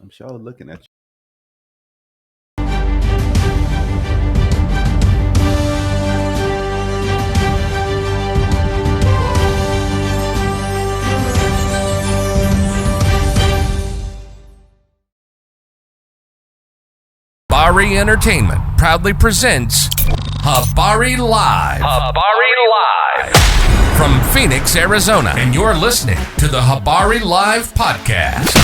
I'm sure looking at you. Habari Entertainment proudly presents Habari Live. Habari Live. From Phoenix, Arizona. And you're listening to the Habari Live podcast.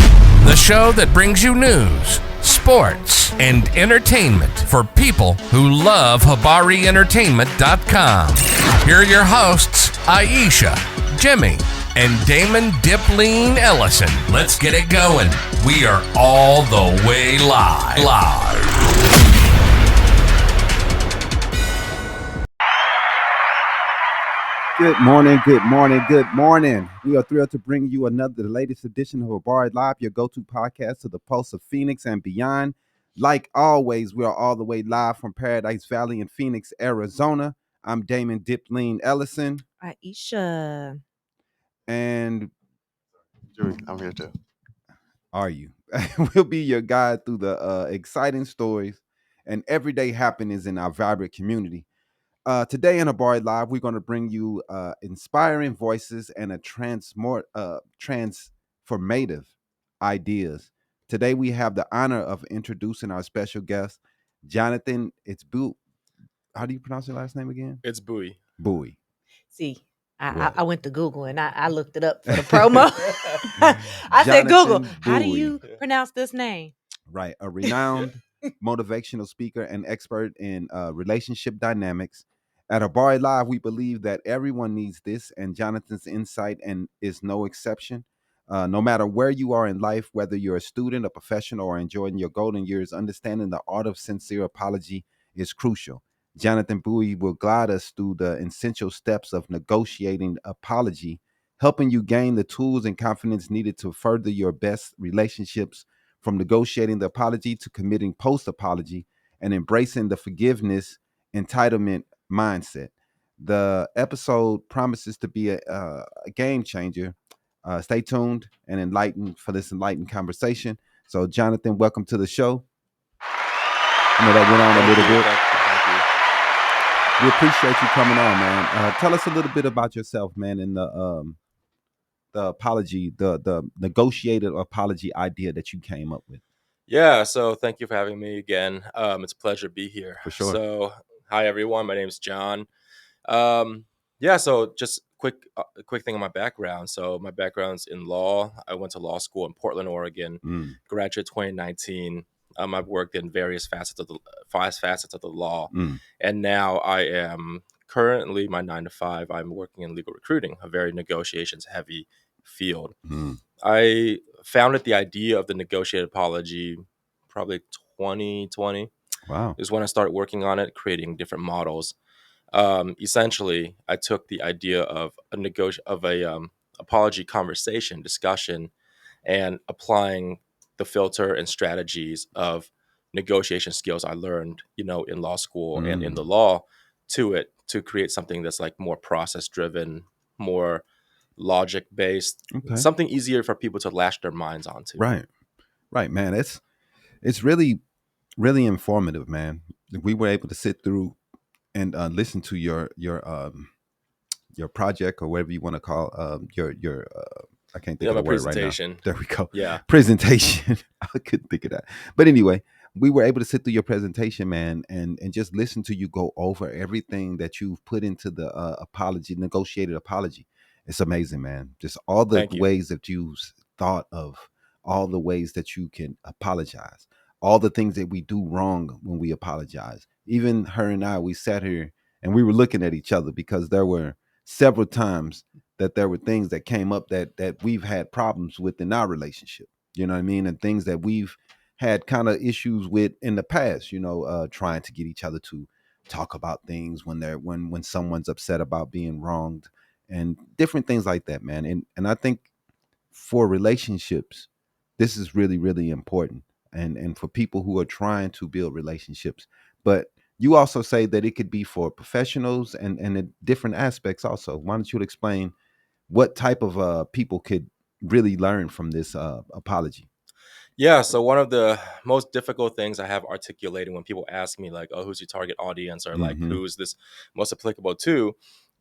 The show that brings you news, sports, and entertainment for people who love HabariEntertainment.com. Here are your hosts, Aisha, Jimmy, and Damon Dipleen Ellison. Let's get it going. We are all the way live. Good morning. We are thrilled to bring you the latest edition of Habari Live, your go-to podcast to the pulse of Phoenix and beyond. Like always, we are all the way live from Paradise Valley in Phoenix, Arizona. I'm Damon Dipleen Ellison. Aisha. And Joey, I'm here too. are you? We'll be your guide through the exciting stories and everyday happenings in our vibrant community. Today in Habari Live, we're going to bring you inspiring voices and transformative ideas. Today, we have the honor of introducing our special guest, Jonathan. How do you pronounce your last name again? It's Bui. Bui. See, What? I went to Google and I looked it up for the promo. I said, Jonathan Google, how do Bui. you pronounce this name? Right. A renowned motivational speaker and expert in relationship dynamics. At Habari Live, we believe that everyone needs this, and Jonathan's insight is no exception. No matter where you are in life, whether you're a student, a professional, or enjoying your golden years, understanding the art of sincere apology is crucial. Jonathan Bui will guide us through the essential steps of negotiating apology, helping you gain the tools and confidence needed to further your best relationships, from negotiating the apology to committing post-apology and embracing the forgiveness-entitlement mindset. The episode promises to be a game changer. Stay tuned and enlightened for this enlightened conversation. So, Jonathan, welcome to the show. I know that went on a little bit. Thank you. We appreciate you coming on, man. Tell us a little bit about yourself, man, and the apology, the negotiated apology idea that you came up with. Yeah, so thank you for having me again. It's a pleasure to be here. For sure. So, hi everyone. My name's John. So just a quick thing on my background. So my background's in law. I went to law school in Portland, Oregon. Graduated 2019. I've worked in various facets of the law, and now I am currently my 9 to 5. I'm working in legal recruiting, a very negotiations heavy field. I founded the idea of the negotiated apology probably 2020. Wow. Is when I started working on it, creating different models. Essentially, I took the idea of a apology conversation discussion and applying the filter and strategies of negotiation skills I learned, in law school and in the law to it to create something that's like more process driven, more logic based, something easier for people to lash their minds onto. Right, man. It's really, really informative, man. We were able to sit through and listen to your project, or whatever you want to call your I can't think of the word presentation. Right now. There we go. Yeah, presentation. I couldn't think of that. But anyway, we were able to sit through your presentation, man, and just listen to you go over everything that you've put into the negotiated apology. It's amazing, man. Just all the ways that you've thought of, all the ways that you can apologize, all the things that we do wrong when we apologize. Even her and I, we sat here and we were looking at each other because there were several times that there were things that came up that we've had problems with in our relationship, you know what I mean? And things that we've had kind of issues with in the past, trying to get each other to talk about things when someone's upset about being wronged and different things like that, man. And I think for relationships, this is really, really important. And for people who are trying to build relationships. But you also say that it could be for professionals and in different aspects also. Why don't you explain what type of people could really learn from this apology? Yeah, so one of the most difficult things I have articulated when people ask me like, "Oh, who's your target audience?" or like, Mm-hmm. "Who's this most applicable to?"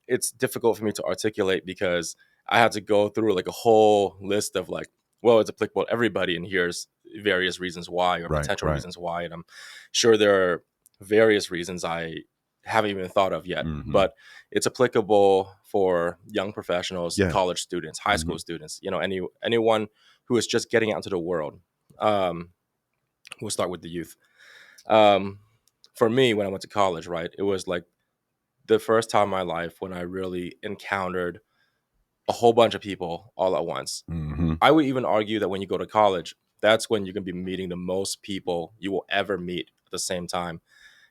It's difficult for me to articulate because I have to go through like a whole list of like, well, it's applicable to everybody, and here's various reasons why or Right, potential right. reasons why, and I'm sure there are various reasons I haven't even thought of yet, Mm-hmm. but it's applicable for young professionals, Yeah. college students, high Mm-hmm. school students, anyone who is just getting out into the world. Um, we'll start with the youth. Um, for me, when I went to college, right, it was like the first time in my life when I really encountered a whole bunch of people all at once. Mm-hmm. I would even argue that when you go to college, that's when you're going to be meeting the most people you will ever meet at the same time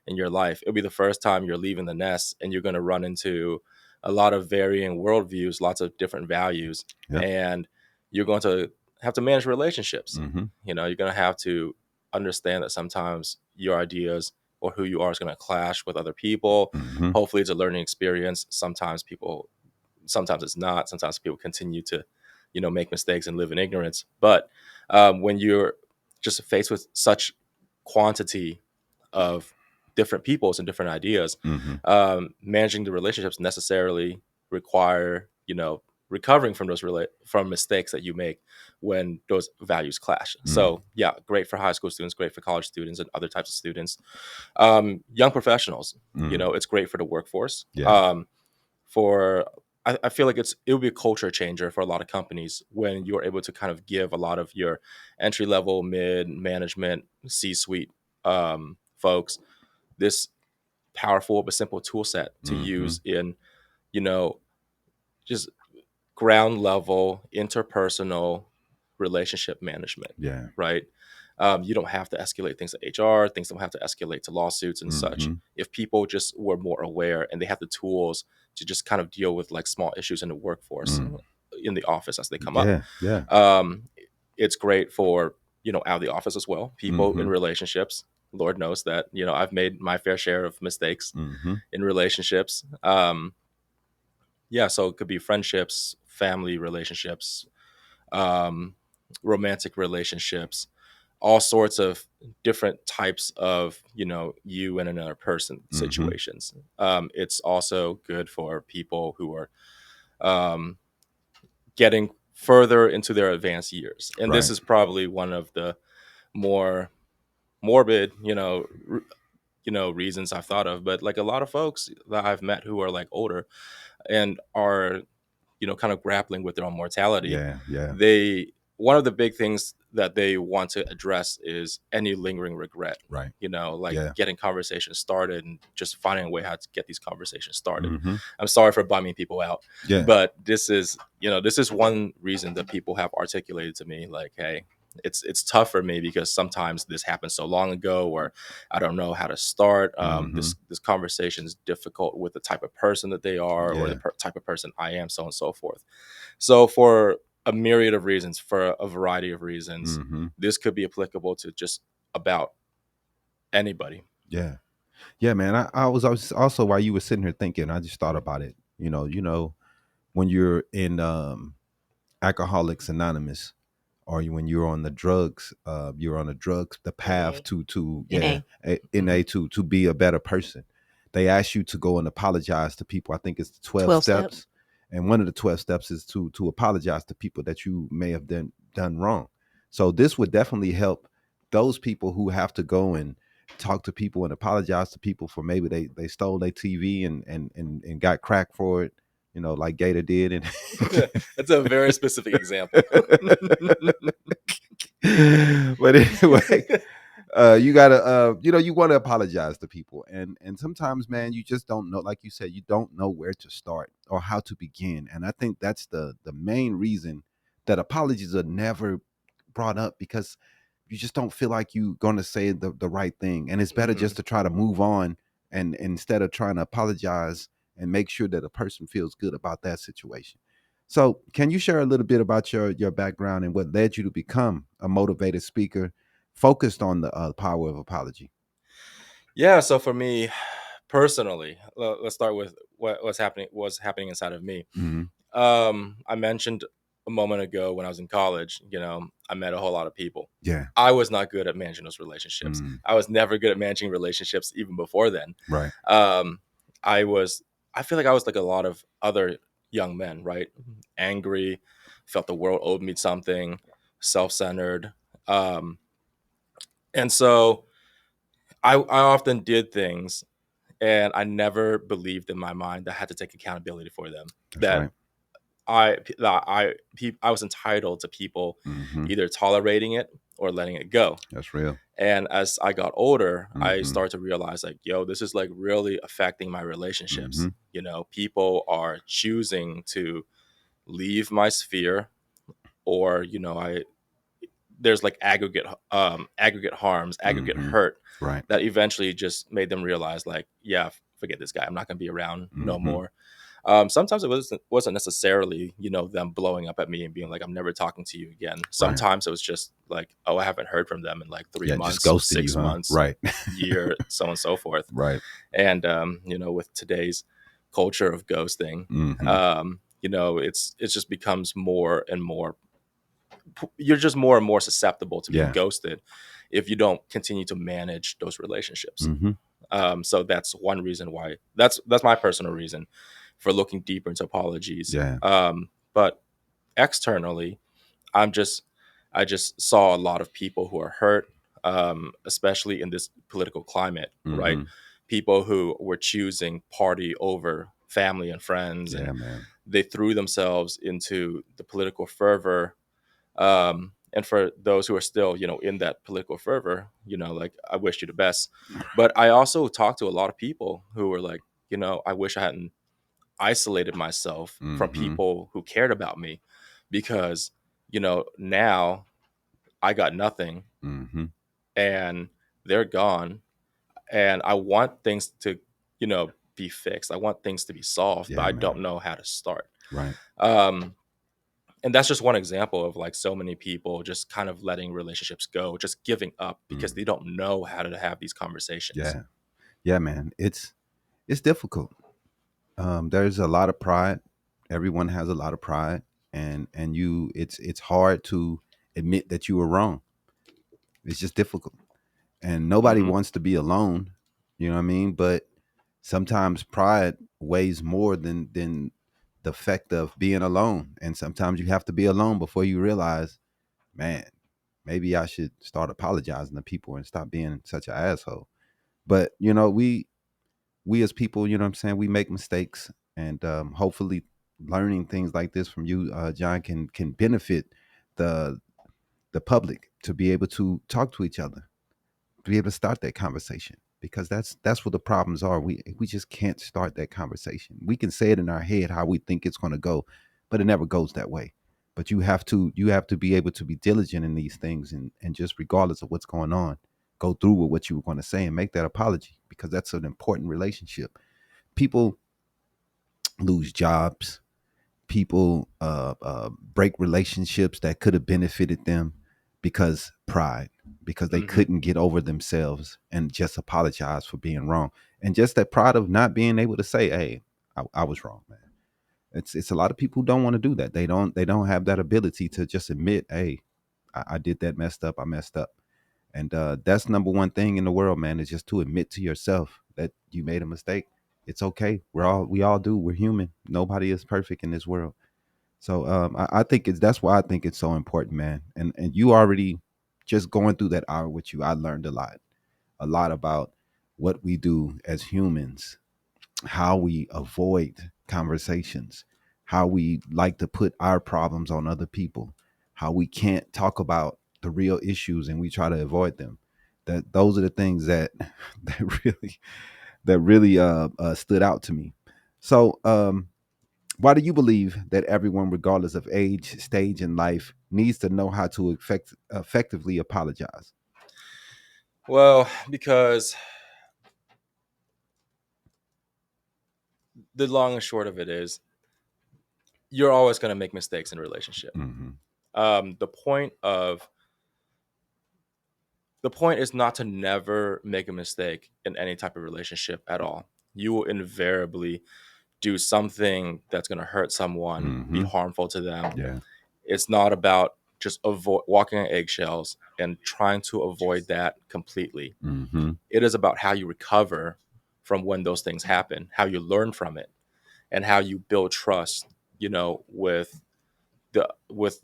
in your life. It'll be the first time you're leaving the nest, and you're going to run into a lot of varying worldviews, lots of different values, Yeah. and you're going to have to manage relationships. Mm-hmm. You're going to have to understand that sometimes your ideas or who you are is going to clash with other people. Mm-hmm. Hopefully, it's a learning experience. Sometimes it's not. Sometimes people continue to, make mistakes and live in ignorance. But when you're just faced with such quantity of different peoples and different ideas, Mm-hmm. managing the relationships necessarily require, recovering from from mistakes that you make when those values clash. Mm. So yeah, great for high school students, great for college students and other types of students. Young professionals, Mm. it's great for the workforce. Yeah. For I feel like it would be a culture changer for a lot of companies when you're able to kind of give a lot of your entry level, mid management, C-suite folks this powerful but simple tool set to Mm-hmm. use in, you know, just ground level interpersonal relationship management, Yeah. right? You don't have to escalate things to HR. Things don't have to escalate to lawsuits and such. Mm-hmm. If people just were more aware and they have the tools to just kind of deal with like small issues in the workforce, Mm. in the office as they come up, Yeah. Yeah. um, it's great for out of the office as well. People in Mm-hmm. relationships. Lord knows that I've made my fair share of mistakes Mm-hmm. in relationships. Yeah, so it could be friendships, family relationships, um, romantic relationships, all sorts of different types of you and another person Mm-hmm. situations. It's also good for people who are um, getting further into their advanced years, and this Right. is probably one of the more morbid reasons I've thought of. But like a lot of folks that I've met who are like older and are kind of grappling with their own mortality, Yeah. Yeah. they one of the big things that they want to address is any lingering regret. Right. Like Yeah. getting conversations started and just finding a way how to get these conversations started. Mm-hmm. I'm sorry for bumming people out, Yeah. but this is one reason that people have articulated to me like, hey, it's tough for me because sometimes this happened so long ago, or I don't know how to start. Mm-hmm. This conversation is difficult with the type of person that they are, or the Yeah. type of person I am, so on and so forth. So for a myriad of reasons, for a variety of reasons, Mm-hmm. this could be applicable to just about anybody. Yeah. Yeah, man. I was also while you were sitting here thinking, I just thought about it. When you're in Alcoholics Anonymous, or when you're on the drugs, you're on the drugs, the path NA. to yeah, NA. NA to be a better person. They ask you to go and apologize to people. I think it's the 12 12 step. steps, and one of the 12 steps is to apologize to people that you may have done wrong. So this would definitely help those people who have to go and talk to people and apologize to people for maybe they stole their TV and got cracked for it, like Gator did. And That's a very specific example. but anyway, you gotta you want to apologize to people, and sometimes, man, you just don't know, like you said, you don't know where to start or how to begin. And I think that's the main reason that apologies are never brought up, because you just don't feel like you're gonna say the right thing, and it's better Mhm. just to try to move on, and instead of trying to apologize and make sure that a person feels good about that situation. So can you share a little bit about your background and what led you to become a motivated speaker focused on the power of apology? Yeah. So for me personally, let's start with what's happening inside of me. Hmm. I mentioned a moment ago when I was in college, I met a whole lot of people. Yeah. I was not good at managing those relationships. I was never good at managing relationships even before then. Right. Um, I feel like I was like a lot of other young men, right? Angry, felt the world owed me something, self-centered. Um, and so I often did things and I never believed in my mind that I had to take accountability for them. That's That right. I was entitled to people either tolerating it or letting it go. That's real. And as I got older, I started to realize like, yo, this is like really affecting my relationships. People are choosing to leave my sphere, or I there's like aggregate harms, aggregate hurt Right. that eventually just made them realize like, yeah, forget this guy. I'm not gonna be around no more. Sometimes it wasn't necessarily, them blowing up at me and being like, I'm never talking to you again. Right. Sometimes it was just like, oh, I haven't heard from them in like three Yeah, just months, ghosting you, 6 huh? months, Right. year, so on and so forth. Right. And with today's culture of ghosting, it's just becomes more and more. You're just more and more susceptible to being Yeah. ghosted if you don't continue to manage those relationships. So that's one reason why. That's my personal reason for looking deeper into apologies. Yeah. But externally, I'm just I just saw a lot of people who are hurt, especially in this political climate, right? People who were choosing party over family and friends, and Yeah, man. they threw themselves into the political fervor. And for those who are still, in that political fervor, like, I wish you the best. But I also talked to a lot of people who were like, I wish I hadn't isolated myself from people who cared about me, because, now I got nothing and they're gone, and I want things to, be fixed. I want things to be solved, but Yeah, I don't man. know how to start. Right. Um, and that's just one example of like so many people just kind of letting relationships go, just giving up because they don't know how to have these conversations. Yeah. Yeah, man. It's difficult. There's a lot of pride. Everyone has a lot of pride, and it's hard to admit that you were wrong. It's just difficult. And nobody Hmm. wants to be alone, you know what I mean? But sometimes pride weighs more than the effect of being alone. And sometimes you have to be alone before you realize, man, maybe I should start apologizing to people and stop being such an asshole. But we as people, you know what I'm saying, we make mistakes, and hopefully learning things like this from you, John, can benefit the the public to be able to talk to each other, to be able to start that conversation, because that's what the problems are. We just can't start that conversation. We can say it in our head how we think it's going to go, but it never goes that way. But you have to be able to be diligent in these things, and just regardless of what's going on, go through with what you were going to say and make that apology, because that's an important relationship. People lose jobs. People break relationships that could have benefited them because pride, because they Hmm. couldn't get over themselves and just apologize for being wrong, and just that pride of not being able to say, "Hey, I was wrong, man." It's a lot of people who don't want to do that. They don't have that ability to just admit, "Hey, I did that, messed up. I messed up." And that's number one thing in the world, man, is just to admit to yourself that you made a mistake. It's okay. We all do. We're human. Nobody is perfect in this world. So I think that's why I think it's so important, man. And you already, just going through that hour with you, I learned a lot about what we do as humans, how we avoid conversations, how we like to put our problems on other people, how we can't talk about the real issues and we try to avoid them. That those are the things that that really stood out to me. So why do you believe that everyone, regardless of age, stage in life, needs to know how to effectively apologize? Well, because the long and short of it is, you're always going to make mistakes in a relationship. Hmm. Um, the point of the point is not to never make a mistake in any type of relationship at all. You will invariably do something that's going to hurt someone, be Hmm. harmful to them, Yeah. It's not about just walking on eggshells and trying to avoid that completely. Mm-hmm. It is about how you recover from when those things happen, how you learn from it, and how you build trust, with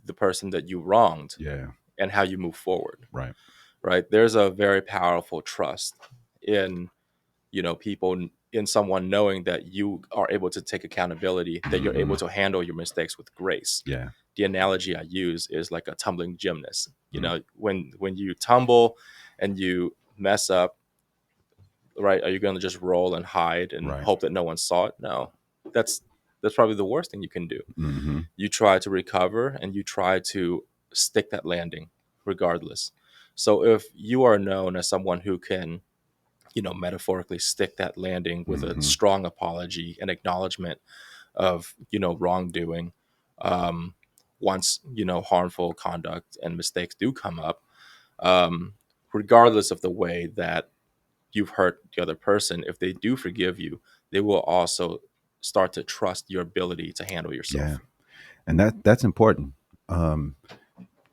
the person that you wronged, Yeah. and how you move forward. Right. Right? There's a very powerful trust in people, in someone knowing that you are able to take accountability, that you're able Mm-hmm. to handle your mistakes with grace. Yeah. The analogy I use is like a tumbling gymnast. Mm. When you tumble and you mess up, right? Are you going to just roll and hide and Right. hope that no one saw it? No, that's that's probably the worst thing you can do. Mm-hmm. You try to recover and you try to stick that landing regardless. So if you are known as someone who can, metaphorically stick that landing with a Mm-hmm. strong apology and acknowledgement of, wrongdoing, um, once, harmful conduct and mistakes do come up, um, regardless of the way that you've hurt the other person, if they do forgive you, they will also start to trust your ability to handle Yeah. yourself. And that's important. Um,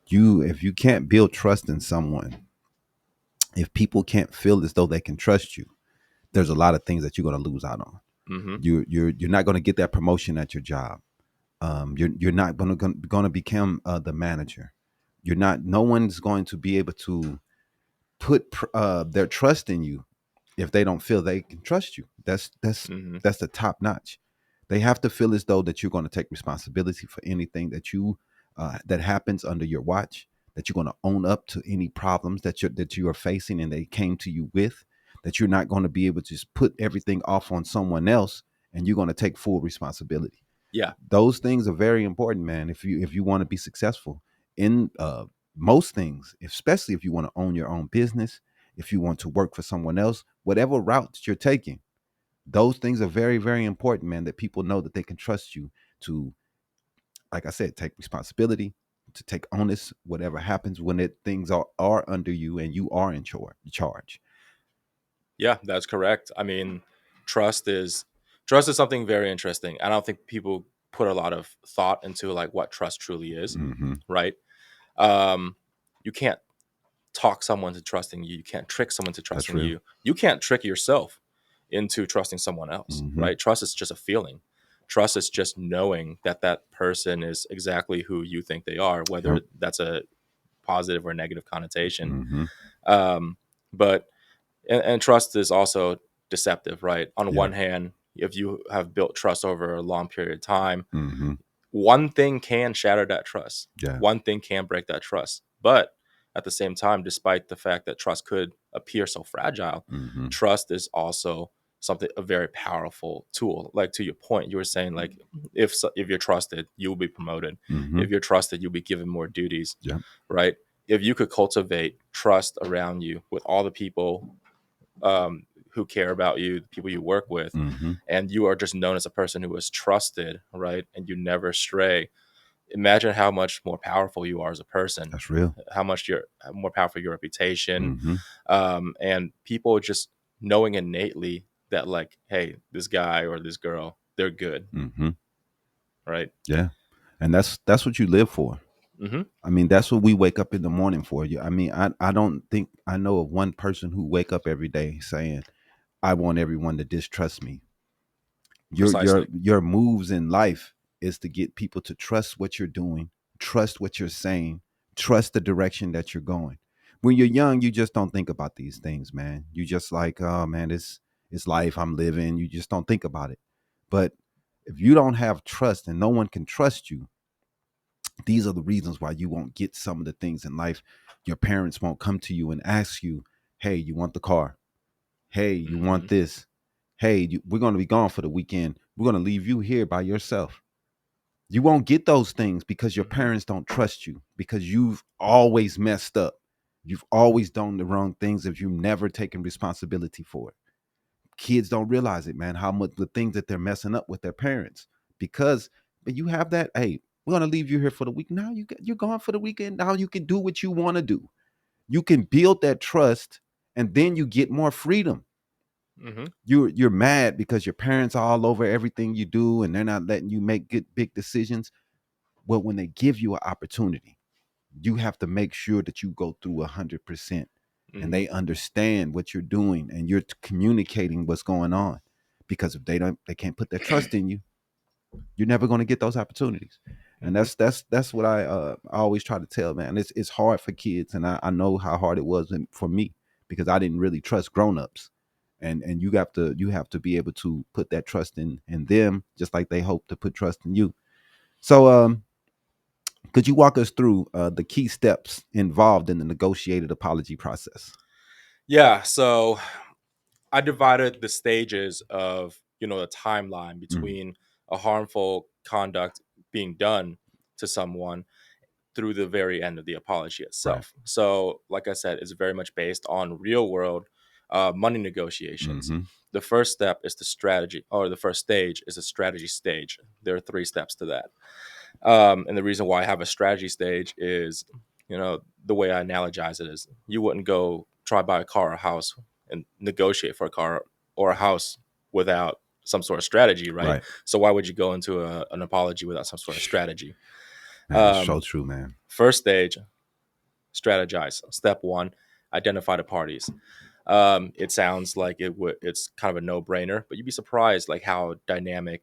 if you can't build trust in someone, if people can't feel as though they can trust you, there's a lot of things that you're going to lose out on. Mm-hmm. You're not going to get that promotion at your job. You're not going to become the manager. You're not. No one's going to be able to put their trust in you if they don't feel they can trust you. Mm-hmm. That's the top notch. They have to feel as though that you're going to take responsibility for anything that happens under your watch. That you're going to own up to any problems that you are facing and they came to you with. That you're not going to be able to just put everything off on someone else and you're going to take full responsibility. Yeah. Those things are very important, man. If you want to be successful in most things, especially if you want to own your own business, if you want to work for someone else, whatever route that you're taking, those things are very, very important, man. That people know that they can trust you to, like I said, take responsibility, to take onus, whatever happens when things are under you and you are in charge. Yeah, that's correct. I mean, trust is something very interesting. I don't think people put a lot of thought into like what trust truly is, Mm-hmm. right? Um, you can't talk someone to trusting you. You can't trick someone to That's trusting real. you. You can't trick yourself into trusting someone else, Mm-hmm. right? Trust is just a feeling. Trust is just knowing that that person is exactly who you think they are, whether Yep. that's a positive or negative connotation. Mm-hmm. Um, but and trust is also deceptive, right? On Yeah. one hand, if you have built trust over a long period of time, Mm-hmm. one thing can shatter that trust. Yeah. One thing can break that trust. But at the same time, despite the fact that trust could appear so fragile, Mm-hmm. trust is also a very powerful tool. Like to your point, you were saying like if you're trusted, you'll be promoted. Mm-hmm. If you're trusted, you'll be given more duties, Yeah. right? If you could cultivate trust around you with all the people, who care about you, the people you work with, Mm-hmm. and you are just known as a person who is trusted, right? And you never stray. Imagine how much more powerful you are as a person, That's real. how much you're more powerful your reputation, Mm-hmm. and people just knowing innately that like, hey, this guy or this girl, they're good, Mm-hmm. right? Yeah. And that's what you live for. Mm-hmm. I mean, that's what we wake up in the morning for. You. I mean, I don't think I know of one person who wake up every day saying, "I want everyone to distrust me." Your Precisely. your moves in life is to get people to trust what you're doing, trust what you're saying, trust the direction that you're going. When you're young, you just don't think about these things, man. You just like, oh man, it's life I'm living. You just don't think about it. But if you don't have trust and no one can trust you, these are the reasons why you won't get some of the things in life. Your parents won't come to you and ask you, hey, you want the car? Hey, you Mm-hmm. want this? Hey, we're going to be gone for the weekend. We're going to leave you here by yourself. You won't get those things because your Mm-hmm. parents don't trust you, because you've always messed up. You've always done the wrong things if you've never taken responsibility for it. Kids don't realize it, man, how much the things that they're messing up with their parents. Because but you have that, hey, we're gonna leave you here for the week. Now you're gone for the weekend. Now you can do what you want to do. You can build that trust and then you get more freedom. Mm-hmm. You're mad because your parents are all over everything you do and they're not letting you make good big decisions. Well, when they give you an opportunity, you have to make sure that you go through 100% and they understand what you're doing and you're communicating what's going on. Because if they can't put their trust in you, you're never going to get those opportunities. And that's what I always try to tell, man. It's hard for kids, and I know how hard it was for me, because I didn't really trust grown-ups. And you have to be able to put that trust in them, just like they hope to put trust in you. So could you walk us through the key steps involved in the negotiated apology process? Yeah. So I divided the stages of, the timeline Mm, between a harmful conduct being done to someone through the very end of the apology right. itself. So, like I said, it's very much based on real world money negotiations. Mm-hmm. The first step is the strategy, or the first stage is a strategy stage. There are 3 steps to that. And the reason why I have a strategy stage is, the way I analogize it is, you wouldn't go try buy a car or a house and negotiate for a car or a house without some sort of strategy, right? Right. So why would you go into an apology without some sort of strategy? Man, it's so Um, true, man. First stage, strategize. Step 1, identify the parties. It sounds like it's kind of a no-brainer, but you'd be surprised like how dynamic,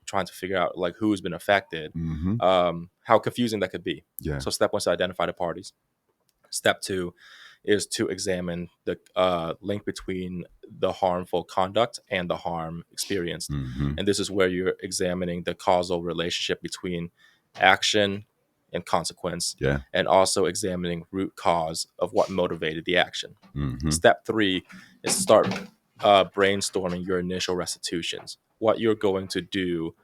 trying to figure out like who's been affected, Mm-hmm. how confusing that could be. Yeah. So step 1 is to identify the parties. Step 2 is to examine the link between the harmful conduct and the harm experienced. Mm-hmm. And this is where you're examining the causal relationship between action and consequence, Yeah. and also examining root cause of what motivated the action. Mm-hmm. Step 3 is to start brainstorming your initial restitutions, what you're going to do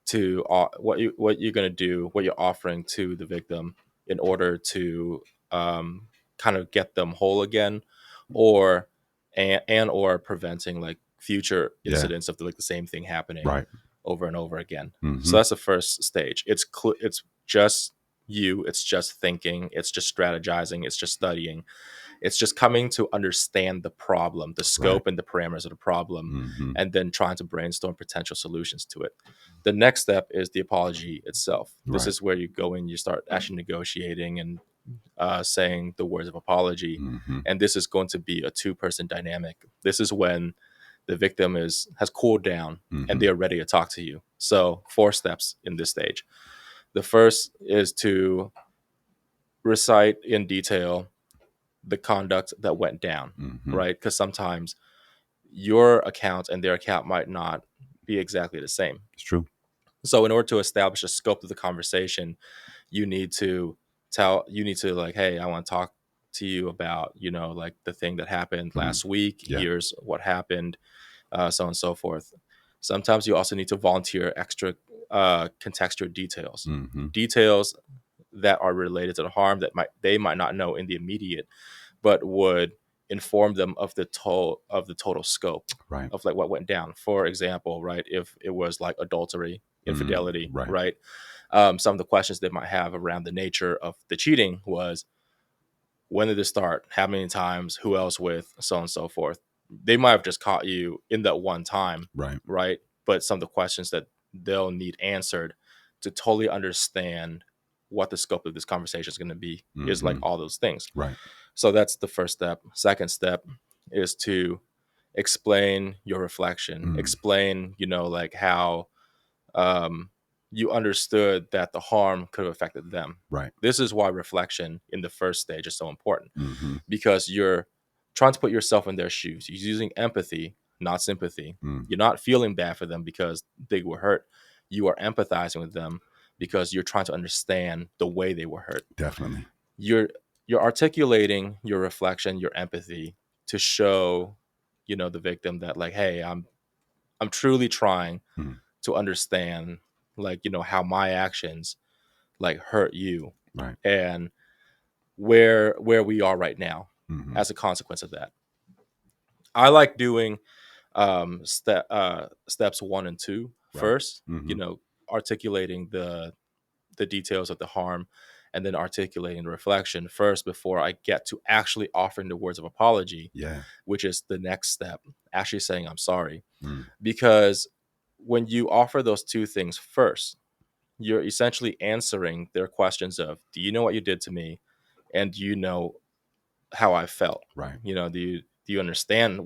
to what you're going to do, what you're offering to the victim in order to kind of get them whole again, or or preventing like future Yeah. incidents of like the same thing happening Right. over and over again. Mm-hmm. So that's the first stage. It's just you. It's just thinking. It's just strategizing. It's just studying. It's just coming to understand the problem, the Right. scope and the parameters of the problem, Mm-hmm. and then trying to brainstorm potential solutions to it. The next step is the apology itself. This Right. is where you go in, you start actually negotiating and saying the words of apology. Mm-hmm. And this is going to be a 2-person dynamic. This is when the victim has cooled down and Mm-hmm. they are ready to talk to you. So 4 steps in this stage. The first is to recite in detail the conduct that went down, Mm-hmm. right? Because sometimes your account and their account might not be exactly the same. It's true. So in order to establish the scope of the conversation, you need to like, hey, I want to talk to you about, like the thing that happened Mm. last week. Yeah. Here's what happened, so on and so forth. Sometimes you also need to volunteer extra contextual details, Mm-hmm. details that are related to the harm that they might not know in the immediate, but would inform them of the total scope Right. of like what went down. For example, right, if it was like adultery, infidelity, Right. right, some of the questions they might have around the nature of the cheating was, when did it start, how many times, who else with, so on and so forth. They might have just caught you in that one time, Right. right? But some of the questions that they'll need answered to totally understand what the scope of this conversation is going to be is like Mm-hmm. all those things. Right. So that's the first step. Second step is to explain your reflection, Mm. explain, like how um, you understood that the harm could have affected them. Right. This is why reflection in the first stage is so important, Mm-hmm. because you're trying to put yourself in their shoes. You're using empathy, not sympathy. Mm. You're not feeling bad for them because they were hurt. You are empathizing with them because you're trying to understand the way they were hurt. Definitely. You're articulating your reflection, your empathy, to show, the victim that like, hey, I'm truly trying Mm. to understand, like, how my actions like hurt you, Right. and where we are right now Mm-hmm. as a consequence of that. I like doing steps 1 and 2 Right. first, Mm-hmm. articulating the details of the harm, and then articulating the reflection first before I get to actually offering the words of apology, Yeah. which is the next step, actually saying I'm sorry. Mm. Because when you offer those 2 things first, you're essentially answering their questions of, do you know what you did to me? And do you know how I felt? Right. Do you understand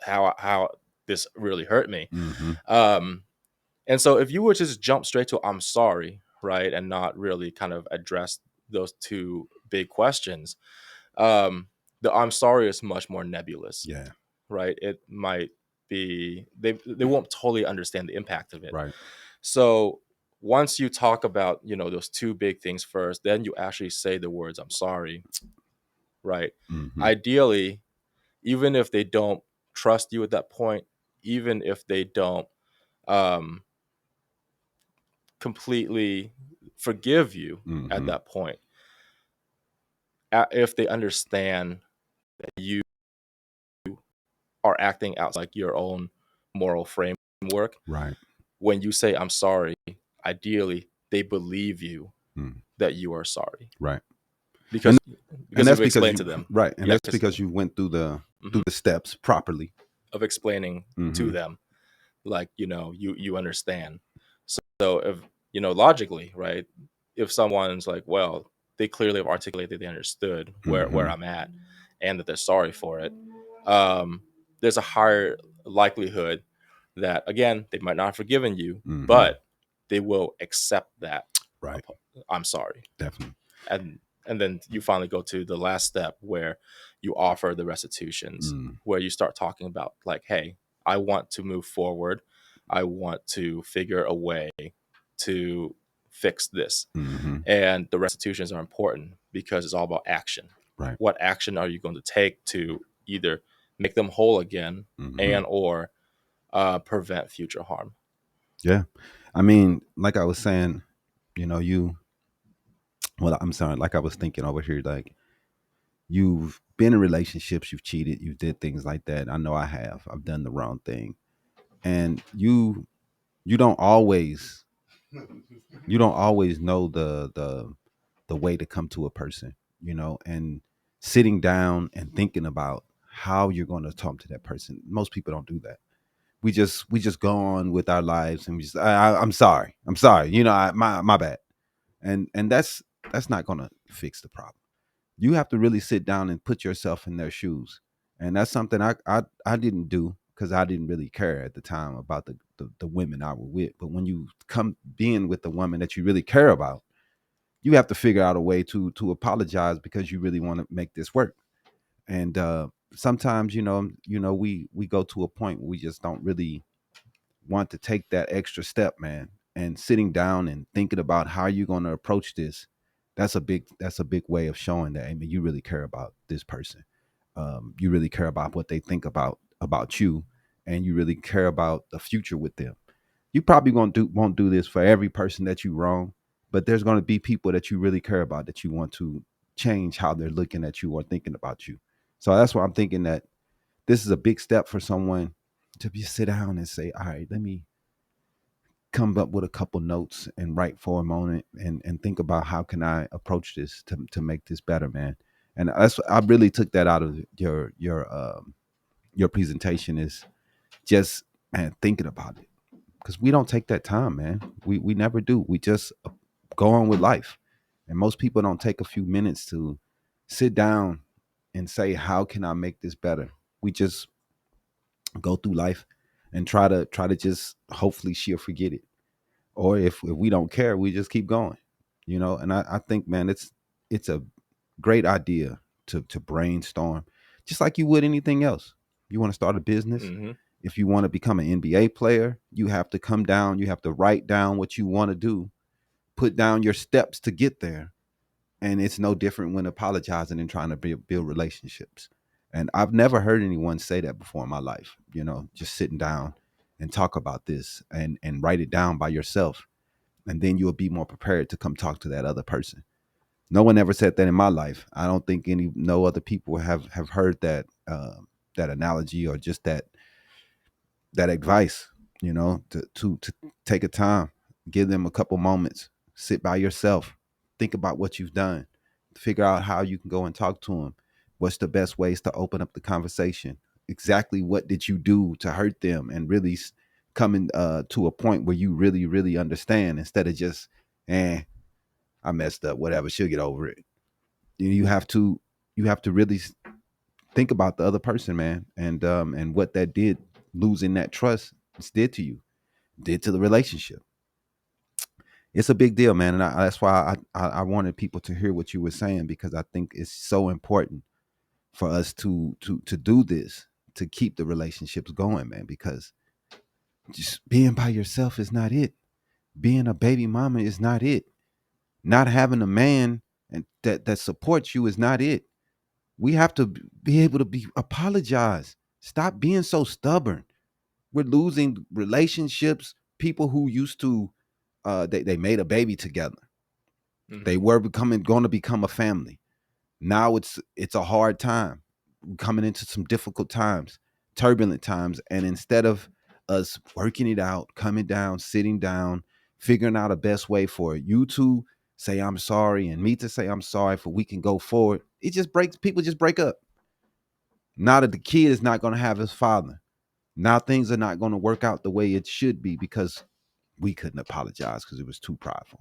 how this really hurt me? Mm-hmm. And so if you would just jump straight to I'm sorry, right, and not really kind of address those two big questions, the I'm sorry is much more nebulous, Yeah. right? It might be they won't totally understand the impact of it. Right. So once you talk about, those two big things first, then you actually say the words I'm sorry, right? Mm-hmm. Ideally, even if they don't trust you at that point, even if they don't um completely forgive you at Mm-hmm. that point, if they understand that you are acting outside like your own moral framework, Right. when you say I'm sorry, ideally they believe you Mm. that you are sorry, Right. because And and you've that's because explained you to them. right, and Yeah, that's because because you went through the steps properly. of explaining to Mm-hmm. them, like, you understand. So if, logically, right, if someone's like, well, they clearly have articulated they understood where Mm-hmm. I'm at and that they're sorry for it, um there's a higher likelihood that, again, they might not have forgiven you, Mm-hmm. but they will accept that Right. I'm sorry. Definitely. And then you finally go to the last step where you offer the restitutions, Mm. where you start talking about, like, hey, I want to move forward, I want to figure a way to fix this. Mm-hmm. And the restitutions are important because it's all about action. Right. What action are you going to take to either make them whole again Mm-hmm. and or prevent future harm? Yeah. I mean, like I was saying, you well, I'm sorry, like I was thinking over here, like you've been in relationships, you've cheated, you did things like that. I know I have. I've done the wrong thing. And you don't always know the way to come to a person, and sitting down and thinking about how you're going to talk to that person. Most people don't do that. We just go on with our lives, and I'm sorry, my bad, and that's not going to fix the problem. You have to really sit down and put yourself in their shoes, and that's something I didn't do because I didn't really care at the time about the women I were with. But when you come being with the woman that you really care about, you have to figure out a way to apologize because you really want to make this work. And sometimes, we go to a point where we just don't really want to take that extra step, man. And sitting down and thinking about how you're going to approach this, that's a big way of showing that, I mean, you really care about this person. You really care about what they think about you, and you really care about the future with them. You probably won't do this for every person that you wrong, but there's going to be people that you really care about, that you want to change how they're looking at you or thinking about you. So that's why I'm thinking that this is a big step for someone to be sit down and say, all right, let me come up with a couple notes and write for a moment and think about how can I approach this to make this better, man. And I really took that out of your presentation, is just, man, thinking about it, because we don't take that time, man. We never do. We just go on with life, and most people don't take a few minutes to sit down and say, how can I make this better? We just go through life and try to just, hopefully she'll forget it, or if we don't care, we just keep going, and I think, man, it's a great idea to brainstorm, just like you would anything else. You want to start a business, Hmm. if you want to become an NBA player, you have to come down, you have to write down what you want to do, put down your steps to get there. And it's no different when apologizing and trying to build relationships. And I've never heard anyone say that before in my life, just sitting down and talk about this and write it down by yourself, and then you'll be more prepared to come talk to that other person. No one ever said that in my life. I don't think no other people have heard that analogy, or just that advice. To take a time, give them a couple moments, sit by yourself, think about what you've done, figure out how you can go and talk to them. What's the best ways to open up the conversation? Exactly what did you do to hurt them, and really coming to a point where you really, really understand, instead of just, I messed up, whatever, she'll get over it. You have to really think about the other person, man, and what that did, losing that trust, did to you, did to the relationship. It's a big deal, man, and that's why I wanted people to hear what you were saying, because I think it's so important for us to do this, to keep the relationships going, man, because just being by yourself is not it. Being a baby mama is not it. Not having a man and that supports you is not it. We have to be able to be apologize. Stop being so stubborn. We're losing relationships. People who used to they made a baby together. They were going to become a family. Now it's a hard time. We're coming into some difficult times, turbulent times, and instead of us working it out, coming down, sitting down, figuring out a best way for you to say I'm sorry and me to say I'm sorry, for we can go forward, it just breaks. People just break up. Now that the kid is not going to have his father, now things are not going to work out the way it should be, because we couldn't apologize because it was too prideful.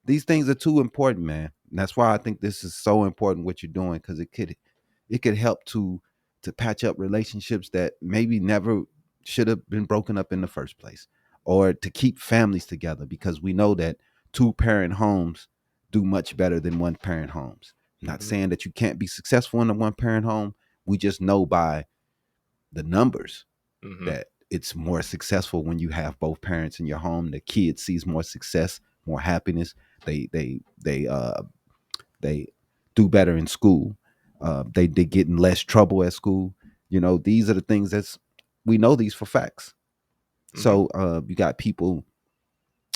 These things are too important, man. And that's why I think this is so important, what you're doing, because it could help to patch up relationships that maybe never should have been broken up in the first place, or to keep families together, because we know that two-parent homes do much better than one-parent homes. Not saying that you can't be successful in a one-parent home. We just know by the numbers that it's more successful when you have both parents in your home. The kid sees more success, more happiness. They do better in school. They get in less trouble at school. These are the things we know these for facts. So you got people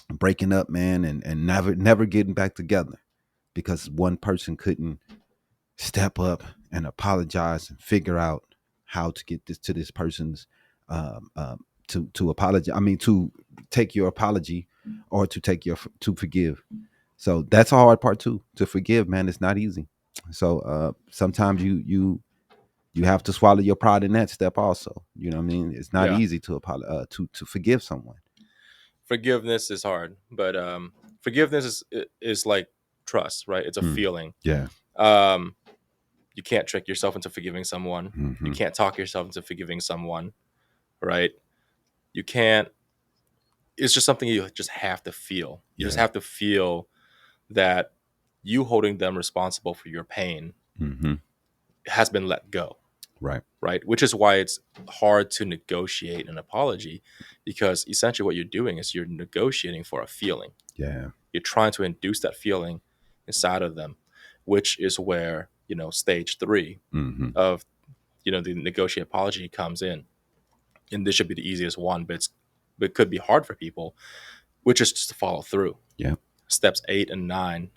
breaking up, man, and never getting back together because one person couldn't step up and apologize and figure out how to get this to this person's to apologize. I mean, to take your apology, or to forgive. So that's a hard part too. To forgive, man, it's not easy. So sometimes you have to swallow your pride in that step also. You know what I mean? It's not Yeah. easy to to forgive someone. Forgiveness is hard, but forgiveness is like trust, right? It's a feeling. Yeah. You can't trick yourself into forgiving someone. You can't talk yourself into forgiving someone, right? You can't. It's just something you just have to feel. You just have to feel that you holding them responsible for your pain has been let go. Right. Which is why it's hard to negotiate an apology, because essentially what you're doing is you're negotiating for a feeling. Yeah. You're trying to induce that feeling inside of them, which is where, stage 3 of, the negotiate apology comes in. And this should be the easiest one, but it could be hard for people, which is just to follow through. Yeah. Steps 8 and 9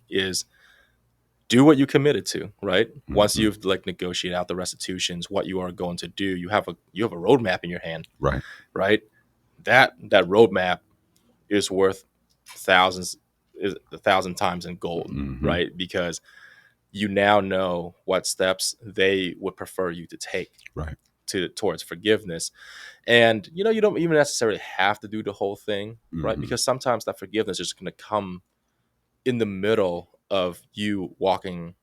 is do what you committed to, right? Once you've negotiated out the restitutions, what you are going to do, you have a roadmap in your hand, right? That roadmap is worth a thousand times in gold, right? Because you now know what steps they would prefer you to take, towards forgiveness. And you don't even necessarily have to do the whole thing, right? Because sometimes that forgiveness is going to come in the middle of you walking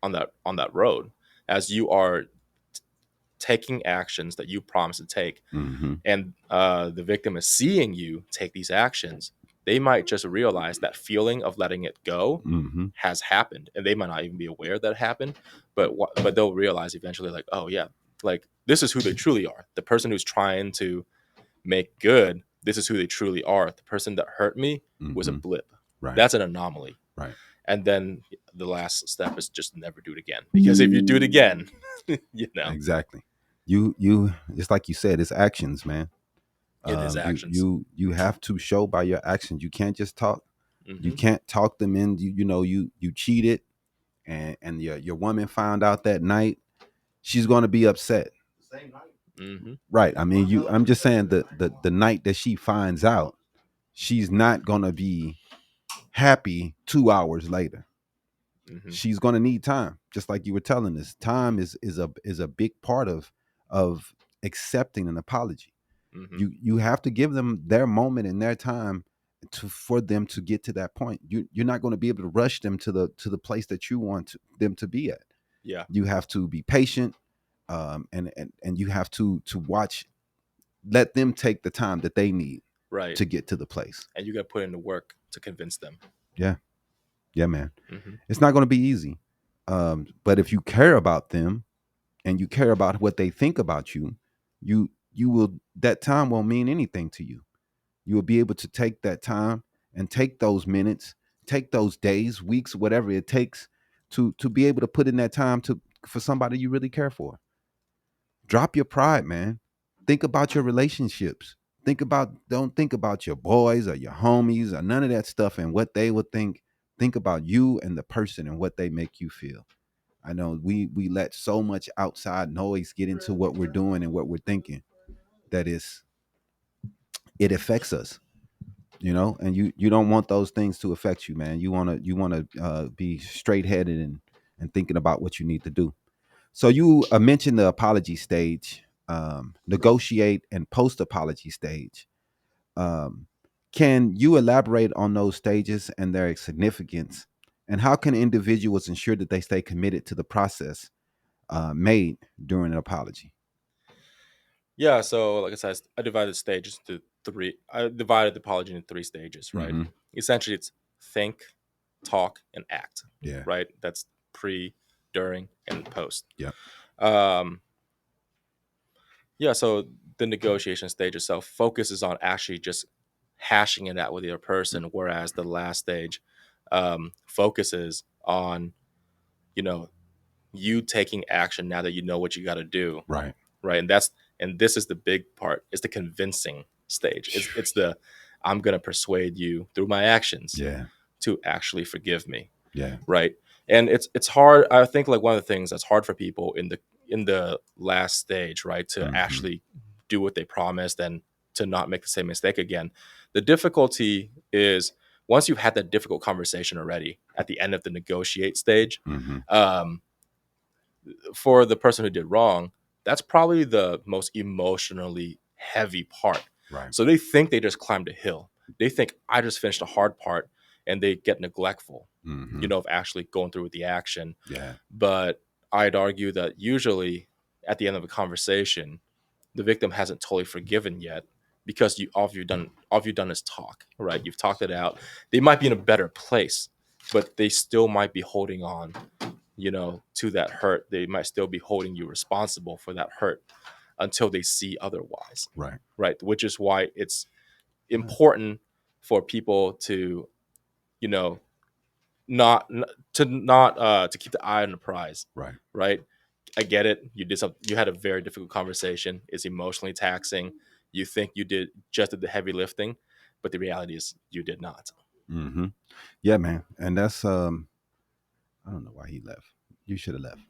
on that road, as you are taking actions that you promised to take, and the victim is seeing you take these actions. They might just realize that feeling of letting it go has happened, and they might not even be aware that it happened, but they'll realize eventually, like, oh yeah, like this is who they truly are. The person who's trying to make good, this is who they truly are. The person that hurt me was a blip. That's an anomaly. And then the last step is just never do it again. Because if you do it again, Exactly. You it's like you said, it's actions, man. It is actions. You have to show by your actions. You can't just talk. You can't talk them in. You cheated, and your woman found out that night. She's going to be upset. Same night. Right. I mean, I'm just saying the night that she finds out, she's not going to be happy 2 hours later. She's going to need time, just like you were telling us. Time is a big part of accepting an apology. Mm-hmm. You have to give them their moment and their time for them to get to that point. You're not going to be able to rush them to the place that you want them to be at. Yeah. You have to be patient, and you have to watch, let them take the time that they need Right. to get to the place. And you got to put in the work to convince them. Yeah, yeah, man. Mm-hmm. It's not going to be easy, but if you care about them and you care about what they think about you, you will, that time won't mean anything to you. You will be able to take that time and take those minutes, take those days, weeks, whatever it takes to be able to put in that time to for somebody you really care for. Drop your pride, man. Think about your relationships. Don't think about your boys or your homies or none of that stuff and what they would think. Think about you and the person and what they make you feel. I know we let so much outside noise get into what we're doing and what we're thinking that it affects us, and you don't want those things to affect you, man. You want to be straight headed and thinking about what you need to do. So you mentioned the apology stage, negotiate and post apology stage. Um, can you elaborate on those stages and their significance, and how can individuals ensure that they stay committed to the process made during an apology? Yeah. So, like I said, I divided stages into three. I divided the apology into three stages, right? Mm-hmm. Essentially, it's think, talk, and act, Yeah. right? That's pre, during, and post. Yep. Um, yeah. So, the negotiation stage itself focuses on actually just hashing it out with the other person, whereas the last stage focuses on, you know, you taking action now that you know what you got to do, Right. right? And this is the big part. It's the convincing stage. It's the I'm gonna persuade you through my actions Yeah. to actually forgive me, Yeah. right? And it's hard. I think like one of the things that's hard for people in the last stage, right, to Mm-hmm. actually do what they promised and to not make the same mistake again. The difficulty is once you've had that difficult conversation already at the end of the negotiate stage, Mm-hmm. um, for the person who did wrong, that's probably the most emotionally heavy part. Right. So they think they just climbed a hill. They think I just finished a hard part and they get neglectful, Mm-hmm. of actually going through with the action. Yeah. But I'd argue that usually at the end of a conversation, the victim hasn't totally forgiven yet because all you've done is talk, right? You've talked it out. They might be in a better place, but they still might be holding on, to that hurt. They might still be holding you responsible for that hurt until they see otherwise, Right. right? Which is why it's important for people to, you know, not to keep the eye on the prize, Right. right? I get it. You had a very difficult conversation. It's emotionally taxing. You think you did the heavy lifting, but the reality is you did not. Mm-hmm. Yeah, man. And that's I don't know why he left. You should have left.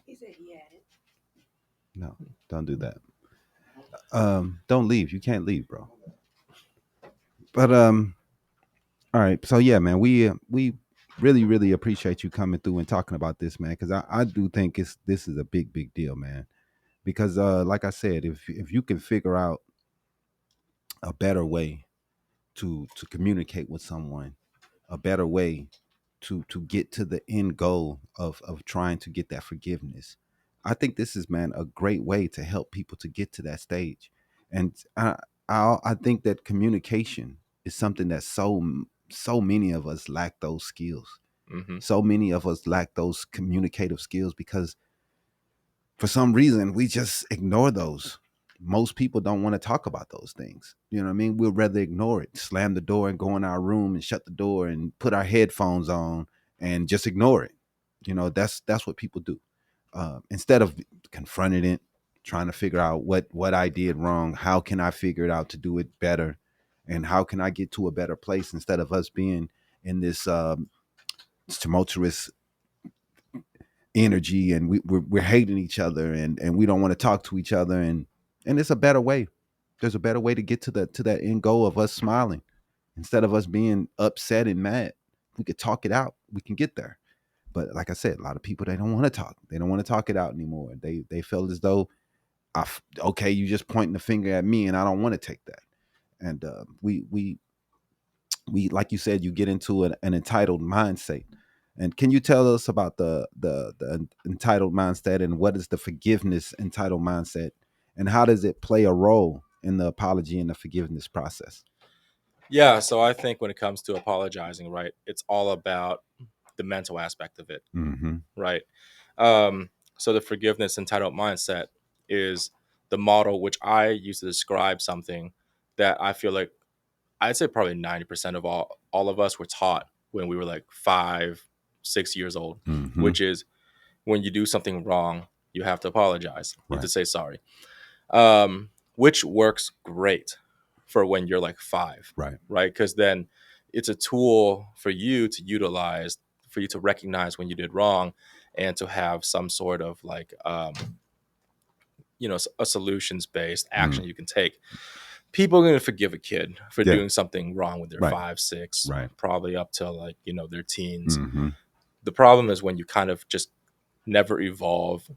He said he had it. No, don't do that. Don't leave. You can't leave, bro. But all right. So yeah, man, we really really appreciate you coming through and talking about this, man, because I do think this is a big deal, man. Because like I said, if you can figure out a better way to communicate with someone, a better way to get to the end goal of trying to get that forgiveness, I think this is, man, a great way to help people to get to that stage. And I think that communication is something that so many of us lack those skills. Mm-hmm. So many of us lack those communicative skills because for some reason we just ignore those. Most people don't want to talk about those things. You know what I mean? We'll rather ignore it, slam the door and go in our room and shut the door and put our headphones on and just ignore it. That's what people do. Instead of confronting it, trying to figure out what I did wrong, how can I figure it out to do it better, and how can I get to a better place instead of us being in this tumultuous energy, and we're hating each other, and we don't want to talk to each other, and it's a better way. There's a better way to get to that end goal of us smiling instead of us being upset and mad. We could talk it out, we can get there. But like I said, a lot of people, they don't want to talk, they don't want to talk it out anymore. They feel as though okay, you just pointing the finger at me, and I don't want to take that. And we like you said, you get into an entitled mindset. And can you tell us about the entitled mindset, and what is the forgiveness entitled mindset, and how does it play a role in the apology and the forgiveness process? Yeah, so I think when it comes to apologizing, right, it's all about the mental aspect of it, Mm-hmm. right? Um, so the forgiveness entitled mindset is the model which I use to describe something that I feel like I'd say probably 90% of all of us were taught when we were like 5, 6 years old, Mm-hmm. which is when you do something wrong, you have to apologize. You have to Right. say sorry, which works great for when you're like 5, Right. right? Because then it's a tool for you to utilize, for you to recognize when you did wrong, and to have some sort of like, a solutions based Mm. action you can take. People are going to forgive a kid for Yeah. doing something wrong when they're Right. 5, 6, Right. probably up to like, their teens. Mm-hmm. The problem is when you kind of just never evolve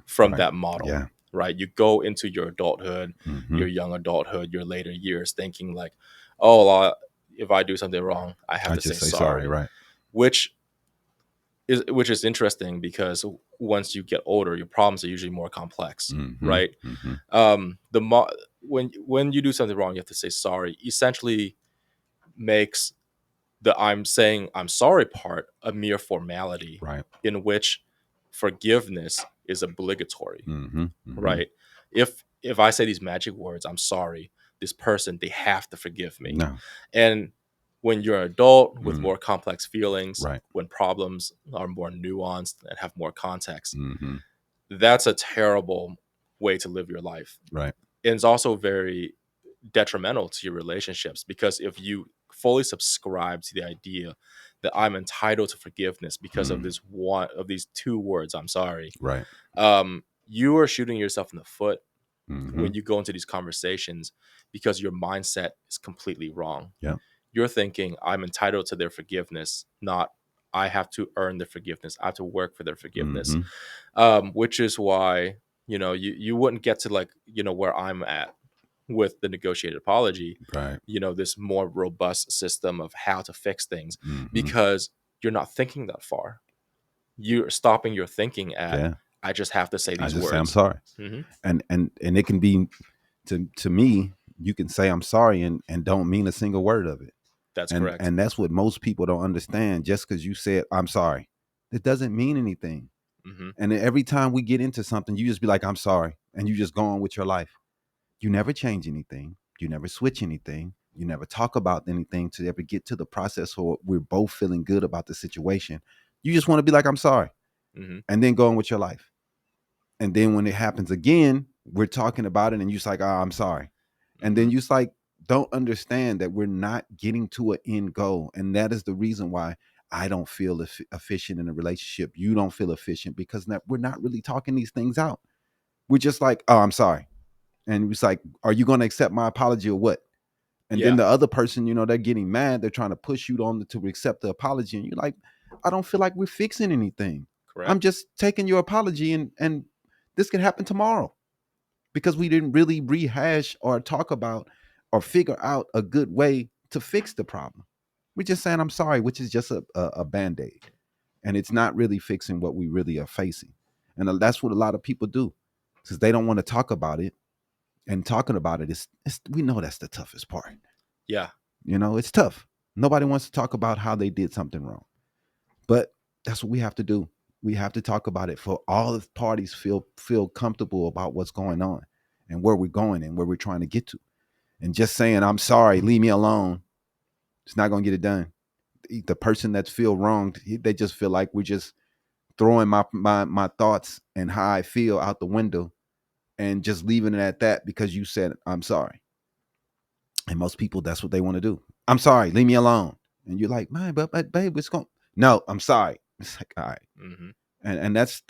from Right. that model, Yeah. right? You go into your adulthood, Mm-hmm. your young adulthood, your later years thinking like, oh, if I do something wrong, I have I to say just say sorry. sorry, Right. which which is interesting because once you get older, your problems are usually more complex, Mm-hmm. right? Mm-hmm. When you do something wrong, you have to say sorry. Essentially, makes the I'm saying I'm sorry part a mere formality Right. in which forgiveness is obligatory, Mm-hmm. Mm-hmm. right? If I say these magic words, I'm sorry, this person, they have to forgive me. No. And when you're an adult with Mm. more complex feelings, Right. when problems are more nuanced and have more context, Mm-hmm. that's a terrible way to live your life. Right. And it's also very detrimental to your relationships, because if you fully subscribe to the idea that I'm entitled to forgiveness because of Mm. this one of these two words, I'm sorry, Right. you are shooting yourself in the foot Mm-hmm. when you go into these conversations, because your mindset is completely wrong. Yeah. You're thinking I'm entitled to their forgiveness, not I have to earn their forgiveness. I have to work for their forgiveness. Mm-hmm. Which is why, you wouldn't get to like, where I'm at with the negotiated apology, Right. this more robust system of how to fix things, Mm-hmm. because you're not thinking that far. You're stopping your thinking at, Yeah. I just have to say I these just say I'm words. sorry. Hmm. And it can be, to me, you can say I'm sorry and don't mean a single word of it. That's And correct. and that's what most people don't understand. Just because you said I'm sorry, it doesn't mean anything. Hmm. And then every time we get into something, you just be like, I'm sorry, and you just go on with your life. You never change anything. You never switch anything. You never talk about anything to ever get to the process where we're both feeling good about the situation. You just want to be like, I'm sorry, Hmm. and then go on with your life. And then when it happens again, we're talking about it, and you're just like, oh, I'm sorry. And then Hmm. you just like don't understand that we're not getting to an end goal. And that is the reason why I don't feel efficient in a relationship. You don't feel efficient because we're not really talking these things out. We're just like, oh, I'm sorry. And it's like, are you going to accept my apology or what? And then Yeah. the other person, they're getting mad. They're trying to push you on to accept the apology. And you're like, I don't feel like we're fixing anything. I'm Correct. just taking your apology, and this could happen tomorrow because we didn't really rehash or talk about or figure out a good way to fix the problem. We're just saying I'm sorry, which is just a band-aid. And it's not really fixing what we really are facing. And that's what a lot of people do, because they don't want to talk about it. And talking about it is, we know that's the toughest part. Yeah. It's tough. Nobody wants to talk about how they did something wrong. But that's what we have to do. We have to talk about it for all the parties feel comfortable about what's going on and where we're going and where we're trying to get to. And just saying, I'm sorry, leave me alone, it's not going to get it done. The person that's feel wronged, they just feel like we're just throwing my thoughts and how I feel out the window and just leaving it at that because you said I'm sorry. And most people, that's what they want to do. I'm sorry, leave me alone. And you're like, man, but babe, what's going? No, I'm sorry. It's like, all right. Hmm. And that's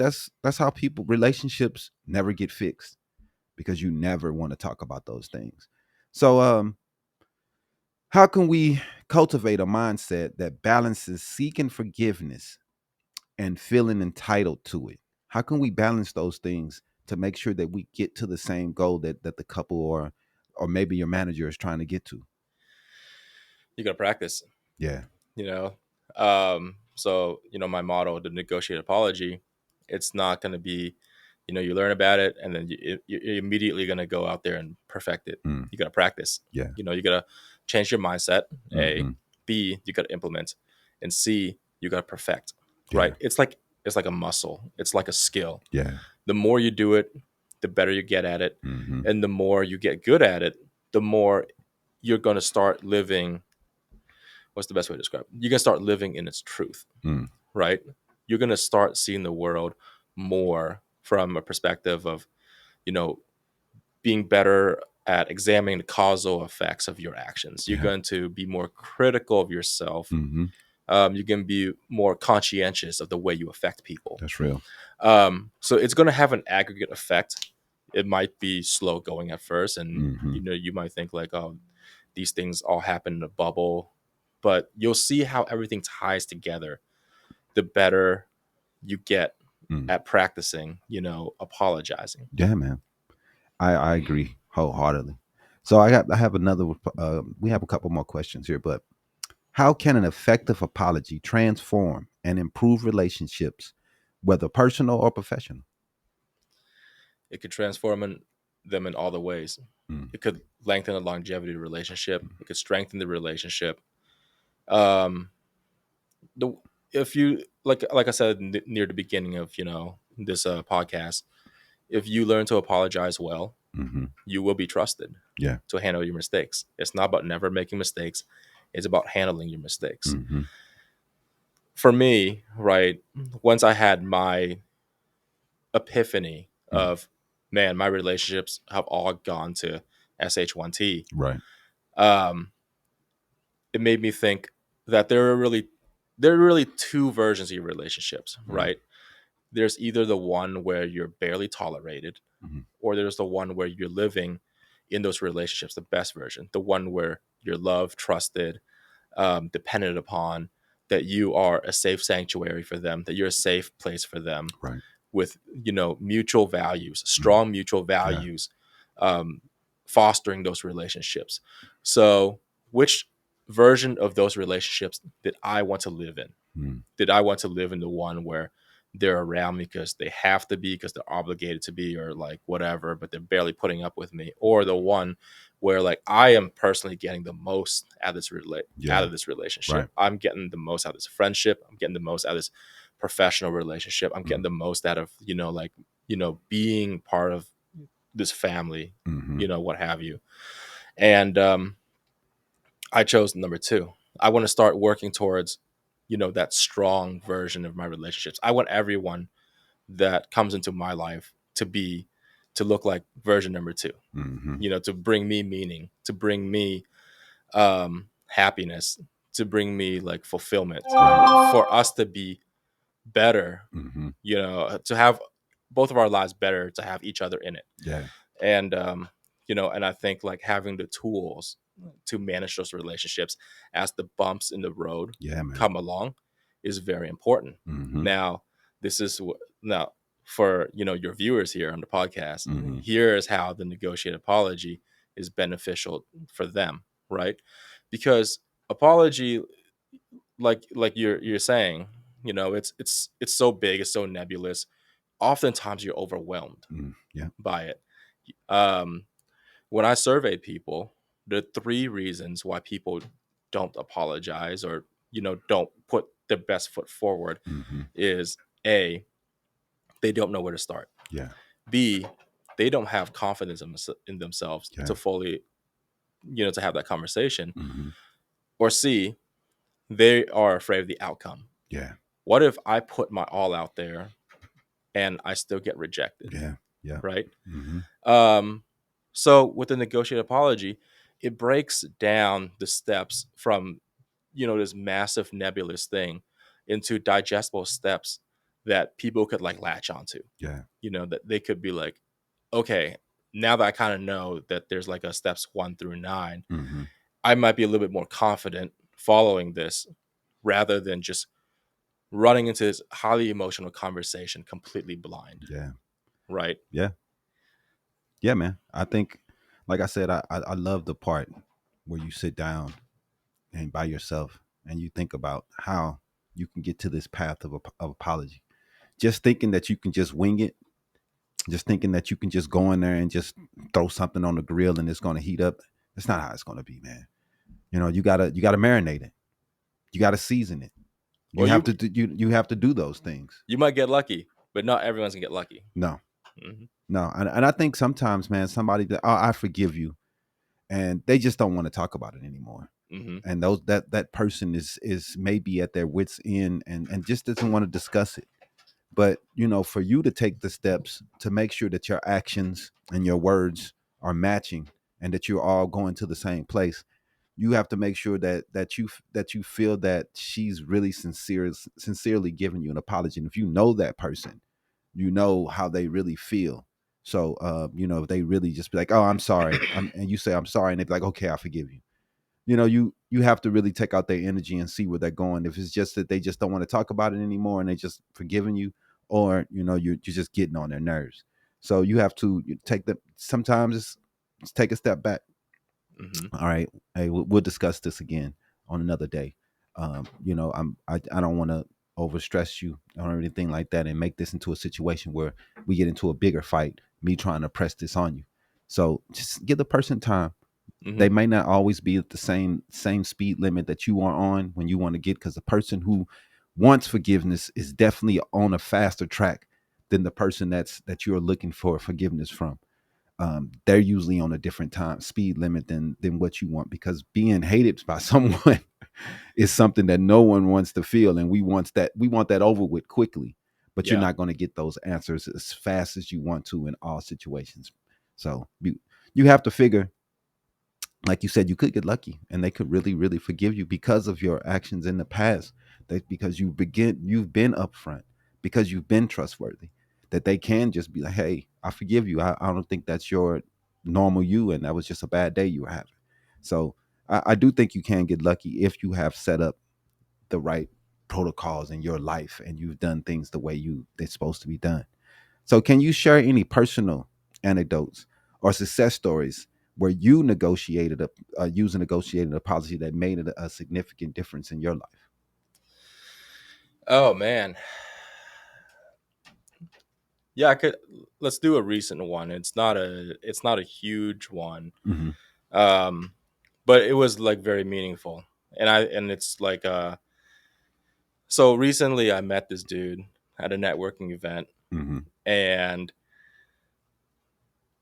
how people relationships never get fixed, because you never want to talk about those things. So how can we cultivate a mindset that balances seeking forgiveness and feeling entitled to it? How can we balance those things to make sure that we get to the same goal that the couple or maybe your manager is trying to get to? You got to practice, Yeah. you know? So, my motto, the negotiated apology, it's not going to be, you learn about it and then you're immediately going to go out there and perfect it. Mm. You got to practice. Yeah. You got to change your mindset, A. Mhm. B, you got to implement. And C, you got to perfect, Yeah. right? It's like a muscle. It's like a skill. Yeah. The more you do it, the better you get at it. Mhm. And the more you get good at it, the more you're going to start living. What's the best way to describe it? You're going to start living in its truth, Mm. right? You're going to start seeing the world more from a perspective of, being better at examining the causal effects of your actions. You're Yeah. going to be more critical of yourself. Mhm. You're going to be more conscientious of the way you affect people. That's real. So it's going to have an aggregate effect. It might be slow going at first, and Mhm. you might think like, oh, these things all happen in a bubble, but you'll see how everything ties together the better you get Mm. at practicing, apologizing. Yeah, man. I agree wholeheartedly. So I have another. We have a couple more questions here, but how can an effective apology transform and improve relationships, whether personal or professional? It could transform them in all the ways. Mm. It could lengthen the longevity of the relationship. It could strengthen the relationship. Um, the if you like I said near the beginning of this podcast, if you learn to apologize well, Mm-hmm. you will be trusted Yeah. to handle your mistakes. It's not about never making mistakes. It's about handling your mistakes. Mm-hmm. For me, right, once I had my epiphany Mm. of, man, my relationships have all gone to sh1t, Right. um, it made me think that there are really two versions of your relationships, Mm. right? There's either the one where you're barely tolerated, Mm-hmm. or there's the one where you're living in those relationships, the best version, the one where you're loved, trusted, dependent upon, that you are a safe sanctuary for them, that you're a safe place for them, Right. with mutual values, Mm. strong mutual Yeah. values, um, fostering those relationships. So, which version of those relationships did I want to live in? Mm. Did I want to live in the one where they're around me because they have to be, because they're obligated to be, or like whatever, but they're barely putting up with me, or the one where like I am personally getting the most out of Yeah. relationship? Right. I'm getting the most out of this friendship. I'm getting the most out of this professional relationship. I'm getting Mm. the most out of being part of this family, Mm-hmm. what have you. And I chose number two. I want to start working towards that strong version of my relationships. I want everyone that comes into my life to look like version number two, Mm-hmm. to bring me meaning, to bring me happiness, to bring me like fulfillment, for us to be better, Mm-hmm. to have both of our lives better, to have each other in it. Yeah. And and I think like having the tools to manage those relationships as the bumps in the road Yeah, man. come along is very important. Mm-hmm. Now, now for your viewers here on the podcast, Mm-hmm. here is how the negotiated apology is beneficial for them, right? Because apology, like you're saying, it's so big, it's so nebulous. Oftentimes you're overwhelmed Mm. Yeah. by it. Um, when I surveyed people, the three reasons why people don't apologize, or don't put their best foot forward, Mm-hmm. is A, they don't know where to start. Yeah. B, they don't have confidence in themselves Yeah. to fully, to have that conversation. Mm-hmm. Or C, they are afraid of the outcome. Yeah. What if I put my all out there and I still get rejected? Yeah. Yeah. Right? Mm-hmm. So with the negotiated apology, it breaks down the steps from this massive nebulous thing into digestible steps that people could like latch onto. Yeah. That they could be like, okay, now that I kind of know that there's like a steps 1 through 9, Mm-hmm. I might be a little bit more confident following this, rather than just running into this highly emotional conversation completely blind. Yeah. right? Yeah. Yeah, man. I think, like I said, I love the part where you sit down and by yourself and you think about how you can get to this path of apology. Just thinking that you can just wing it, just thinking that you can just go in there and just throw something on the grill and it's going to heat up. That's not how it's going to be, man. You gotta marinate it. You gotta season it. You Well, have to you have to do those things. you might get lucky, but not everyone's gonna get lucky. No, Hmm. no, and I think sometimes, man, somebody that, oh, I forgive you, and they just don't want to talk about it anymore. Hmm. And that person is maybe at their wits end and just doesn't want to discuss it. But for you to take the steps to make sure that your actions and your words are matching and that you're all going to the same place, you have to make sure that you feel that she's really sincerely giving you an apology. And if you know that person, you know how they really feel. So if they really just be like, oh, I'm sorry, and you say I'm sorry, and they're like, okay, I forgive you. You have to really take out their energy and see where they're going. If it's just that they just don't want to talk about it anymore and they just forgiving you, or you're just getting on their nerves. So you have to take the sometimes it's take a step back. Hmm. All right, hey, we'll discuss this again on another day. I don't want to overstress you or anything like that and make this into a situation where we get into a bigger fight, me trying to press this on you. So just give the person time. Hmm. They may not always be at the same speed limit that you are on when you want to get, because the person who wants forgiveness is definitely on a faster track than the person that you're looking for forgiveness from. They're usually on a different time speed limit than what you want, because being hated by someone is something that no one wants to feel, and we want that over with quickly. But you're Yeah. not going to get those answers as fast as you want to in all situations. So you have to figure, like you said, you could get lucky and they could really, really forgive you because of your actions in the past. That because you've been upfront, because you've been trustworthy, that they can just be like, hey, I forgive you. I don't think that's your normal you, and that was just a bad day you were having. So I do think you can get lucky if you have set up the right protocols in your life and you've done things the way they're supposed to be done. So, can you share any personal anecdotes or success stories where you negotiated a policy that made a significant difference in your life? Oh man. Yeah, I could. Let's do a recent one. It's not a huge one. Hmm. Um, but it was like very meaningful. And it's like so recently I met this dude at a networking event, Hmm. and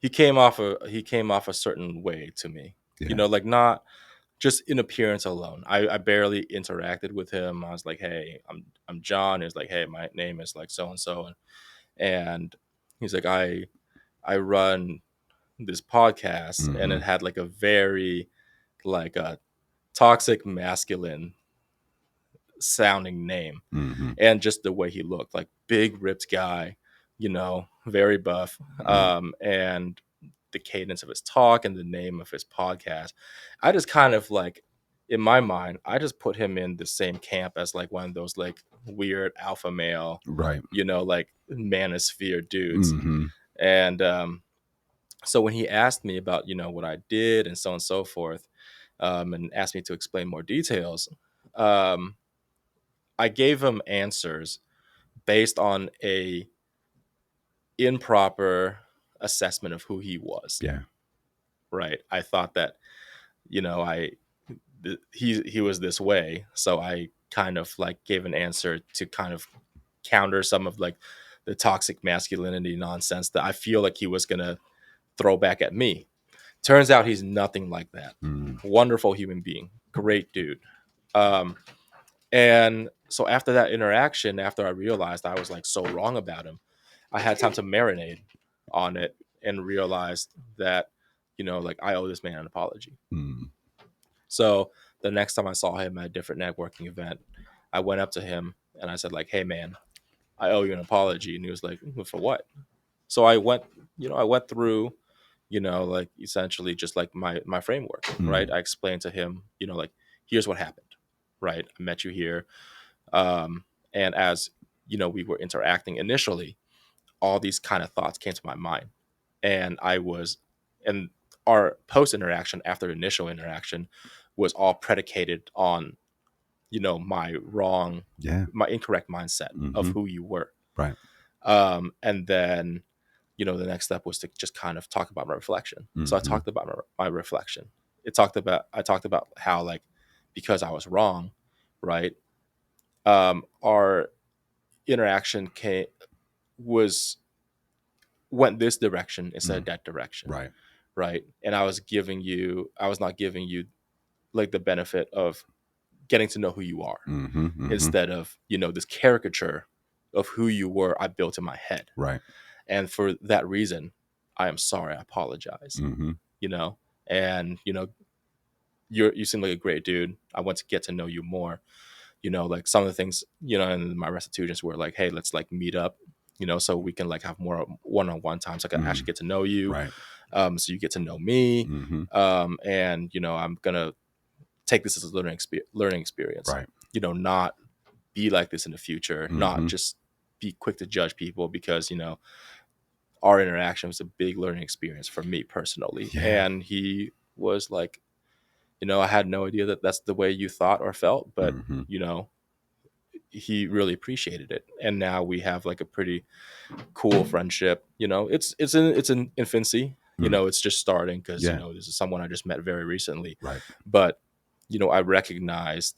he came off a certain way to me. Yeah. Like not just in appearance alone. I barely interacted with him. I was like, "Hey, I'm John." He's like, "Hey, my name is like so and so." And he's like, I run this podcast, and Hmm. it had like a very like a toxic masculine sounding name, Hmm. and just the way he looked, like big ripped guy, very buff, and the cadence of his talk and the name of his podcast, I just kind of like, in my mind, I just put him in the same camp as like one of those like weird alpha male, Right. like manosphere dudes. Hmm. And so when he asked me about what I did and so on and so forth, and asked me to explain more details, um, I gave him answers based on a improper assessment of who he was. Yeah. Right? I thought that I he was this way, so I kind of like gave an answer to kind of counter some of like the toxic masculinity nonsense that I feel like he was gonna throw back at me. Turns out he's nothing like that. Mm. Wonderful human being, great dude. Um, and so after that interaction, after I realized I was like so wrong about him, I had time to marinate on it and realized that, like I owe this man an apology. Mm. So the next time I saw him at a different networking event, I went up to him and I said, like, hey man, I owe you an apology. And he was like, for what? So I went through, like essentially just like my framework, right? Mm. I explained to him, like, here's what happened, right? I met you here. And as we were interacting initially, all these kind of thoughts came to my mind, and and our post interaction after the initial interaction was all predicated on, Yeah. my incorrect mindset of Mm-hmm. who you were. Right. And then, the next step was to just kind of talk about my reflection. So I Mm-hmm. talked about my reflection. I talked about how, like, because I was wrong, right? Our interaction was went this direction instead of that direction, Right. right? And I was not giving you, like, the benefit of getting to know who you are, Mm-hmm. Mm-hmm. instead of, this caricature of who you were I built in my head. Right. And for that reason, I am sorry. I apologize. Mm-hmm. You know, and you seem like a great dude. I want to get to know you more. Like, some of the things, in my restitutions were like, hey, let's, like, meet up, so we can, like, have more one-on-one time, so I can actually get to know you, Right. so you get to know me, Mm-hmm. and I'm gonna take this as a learning experience. Right. Not be like this in the future. Not Mm-hmm. just be quick to judge people, because our interaction was a big learning experience for me personally. Yeah. And he was like, I had no idea that that's the way you thought or felt, but Mm-hmm. he really appreciated it. And now we have, like, a pretty cool friendship. It's in infancy. Mm. It's just starting, because Yeah. this is someone I just met very recently. Right. But I recognized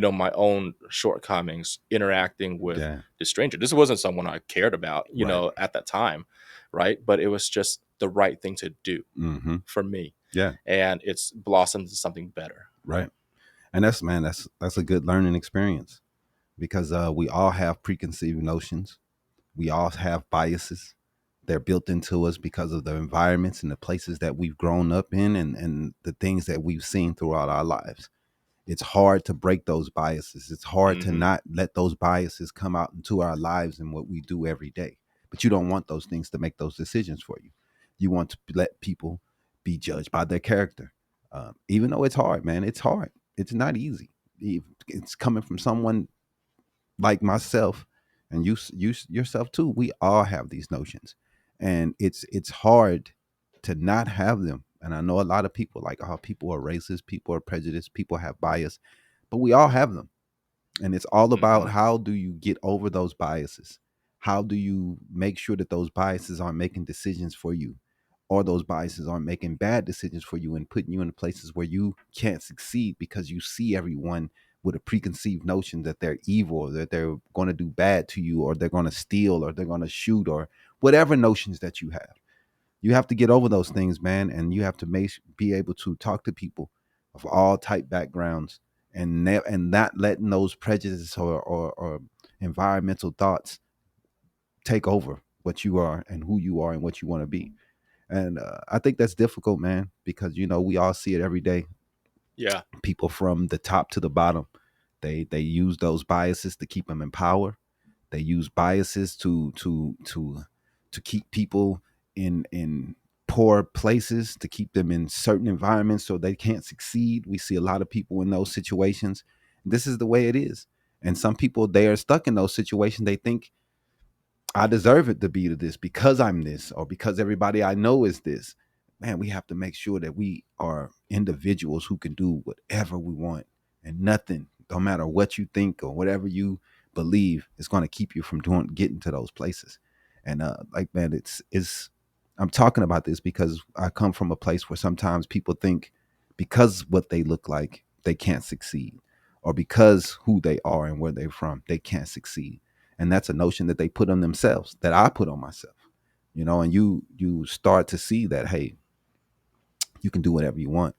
my own shortcomings interacting with Yeah. this stranger. This wasn't someone I cared about, Right. at that time, right? But it was just the right thing to do Mm-hmm. for me, Yeah. and it's blossomed into something better. Right. And that's a good learning experience, because we all have preconceived notions. We all have biases. They're built into us because of the environments and the places that we've grown up in, and the things that we've seen throughout our lives. It's hard to break those biases. It's hard to Hmm. not let those biases come out into our lives and what we do every day. But you don't want those things to make those decisions for you. You want to let people be judged by their character. Even though it's hard, man, it's hard. It's not easy. It's coming from someone like myself, and you yourself too. We all have these notions, and it's hard to not have them. And I know a lot of people like, oh, people are racist, people are prejudiced, people have bias, but we all have them. And it's all Hmm. about, how do you get over those biases? How do you make sure that those biases aren't making decisions for you, or those biases aren't making bad decisions for you and putting you in places where you can't succeed because you see everyone with a preconceived notion that they're evil, or that they're going to do bad to you, or they're going to steal, or they're going to shoot, or whatever notions that you have. You have to get over those things, man, and you have to be able to talk to people of all type backgrounds, and not letting those prejudices or environmental thoughts take over what you are and who you are and what you want to be. And I think that's difficult, man, because we all see it every day. Yeah. People from the top to the bottom, they use those biases to keep them in power. They use biases to keep people in poor places, to keep them in certain environments so they can't succeed. We see a lot of people in those situations. This is the way it is. And some people, they are stuck in those situations. They think, I deserve it to be to this because I'm this, or because everybody I know is this. Man, we have to make sure that we are individuals who can do whatever we want, and nothing, no matter what you think or whatever you believe, is going to keep you from getting to those places. And like, man, it's I'm talking about this because I come from a place where sometimes people think, because what they look like, they can't succeed, or because who they are and where they're from, they can't succeed. And that's a notion that they put on themselves, that I put on myself. And you start to see that, hey, you can do whatever you want.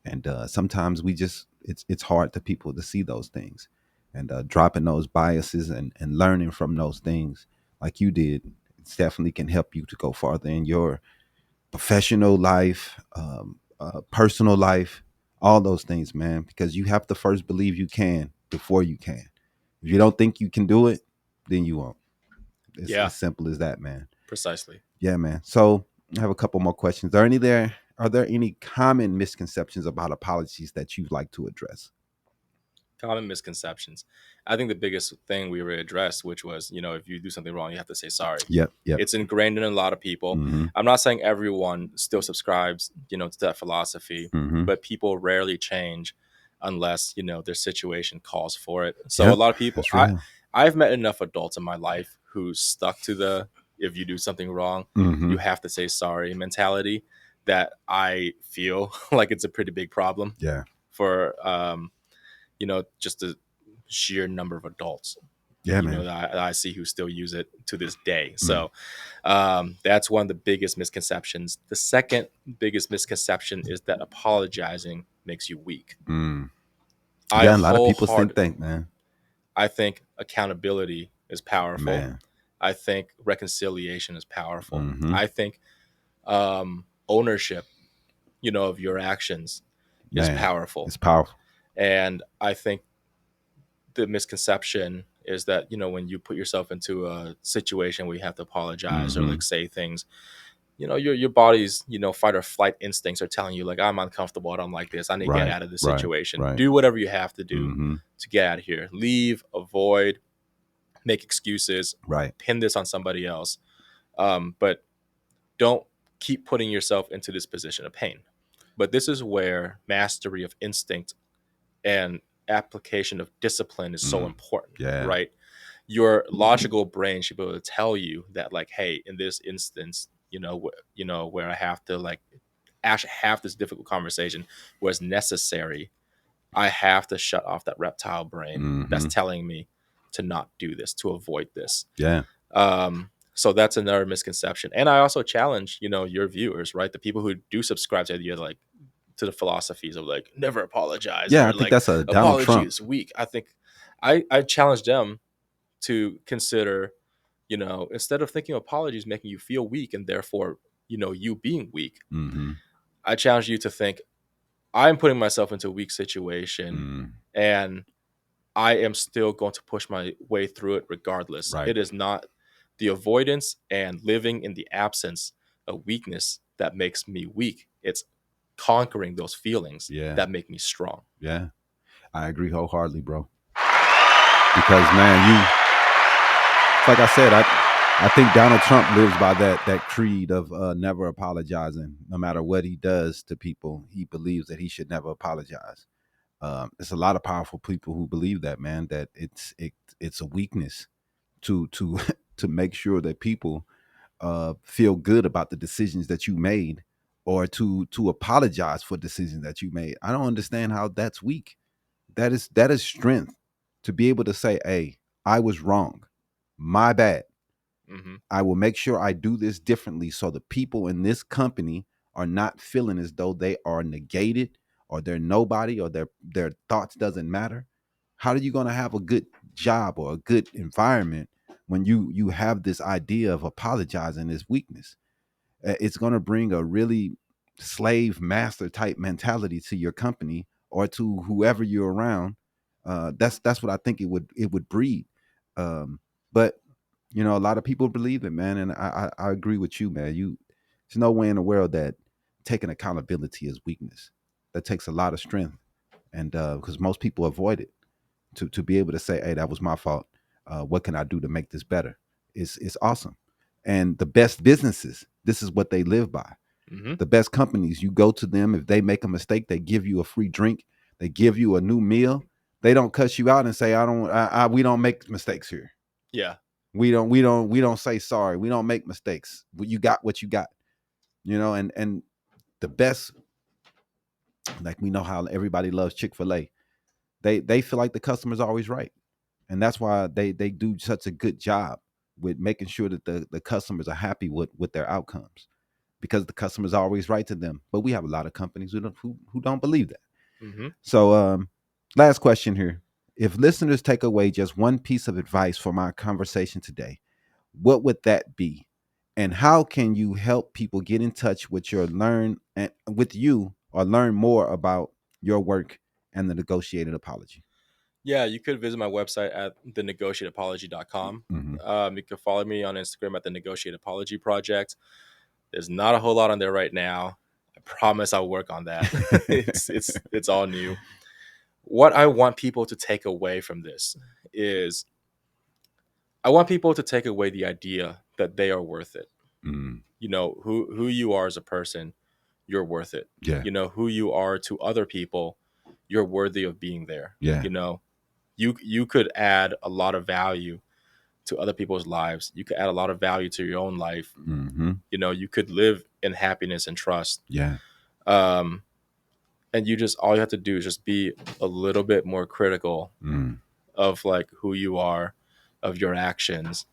And sometimes it's hard to people to see those things, and dropping those biases and learning from those things like you did, it definitely can help you to go farther in your professional life, personal life, all those things, man, because you have to first believe you can before you can. If you don't think you can do it, then you won't. It's Yeah. as simple as that, man. Precisely. Yeah, man. So I have a couple more questions. Are there any common misconceptions about apologies that you'd like to address? Common misconceptions. I think the biggest thing we already addressed, which was, if you do something wrong, you have to say sorry. Yep. Yep. It's ingrained in a lot of people. Mm-hmm. I'm not saying everyone still subscribes, to that philosophy, Mm-hmm. but people rarely change unless, their situation calls for it. So a Yep. lot of people, That's real. I've met enough adults in my life who stuck to the, if you do something wrong, Mm-hmm. you have to say sorry mentality, that I feel like it's a pretty big problem Yeah. for, just the sheer number of adults, Yeah, man. that I see who still use it to this day. Mm. So that's one of the biggest misconceptions. The second biggest misconception is that apologizing makes you weak. Mm. I Yeah, a lot of people think wholeheartedly, that, man. I think accountability is powerful. Man. I think reconciliation is powerful. Mm-hmm. I think ownership, of your actions is Man, powerful. it's powerful. And I think the misconception is that, when you put yourself into a situation where you have to apologize or Mm-hmm. like say things, your body's, fight or flight instincts are telling you like, I'm uncomfortable, I don't like this, I need to get Right. out of this Right. situation. Right. Do whatever you have to do Mm-hmm. to get out of here. Leave, avoid, make excuses, Right. pin this on somebody else. But don't keep putting yourself into this position of pain. But this is where mastery of instinct and application of discipline is so important, Yeah. right? Your logical brain should be able to tell you that, like, hey, in this instance, where I have to like actually have this difficult conversation where it's necessary, I have to shut off that reptile brain that's Mm-hmm. telling me to not do this, to avoid this. Yeah. So that's another misconception. And I also challenge, your viewers, right? The people who do subscribe to the idea, like, to the philosophies of like never apologize Yeah, I or think like that's a Donald apology Trump. is weak. I think I challenge them to consider, instead of thinking apologies making you feel weak and therefore, you being weak, Mm-hmm. I challenge you to think, I'm putting myself into a weak situation Mm. and I am still going to push my way through it regardless. Right. It is not the avoidance and living in the absence of weakness that makes me weak. It's conquering those feelings Yeah. that make me strong. Yeah. I agree wholeheartedly, bro. Because, man, like I said, I think Donald Trump lives by that creed of never apologizing. No matter what he does to people, he believes that he should never apologize. There's a lot of powerful people who believe that, man, that it's a weakness to to make sure that people feel good about the decisions that you made, or to apologize for decisions that you made. I don't understand how that's weak. That is strength, to be able to say, hey, I was wrong, my bad, Mm-hmm. I will make sure I do this differently so the people in this company are not feeling as though they are negated, or they're nobody, or their thoughts doesn't matter. How are you going to have a good job or a good environment when you have this idea of apologizing as weakness? It's going to bring a really slave master type mentality to your company or to whoever you're around. That's what I think it would breed. But a lot of people believe it, man, and I agree with you, man. There's no way in the world that taking accountability is weakness. That takes a lot of strength, and because most people avoid it, to be able to say, hey, that was my fault. What can I do to make this better? It's awesome. And the best businesses, this is what they live by. Mm-hmm. The best companies, you go to them, if they make a mistake, they give you a free drink, they give you a new meal. They don't cuss you out and say, we don't make mistakes here. Yeah. We don't say sorry. We don't make mistakes. You got what you got. And the best, like, we know how everybody loves Chick-fil-A. They feel like the customer's always right. And that's why they do such a good job with making sure that the customers are happy with their outcomes, because the customer's always right to them. But we have a lot of companies who don't believe that. Mm-hmm. So last question here. If listeners take away just one piece of advice from our conversation today, what would that be? And how can you help people get in touch with you, or learn more about your work and the negotiated apology? Yeah, you could visit my website at thenegotiateapology.com. Mm-hmm. You can follow me on Instagram at the Negotiate Apology Project. There's not a whole lot on there right now. I promise I'll work on that. It's all new. what I want people to take away from this is I want people to take away the idea that they are worth it. Mm. You know, who you are as a person, you're worth it. Yeah. You know, who you are to other people, you're worthy of being there. Yeah. You know, you could add a lot of value to other people's lives. You could add a lot of value to your own life. Mm-hmm. You know, you could live in happiness and trust. Yeah. Um, and you just all you have to do is just be a little bit more critical Mm. of like who you are, of your actions,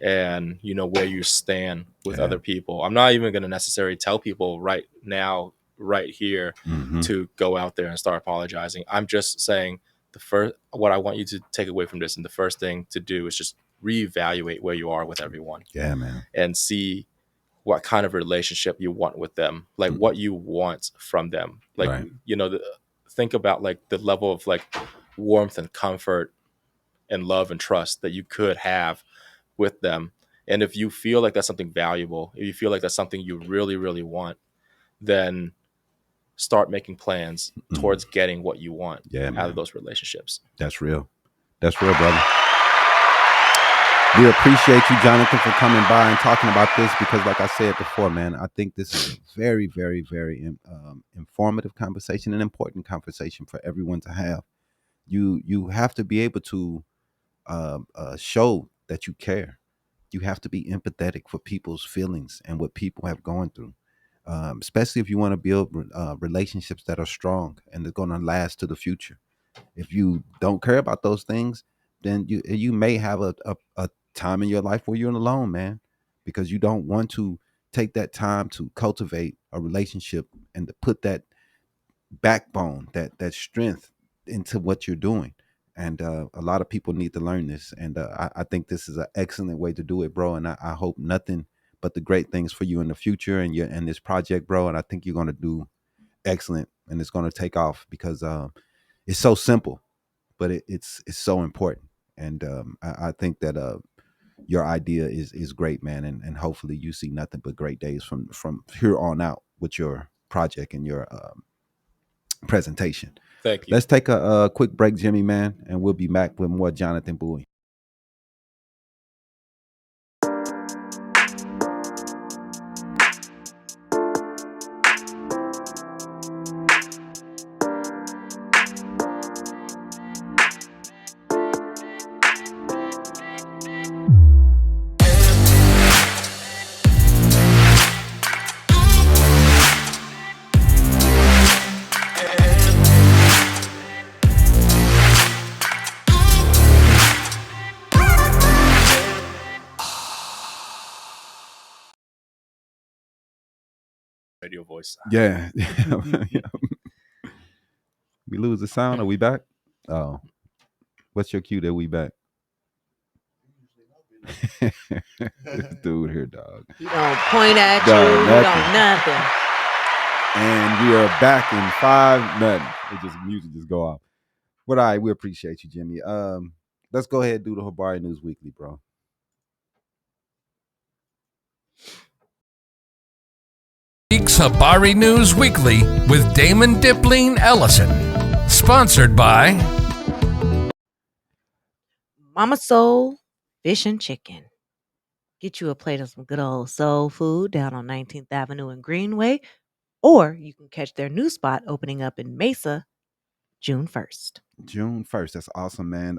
and you know where you stand with Yeah. other people. I'm not even going to necessarily tell people right now, right here, Mm-hmm. to go out there and start apologizing. I'm just saying what I want you to take away from this, and the first thing to do is just reevaluate where you are with everyone Yeah, man. and see what kind of relationship you want with them, like Mm. what you want from them. Like, Right. you know, think about like the level of like warmth and comfort and love and trust that you could have with them. And if you feel like that's something valuable, if you feel like that's something you really, really want, then start making plans Mm. towards getting what you want Yeah, out of man. those relationships. That's real. That's real, brother. We appreciate you, Jonathan, for coming by and talking about this because, like I said before, man, I think this is a very, very, very informative conversation, an important conversation for everyone to have. You have to be able to show that you care. You have to be empathetic for people's feelings and what people have gone through, especially if you want to build relationships that are strong and they're going to last to the future. If you don't care about those things, then you may have a time in your life where you're alone, man, because you don't want to take that time to cultivate a relationship and to put that backbone, that strength into what you're doing. And a lot of people need to learn this. And I think this is an excellent way to do it, bro. And I hope nothing but the great things for you in the future and this project, bro. And I think you're going to do excellent and it's going to take off because it's so simple, but it's so important. And I think that your idea is great, man. And hopefully you see nothing but great days from here on out with your project and your presentation. Thank you. Let's take a quick break, Jimmy, man, and we'll be back with more Jonathan Bui. Radio voice. Yeah. We lose the sound. Are we back? Oh, what's your cue that we back? This dude here, dog. He don't point at Dog, you. He nothing. don't nothing. And we are back in 5-0. It just music just go off. But all right, we appreciate you, Jimmy. Let's go ahead and do the Habari News Weekly, bro. Week's Habari News Weekly with Damon Dipling Ellison. Sponsored by Mama Soul Fish and Chicken. Get you a plate of some good old soul food down on 19th Avenue in Greenway, or you can catch their new spot opening up in Mesa June 1st. June 1st. That's awesome, man.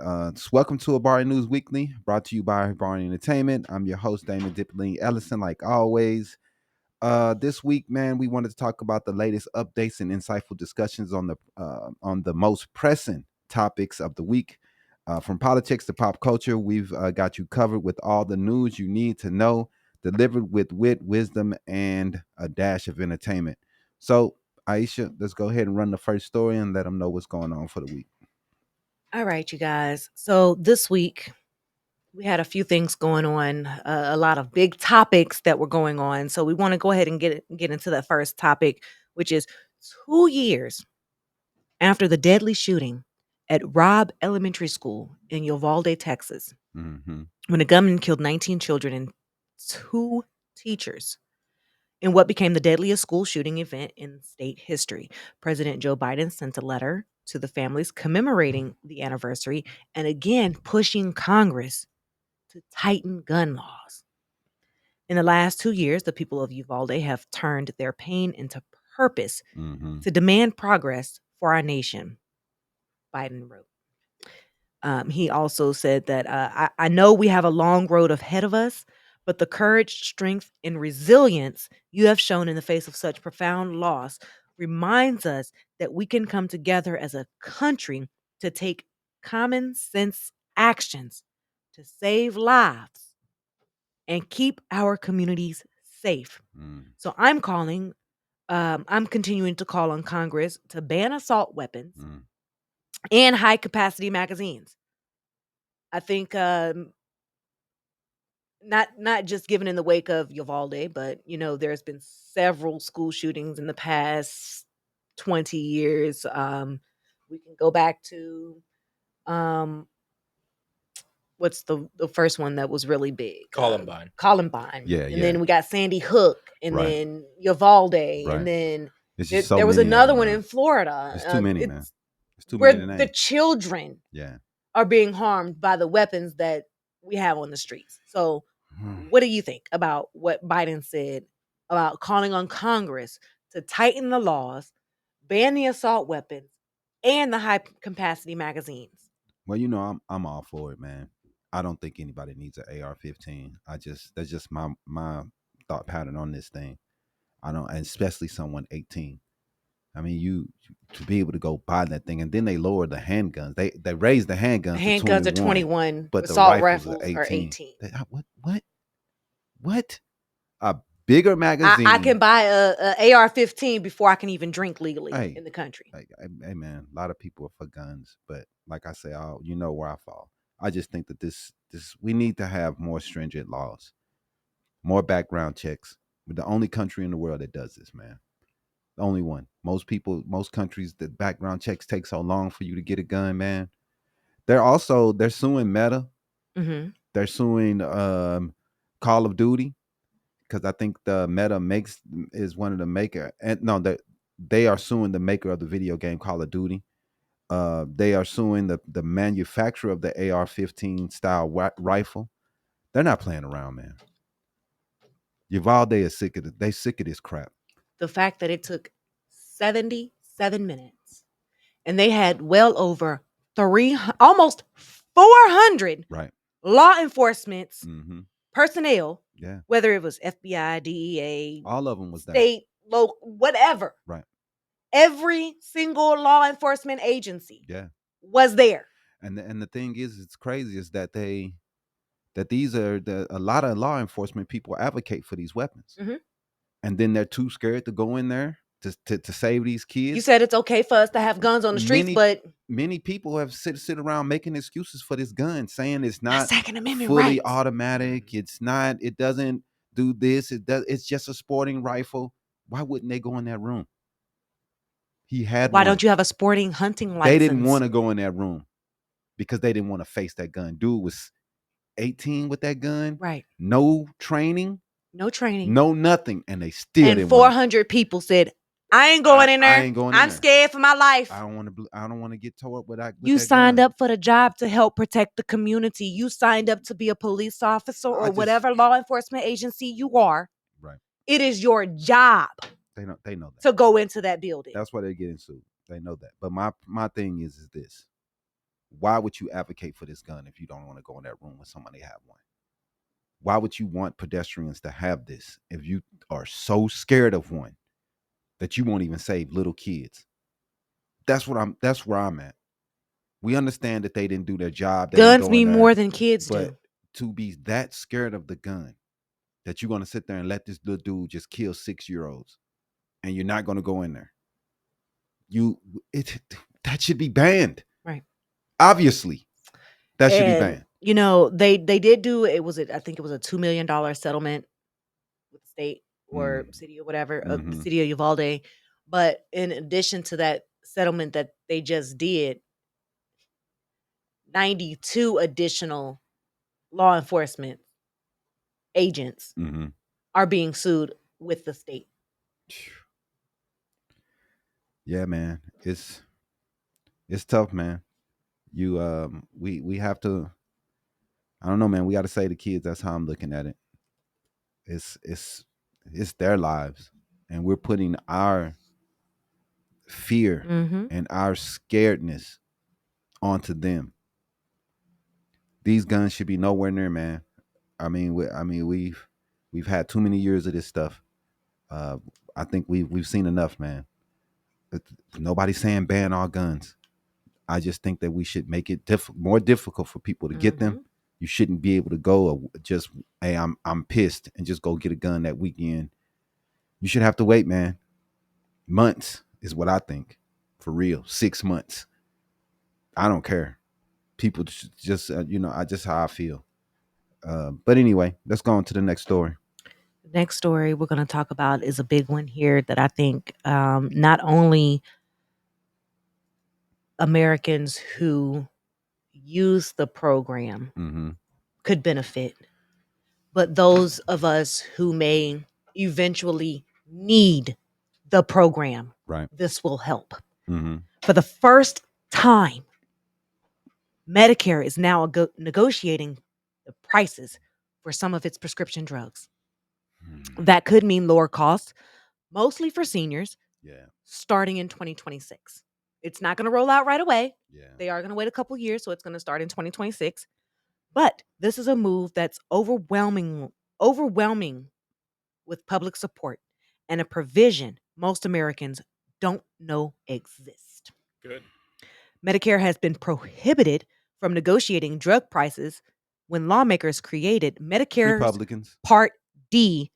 Welcome to Habari News Weekly, brought to you by Habari Entertainment. I'm your host, Damon Dipling Ellison, like always. This week, man, we wanted to talk about the latest updates and insightful discussions on the most pressing topics of the week. From politics to pop culture, we've got you covered with all the news you need to know, delivered with wit, wisdom, and a dash of entertainment. So, Aisha, let's go ahead and run the first story and let them know what's going on for the week. All right, you guys. So this week, we had a few things going on, a lot of big topics that were going on. So we want to go ahead and get into that first topic, which is 2 years after the deadly shooting at Robb Elementary School in Uvalde, Texas, Mm-hmm. when a gunman killed 19 children and 2 teachers. In what became the deadliest school shooting event in state history, President Joe Biden sent a letter to the families commemorating the anniversary and again pushing Congress to tighten gun laws. In the last 2 years, the people of Uvalde have turned their pain into purpose to demand progress for our nation, Biden wrote. He also said that I know we have a long road ahead of us, but the courage, strength, and resilience you have shown in the face of such profound loss reminds us that we can come together as a country to take common sense actions to save lives and keep our communities safe. So I'm continuing to call on Congress to ban assault weapons and high capacity magazines. I think not just given in the wake of Uvalde, but there's been several school shootings in the past 20 years. We can go back to what's the first one that was really big? Columbine. Columbine. Yeah, And yeah. then we got Sandy Hook, and Right. then Uvalde, Right. and then It's there, just so there was many of another them, one man. in Florida. It's too many, man. It's too where many to the name. children Yeah. are being harmed by the weapons that we have on the streets. So, what do you think about what Biden said about calling on Congress to tighten the laws, ban the assault weapons, and the high capacity magazines? Well, I'm all for it, man. I don't think anybody needs an AR-15. That's just my thought pattern on this thing. I don't, and especially someone 18. I mean, you to be able to go buy that thing, and then they lower the handguns. They raise the handguns to Handguns 21, are 21, but the assault rifles are rifles are 18. 18. What? A bigger I magazine? can buy a AR-15 before I can even drink legally Hey, in the country. Hey, man, a lot of people are for guns, but like I say, you know where I fall. I just think that this we need to have more stringent laws, more background checks. We're the only country in the world that does this, man. The only one. Most countries, the background checks take so long for you to get a gun, man. They're suing Meta. Mm-hmm. They're suing Call of Duty because I think the Meta is one of the maker, and no, they are suing the maker of the video game Call of Duty. They are suing the manufacturer of the AR-15 style rifle. They're not playing around, man. Uvalde is sick of this crap. The fact that it took 77 minutes and they had well over almost 400 Right. law enforcement Mm-hmm. personnel, Yeah. whether it was FBI, DEA, All of them was state, local, whatever. Right. Every single law enforcement agency was there. And the thing is, it's crazy is that these are a lot of law enforcement people advocate for these weapons, and then they're too scared to go in there to save these kids. You said it's okay for us to have guns on the streets, but many people have sit around making excuses for this gun, saying it's not Second Amendment fully rights. automatic. It's not. It doesn't do this. It's just a sporting rifle. Why wouldn't they go in that room? He had Why one. don't you have a sporting hunting license? They didn't want to go in that room because they didn't want to face that gun. Dude was 18 with that gun. Right. No training. No nothing. And they still and didn't 400 people said, I ain't going in there. I ain't going in I'm there. scared for my life. I don't want to get tore up with that. You signed up for the job to help protect the community. You signed up to be a police officer or whatever law enforcement agency you are. Right. It is your job. They know that. To go into that building. That's why they're getting sued. They know that. But my thing is this. Why would you advocate for this gun if you don't want to go in that room with somebody have one? Why would you want pedestrians to have this if you are so scared of one that you won't even save little kids? That's where I'm at. We understand that they didn't do their job. Guns mean more than kids do. But to be that scared of the gun that you're going to sit there and let this little dude just kill 6-year-olds and you're not going to go in there. That should be banned. Right. Obviously. That should be banned. You know, they did do I think it was a $2 million settlement with the state or city or whatever, of the city of Uvalde. But in addition to that settlement that they just did, 92 additional law enforcement agents are being sued with the state. Yeah, man. It's tough, man. We have to, I don't know, man. We got to say to kids, that's how I'm looking at it. It's it's it's their lives, and we're putting our fear Mm-hmm. and our scaredness onto them. These guns should be nowhere near, man. We've had too many years of this stuff. Uh, I think we've seen enough, man. Nobody's saying ban all guns. I just think that we should make it more difficult for people to get them. Mm-hmm. You shouldn't be able to go just, hey, I'm pissed, and just go get a gun that weekend. You should have to wait, man. Months is what I think, for real. 6 months. I don't care. People just I just how I feel. But anyway, let's go on to the next story. The next story we're going to talk about is a big one here that I think not only Americans who use the program Mm-hmm. could benefit, but those of us who may eventually need the program, Right. this will help. Mm-hmm. For the first time, Medicare is now negotiating the prices for some of its prescription drugs. That could mean lower costs, mostly for seniors, Yeah. starting in 2026. It's not going to roll out right away. Yeah. They are going to wait a couple years, so it's going to start in 2026. But this is a move that's overwhelming with public support and a provision most Americans don't know exist. Good. Medicare has been prohibited from negotiating drug prices when lawmakers created Medicare's Republicans. Part D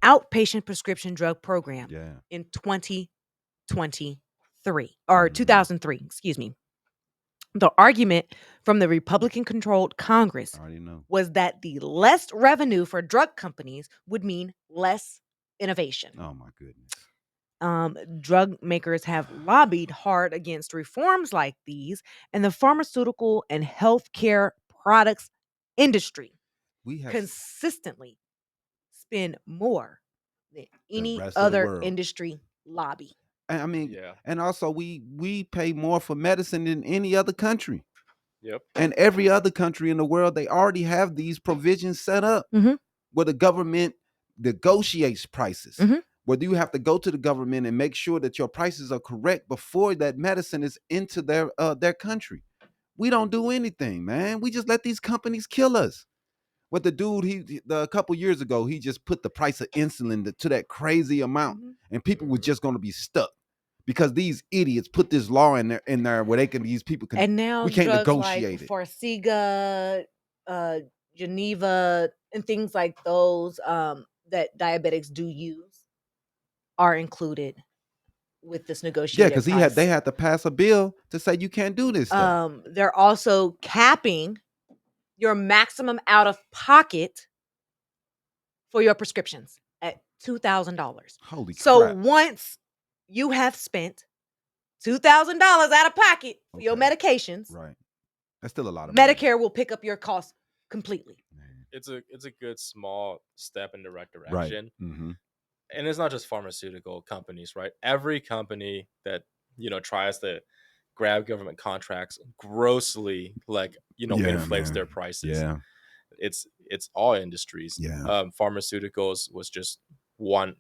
outpatient prescription drug program Yeah. in 2023 or 2003, excuse me. The argument from the Republican-controlled Congress I already know. was that the less revenue for drug companies would mean less innovation. Oh my goodness. Drug makers have lobbied hard against reforms like these, and the pharmaceutical and healthcare products industry We have consistently spend more than the any rest of the other world. industry lobby. I mean, Yeah. and also we pay more for medicine than any other country. Yep. And every other country in the world, they already have these provisions set up Mhm. where the government negotiates prices. Mhm. Where you have to go to the government and make sure that your prices are correct before that medicine is into their country. We don't do anything, man. We just let these companies kill us. What the dude a couple years ago, he just put the price of insulin to that crazy amount, and people were just going to be stuck because these idiots put this law in there where these people can. And now we can't drugs negotiate like it. Farxiga, Geneva, and things like those that diabetics do use are included with this Yeah, negotiated because price. they had to pass a bill to say you can't do this stuff. They're also capping your maximum out of pocket for your prescriptions at $2,000. Holy So crap! once you have spent $2,000 out of pocket for your Okay. medications, Right, that's still a lot of money. Medicare will pick up your costs completely. Man. It's a good small step in the right Right. direction. Mm-hmm. And it's not just pharmaceutical companies, right? Every company that tries to grab government contracts grossly, inflates their prices. Yeah. It's all industries. Yeah. Pharmaceuticals is just one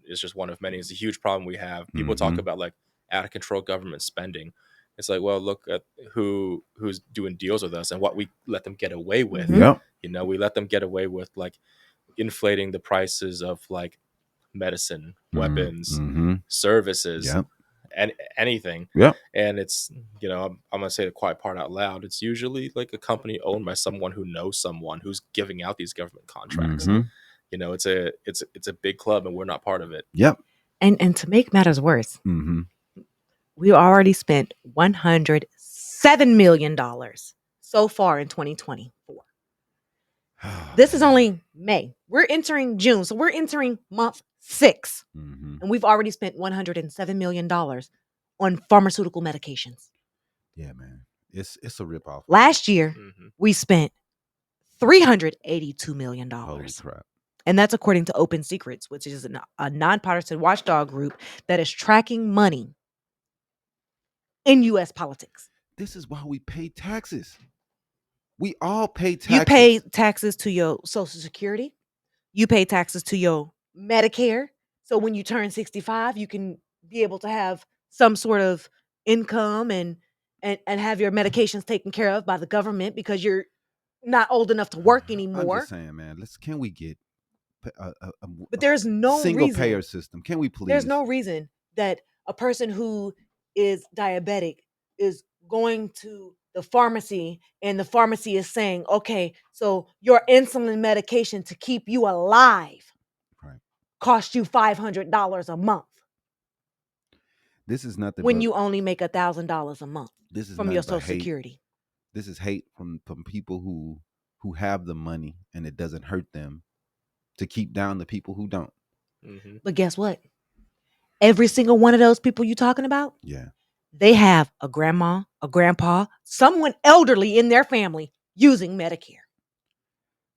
of many. It's a huge problem we have. People talk Mhm. about like out of control government spending. It's like, well, look at who's doing deals with us and what we let them get away with. Mhm. Yep. We let them get away with like inflating the prices of like medicine, weapons, Mm-hmm. services, Yep. and anything. Yep. And it's, I'm gonna say the quiet part out loud. It's usually like a company owned by someone who knows someone who's giving out these government contracts. Mhm. It's a big club, and we're not part of it. Yep. And to make matters worse, Mm-hmm. we already spent $107 million so far in 2024. This is only May. We're entering June, so we're entering month 6, Mm-hmm. and we've already spent $107 million on pharmaceutical medications. Yeah, man. It's a ripoff. Last year, Mhm. we spent $382 million. Holy crap. And that's according to Open Secrets, which is a nonpartisan watchdog group that is tracking money in U.S. politics. This is why we pay taxes. We all pay taxes. You pay taxes to your Social Security. You pay taxes to your Medicare. So when you turn 65, you can be able to have some sort of income and have your medications taken care of by the government because you're not old enough to work anymore. I'm just saying, man. Can we get but there's no single reason, payer system? Can we please? There's no reason that a person who is diabetic is going to the pharmacy and the pharmacy is saying, okay, so your insulin medication to keep you alive costs you $500 a month. This is nothing when you only make $1,000 a month this is from your Social Security. This is hate from people who have the money and it doesn't hurt them to keep down the people who don't. Mm-hmm. But guess what? Every single one of those people you're talking about, yeah, they have a grandma, a grandpa, someone elderly in their family using Medicare.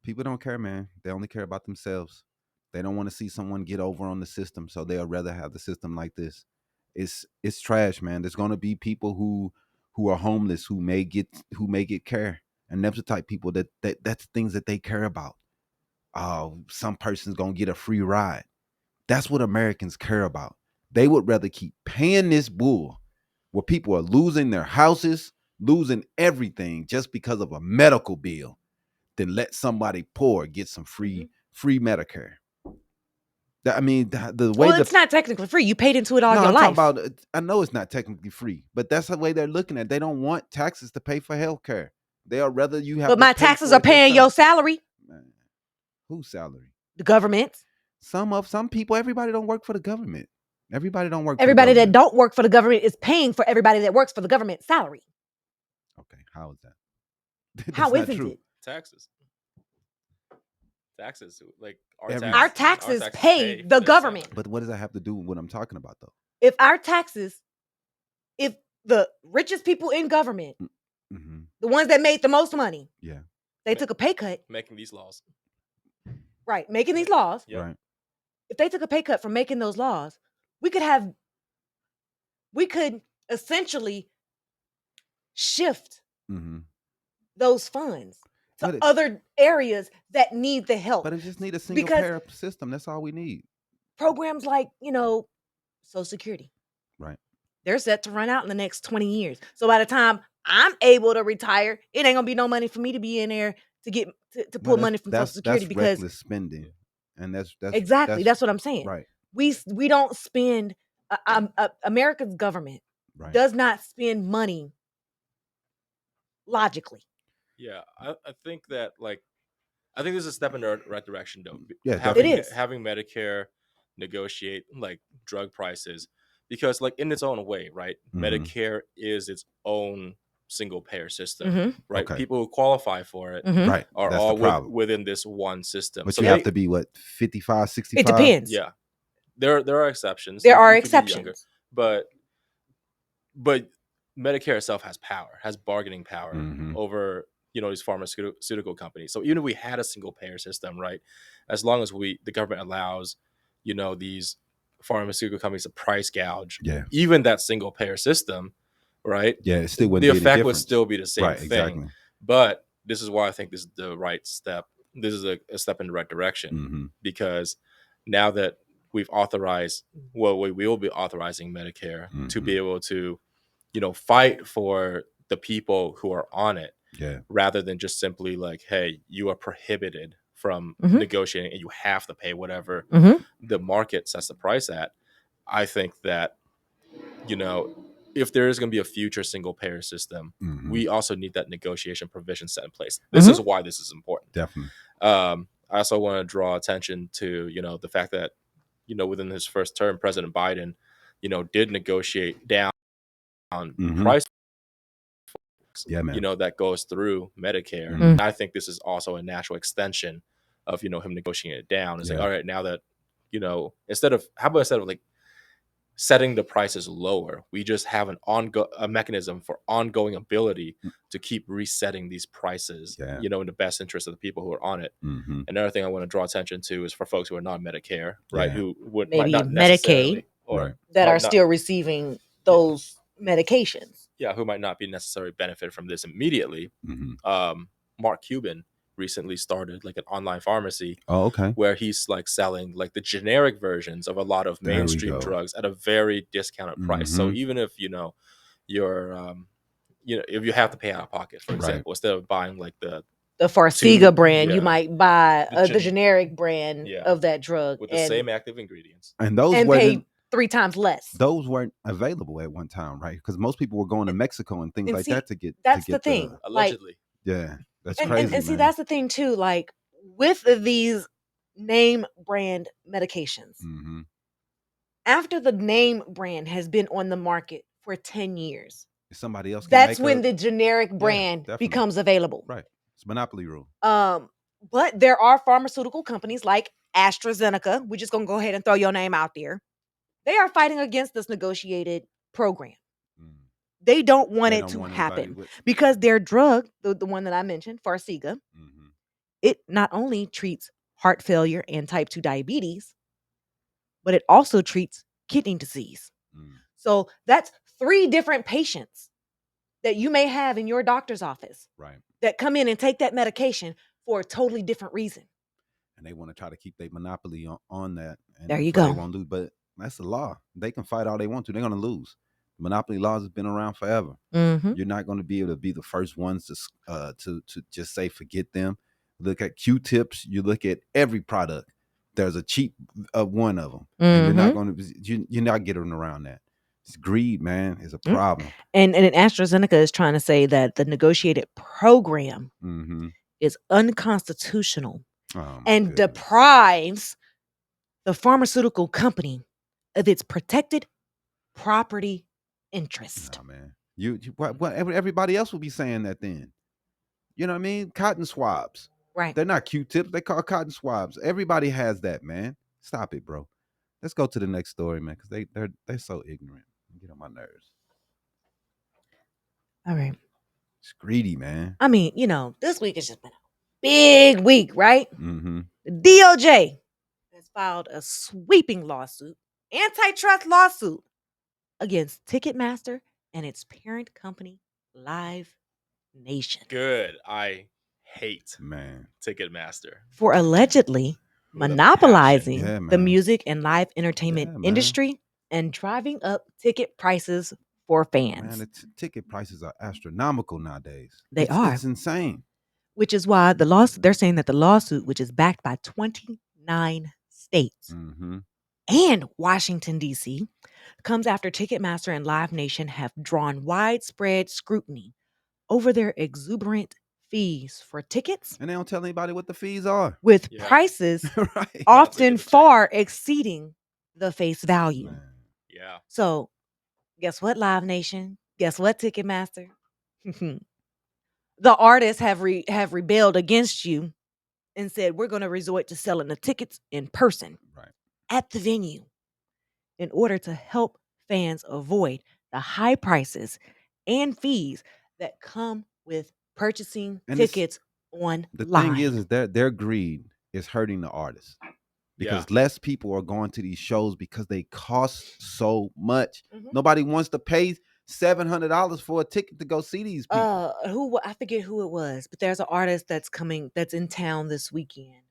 People don't care, man. They only care about themselves. They don't want to see someone get over on the system, so they'll rather have the system like this. It's trash, man. There's gonna be people who are homeless who may get care, and that's the type of people that's things that they care about. Some person's gonna get a free ride. That's what Americans care about. They would rather keep paying this bull where people are losing their houses, losing everything just because of a medical bill, than let somebody poor get some free Medicare. I mean, the way it's not technically free. You paid into it all your life. I know it's not technically free, but that's the way they're looking at it. They don't want taxes to pay for health care. They'll rather you have. But my taxes are paying your salary. Man, whose salary? The government. Some people. Everybody don't work for the government. Everybody don't work. Everybody that don't work for the government is paying for everybody that works for the government salary. Okay, how is that? How isn't it? Taxes, like our taxes pay the government. But what does that have to do with what I'm talking about, though? If the richest people in government, the ones that made the most money, they took a pay cut making these laws. Right, making these laws. Yep. Right. If they took a pay cut from making those laws, we could essentially shift those funds to other areas that need the help. But it just need a single payer system. That's all we need. Programs like, Social Security. Right. They're set to run out in the next 20 years. So by the time I'm able to retire, it ain't gonna be no money for me to be in there to get to pull money from Social Security because reckless spending. And that's exactly that's what I'm saying. Right. We don't spend America's government does not spend money logically. Yeah, I think that I think this is a step in the right direction, though. Yeah, it is. Having Medicare negotiate drug prices, because in its own way, right? Medicare is its own single payer system, right? Okay. People who qualify for it right. are That's all within this one system. But so you have to be 55, 65? It depends. Yeah, there are exceptions. There are exceptions, younger, but Medicare itself has bargaining power over these pharmaceutical companies. So even if we had a single payer system, right, as long as the government allows these pharmaceutical companies to price gouge, even that single payer system, right, it still wouldn't the be effect would still be the same right, thing. Exactly. But this is why I think this is the right step. This is a step in the right direction because now that we've authorized, we will be authorizing Medicare to be able to fight for the people who are on it, rather than just simply hey, you are prohibited from negotiating and you have to pay whatever the market sets the price at. I think that if there is going to be a future single payer system, we also need that negotiation provision set in place. This is why this is important. Definitely. I also want to draw attention to the fact that within his first term, President Biden did negotiate down price, that goes through Medicare. And I think this is also a natural extension of him negotiating it down. It's all right, now that instead of setting the prices lower. We just have a mechanism for ongoing ability to keep resetting these prices, in the best interest of the people who are on it. Mm-hmm. Another thing I want to draw attention to is for folks who are not Medicare, right? Yeah. Who might Maybe not Medicaid necessarily, or Right. that might are not- still receiving those medications. yeah, who might not be necessarily benefit from this immediately. Mm-hmm. Mark Cuban recently started like an online pharmacy Oh, okay. where he's like selling like the generic versions of a lot of There we mainstream go. drugs at a very discounted price. So even if you're if you have to pay out of pocket, for example, instead of buying like the Farxiga brand, you yeah. might buy The the generic brand Yeah. of that drug with the same active ingredients. And those and weren't pay 3 times less. those weren't available at one time, right? Because most people were going to Mexico and things And like see, that to get that's to get the thing. Allegedly. yeah, that's And, crazy, and see, man. that's the thing too. Like with these name brand medications, Mm-hmm. after the name brand has been on the market for 10 years, Somebody else can that's make when the generic brand definitely. becomes available. Right. It's monopoly rule. But there are pharmaceutical companies like AstraZeneca. We're just gonna go ahead and throw your name out there. They are fighting against this negotiated program. They don't want it to happen because their drug, the one that I mentioned, Farxiga, it not only treats heart failure and type 2 diabetes, but it also treats kidney disease. So that's 3 different patients that you may have in your doctor's office, right, that come in and take that medication for a totally different reason. And they want to try to keep their monopoly on that. And there you go. go. They won't lose, but that's the law. They can fight all they want to. They're going to lose. Monopoly laws have been around forever. Mm-hmm. You're not going to be able to be the first ones to just say forget them. Look at Q-tips. You look at every product. There's a cheap one of them, and you're not going to. You're not getting around that. It's greed, man. Is a problem. And AstraZeneca is trying to say that the negotiated program is unconstitutional and deprives the pharmaceutical company of its protected property interest. Oh, man. What everybody else will be saying that then. You know what I mean? Cotton swabs. Right. They're not Q-tips. They call cotton swabs. Everybody has that, man. Stop it, bro. Let's go to the next story, man, because they're so ignorant. Get on my nerves. All right. It's greedy, man. I mean, this week has just been a big week, right? Mm-hmm. The DOJ has filed a sweeping lawsuit, antitrust lawsuit, against Ticketmaster and its parent company, Live Nation. Good. I hate Man. Ticketmaster for allegedly With a monopolizing passion. Yeah, the man. music and live entertainment Yeah, man. industry and driving up ticket prices for fans. Man, the ticket prices are astronomical nowadays. They are. It's insane. Which is why they're saying that the lawsuit, which is backed by 29 states and Washington, D.C., comes after Ticketmaster and Live Nation have drawn widespread scrutiny over their exuberant fees for tickets. And they don't tell anybody what the fees are. With prices right. often far exceeding the face value. Man. Yeah. So, guess what, Live Nation? Guess what, Ticketmaster? The artists have rebelled against you and said, we're going to resort to selling the tickets in person at the venue in order to help fans avoid the high prices and fees that come with purchasing tickets online. The thing is that their greed is hurting the artists because less people are going to these shows because they cost so much. Nobody wants to pay $700 for a ticket to go see these people. I forget who it was, but there's an artist that's in town this weekend,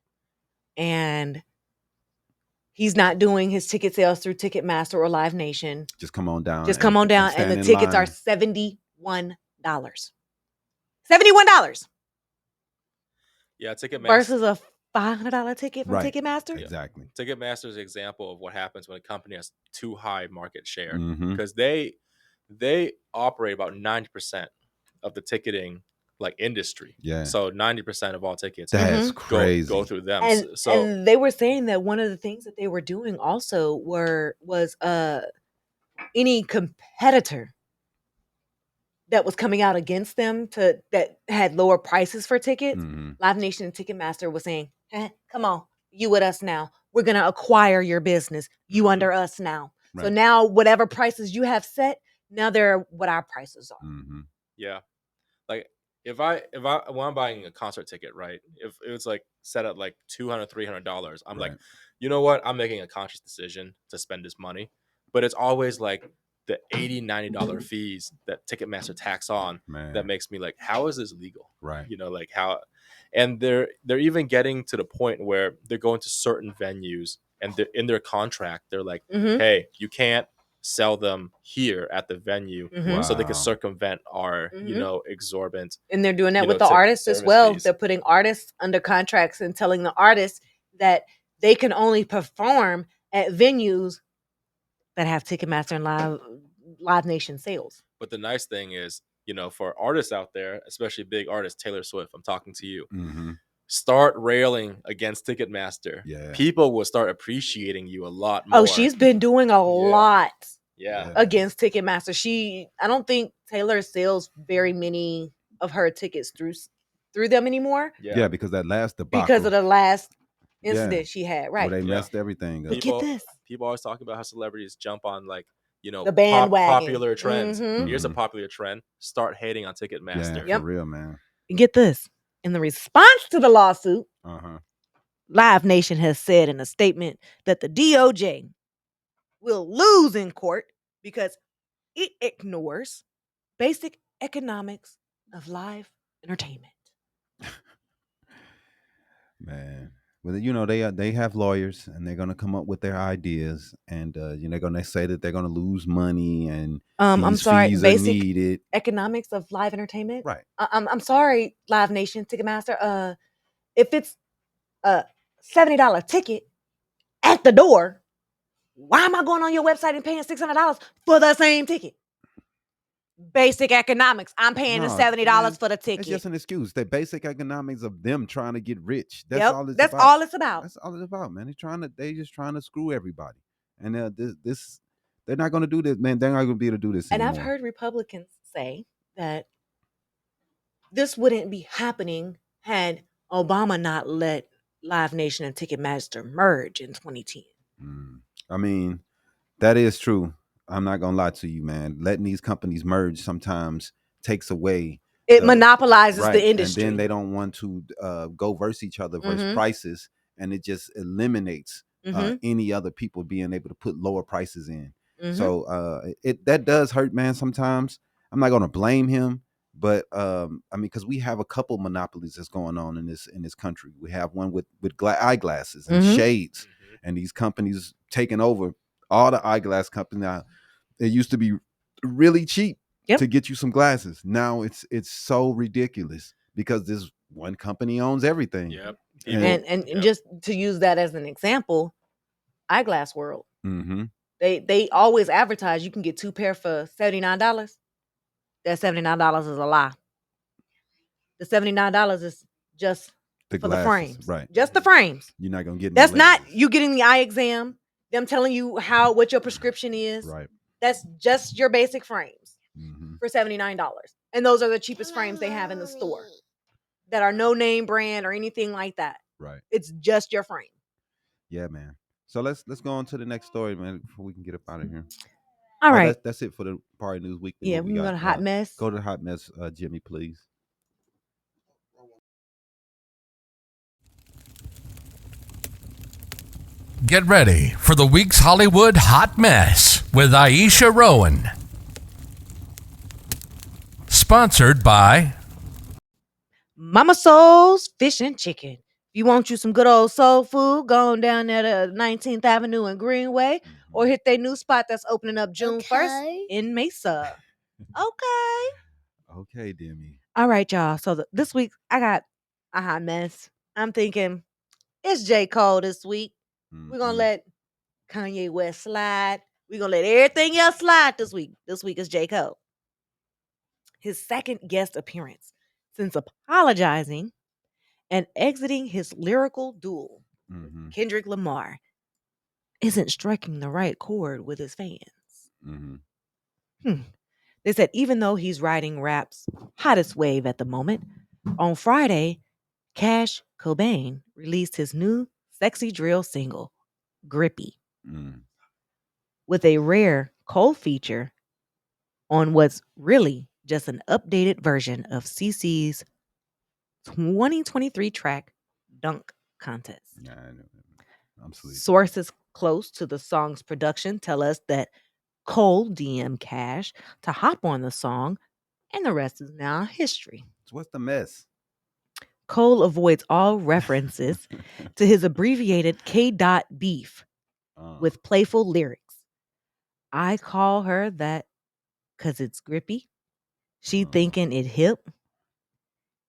and he's not doing his ticket sales through Ticketmaster or Live Nation. Just come on down. And the tickets are $71. $71. Yeah, Ticketmaster versus a $500 ticket from Ticketmaster. Exactly. Ticketmaster is an example of what happens when a company has too high market share Mm-hmm. because they operate about 90% of the ticketing industry. Yeah. So 90% of all tickets That's crazy. go through them. And they were saying that one of the things that they were doing also was any competitor that was coming out against them that had lower prices for tickets. Live Nation and Ticketmaster was saying, come on, you with us now. We're going to acquire your business. You under us now. So Right. now whatever prices you have set, now they're what our prices are. Mm-hmm. Yeah. Like if I when I'm buying a concert ticket, right? If it was like set at like $200-$300, I'm like, Right. you know what? I'm making a conscious decision to spend this money. But it's always like the $80-$90 fees that Ticketmaster tax on Man. that makes me like, how is this legal? Right. You know, like how, and they're even getting to the point where they're going to certain venues and they're in their contract, they're like, Mhm. hey, you can't sell them here at the venue, Mhm. so they can Wow. circumvent our Mhm. exorbitant. And they're doing that You with know, the artists as service well. fees. They're putting artists under contracts and telling the artists that they can only perform at venues that have Ticketmaster and Live Nation sales. But the nice thing is, you know, for artists out there, especially big artists, Taylor Swift, I'm talking to you. Mm-hmm. Start railing against Ticketmaster. Yeah. People will start appreciating you a lot more. Oh, she's been doing a lot Yeah. against Ticketmaster. I don't think Taylor sells very many of her tickets through them anymore Yeah, because that last debacle. because of the last Yeah. incident she had. Where Right. they Yeah. messed everything up. But get this. People always talking about how celebrities jump on like, you know, The bandwagon. popular trends. Mhm. Here's a popular trend. Start hating on Ticketmaster. Yeah, Yep. for real, man. And get this. In the response to the lawsuit, Uh-huh. Live Nation has said in a statement that the DOJ will lose in court because it ignores basic economics of live entertainment. Man. Well, you know, they have lawyers and they're gonna come up with their ideas, and you know, they're gonna say that they're gonna lose money and I'm these sorry, fees are basic needed. economics of live entertainment. Right. I'm sorry, Live Nation, Ticketmaster. If it's a $70 ticket at the door, why am I going on your website and paying $600 for the same ticket? Basic economics. I'm paying the No, $70 man, for the it's ticket. just an excuse. The basic economics of them trying to get rich. That's Yep, all it's that's about. all it's about. That's all it's about, man. They just trying to screw everybody. And they're not gonna do this, man. They're not gonna be able to do this And anymore. I've heard Republicans say that this wouldn't be happening had Obama not let Live Nation and Ticketmaster merge in 2010. I mean, that is true. I'm not gonna lie to you, man. Letting these companies merge sometimes takes away. It monopolizes Right, the industry. and then they don't want to go versus each other versus prices, and it just eliminates any other people being able to put lower prices in. So that does hurt, man. Sometimes I'm not gonna blame him, but I mean, because we have a couple monopolies that's going on in this country. We have one with eyeglasses and shades, and these companies taking over all the eyeglass companies. Now, it used to be really cheap to get you some glasses. Now it's so ridiculous because this one company owns everything. Yep. And just to use that as an example, Eyeglass World. They always advertise you can get 2 pair for $79. That $79 is a lie. The $79 is just The for glasses, the frames. right? Just the frames. You're not gonna get. That's not you getting the eye exam. Them telling you what your prescription is. Right. That's just your basic frames for $79, and those are the cheapest frames they have in the store. That are no name brand or anything like that. Right. It's just your frame. Yeah, man. So let's go on to the next story, man, before we can get up out of here. All right. That's it for the Party News Weekly. Yeah, we got a hot mess. Go to the hot mess, Jimmy, please. Get ready for the week's Hollywood Hot Mess with Aisha Rowan. Sponsored by Mama Soul's Fish and Chicken. If you want you some good old soul food, go on down there to 19th Avenue and Greenway, or hit their new spot that's opening up June 1st in Mesa. Okay, Demi. All right, y'all. So this week I got a hot mess. I'm thinking it's J. Cole this week. We're gonna let Kanye West slide. We're gonna let everything else slide this week. This week is J. Cole. His second guest appearance since apologizing and exiting his lyrical duel with Kendrick Lamar isn't striking the right chord with his fans. They said even though he's riding rap's hottest wave at the moment, on Friday, Cash Cobain released his new sexy drill single, Grippy. with a rare Cole feature on what's really just an updated version of CC's 2023 track Dunk Contest. Nah, I'm sleep. Sources close to the song's production tell us that Cole DM Cash to hop on the song, and the rest is now history. So what's the mess? Cole avoids all references to his abbreviated K. Beef with playful lyrics. I call her that because it's grippy. She thinking it hip.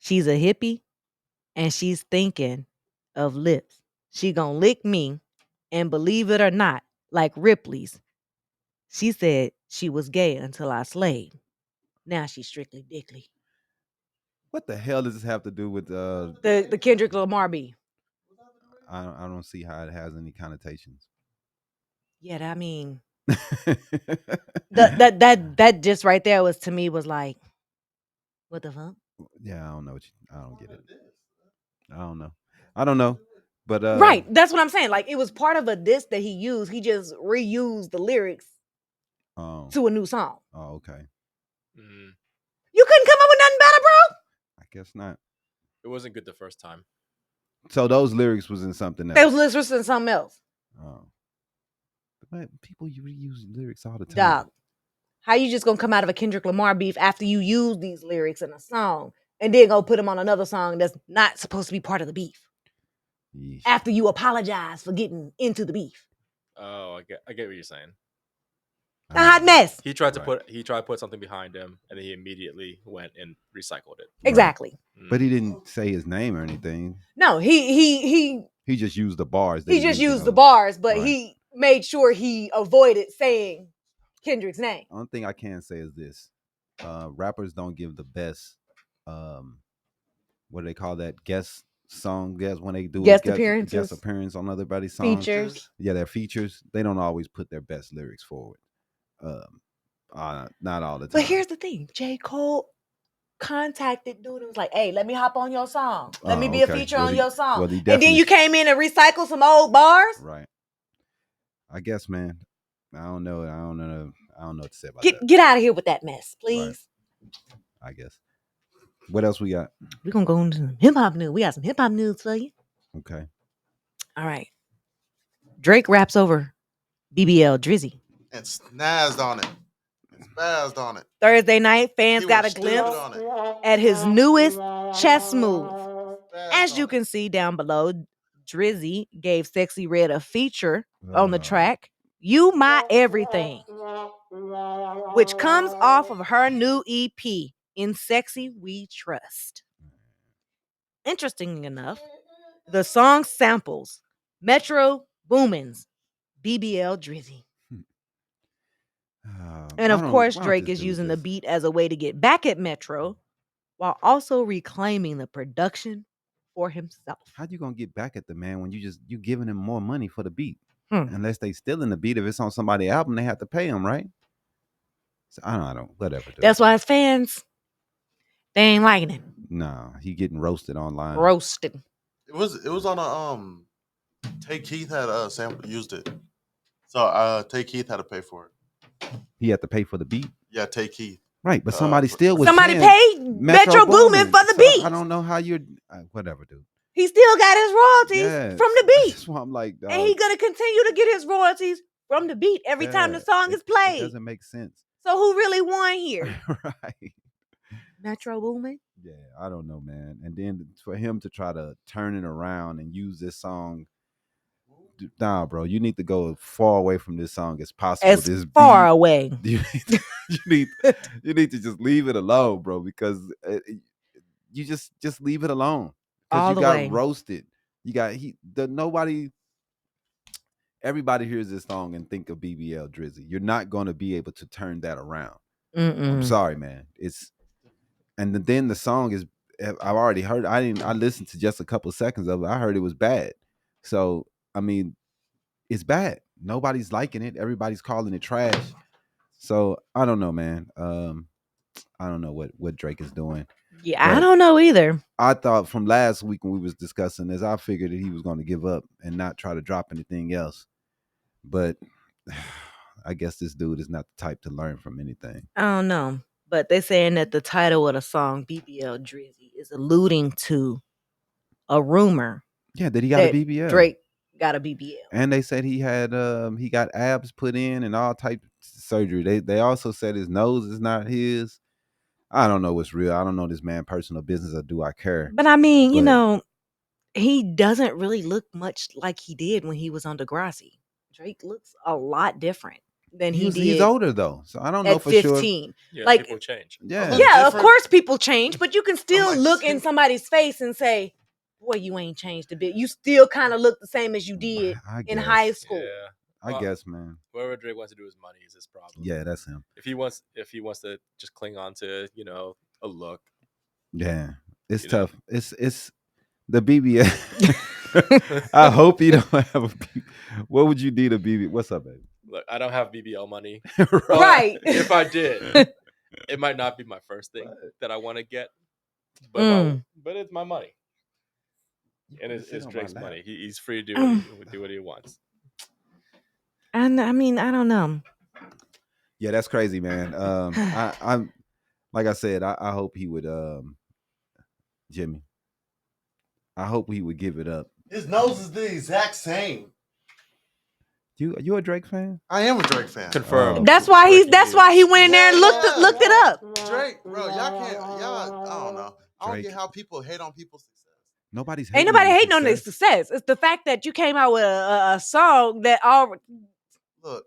She's a hippie, and she's thinking of lips. She gonna lick me, and believe it or not, like Ripley's. She said she was gay until I slayed. Now she's strictly dickly. What the hell does this have to do with The Kendrick Lamar beef? I don't see how it has any connotations. Yeah, I mean, that just right there was, to me, was like, what the fuck? Yeah, I don't know. I don't get it. I don't know. But Right, that's what I'm saying. Like, it was part of a diss that he used. He just reused the lyrics to a new song. Oh, okay. Mm, You couldn't come up with nothing better, bro? I guess not. it wasn't good the first time. So those lyrics was in something else. They was listening to something else. Oh. But people reuse lyrics all the time. Dog, how you just gonna come out of a Kendrick Lamar beef after you use these lyrics in a song and then go put them on another song that's not supposed to be part of the beef? Yeesh. After you apologize for getting into the beef. Oh, I get what you're saying. A hot mess. He tried to put something behind him, and then he immediately went and recycled it. Exactly. Mm. But he didn't say his name or anything. No, he just used the bars. He just used the bars, but he made sure he avoided saying Kendrick's name. Only thing I can say is this: rappers don't give the best. What do they call that? Guest when they do guest appearance on other body's songs. Features. Yeah, their features. They don't always put their best lyrics forward. Not all the time. But here's the thing: J. Cole contacted dude and was like, "Hey, let me hop on your song. Let me be a feature on your song." And then you came in and recycled some old bars. Right. I guess, man. I don't know what to say about that. Get out of here with that mess, please. Right. I guess. What else we got? We're gonna go into hip hop news. We got some hip hop news for you. Okay. All right. Drake raps over BBL Drizzy and snazzed on it. Spazzed on it. Thursday night, fans got a glimpse at his newest chess move. As you can see down below, Drizzy gave Sexy Red a feature on the track, You My Everything, which comes off of her new EP, In Sexy We Trust. Interesting enough, the song samples Metro Boomin's BBL Drizzy. And of course, Drake is using the beat as a way to get back at Metro while also reclaiming the production for himself. How you gonna get back at the man when you giving him more money for the beat? Unless they stealing the beat. If it's on somebody's album, they have to pay him, right? So I don't whatever. Dude. That's why his fans, they ain't liking it. No, he getting roasted online. Roasted. It was on a Tay Keith had used it. So Tay Keith had to pay for it. He had to pay for the beat? Yeah, Tay Keith. Right, but somebody still was paid Metro Boomin for the beat. I don't know how you're whatever, dude. He still got his royalties from the beat. That's why I'm like, dog. And he's gonna continue to get his royalties from the beat every time the song is played. It doesn't make sense. So who really won here? Right. Metro Boomin? Yeah, I don't know, man. And then for him to try to turn it around and use this song, nah, bro, you need to go far away from this song as possible. As far away. You need to just leave it alone, bro, because you just leave it alone. Because you got roasted. You got everybody hears this song and think of BBL Drizzy. You're not going to be able to turn that around. I'm sorry, man. And then the song is, I've already heard. I listened to just a couple seconds of it. I heard it was bad. So I mean, it's bad. Nobody's liking it. Everybody's calling it trash. So I don't know, man. I don't know what Drake is doing. Yeah, but I don't know either. I thought from last week when we was discussing this, I figured that he was going to give up and not try to drop anything else. But I guess this dude is not the type to learn from anything. I don't know, but they're saying that the title of the song BBL Drizzy is alluding to a rumor. Yeah, that he got a BBL. Drake got a BBL. And they said he got abs put in and all type of surgery. They also said his nose is not his. I don't know what's real. I don't know this man's personal business, or do I care? But I mean, you know, he doesn't really look much like he did when he was on Degrassi. Drake looks a lot different than he did. He's older though, so I don't know for 15. Yeah, like people change. Yeah, of course people change, but you can still look in somebody's face and say, "Boy, you ain't changed a bit. You still kind of look the same as you did in high school." Yeah. I guess, man. Whatever Drake wants to do with his money is his problem. Yeah, that's him. If he wants to just cling on to, a look. Yeah, it's tough. It's the BBL. I hope you don't have a. What would you need a BBL? What's up, baby? Look, I don't have BBL money. Right. If I did, it might not be my first thing that I want to get, but it's my money, and it's Drake's money. He's free to do what he wants. And I mean, I don't know. Yeah, that's crazy, man. I'm like I said, I hope he would, Jimmy. I hope he would give it up. His nose is the exact same. You a Drake fan? I am a Drake fan. Confirmed. That's why he went in there and looked it up. Drake, bro, y'all can't, I don't know. I don't get how people hate on people's success. Ain't nobody hating on their success. It's the fact that you came out with a song that all. Look,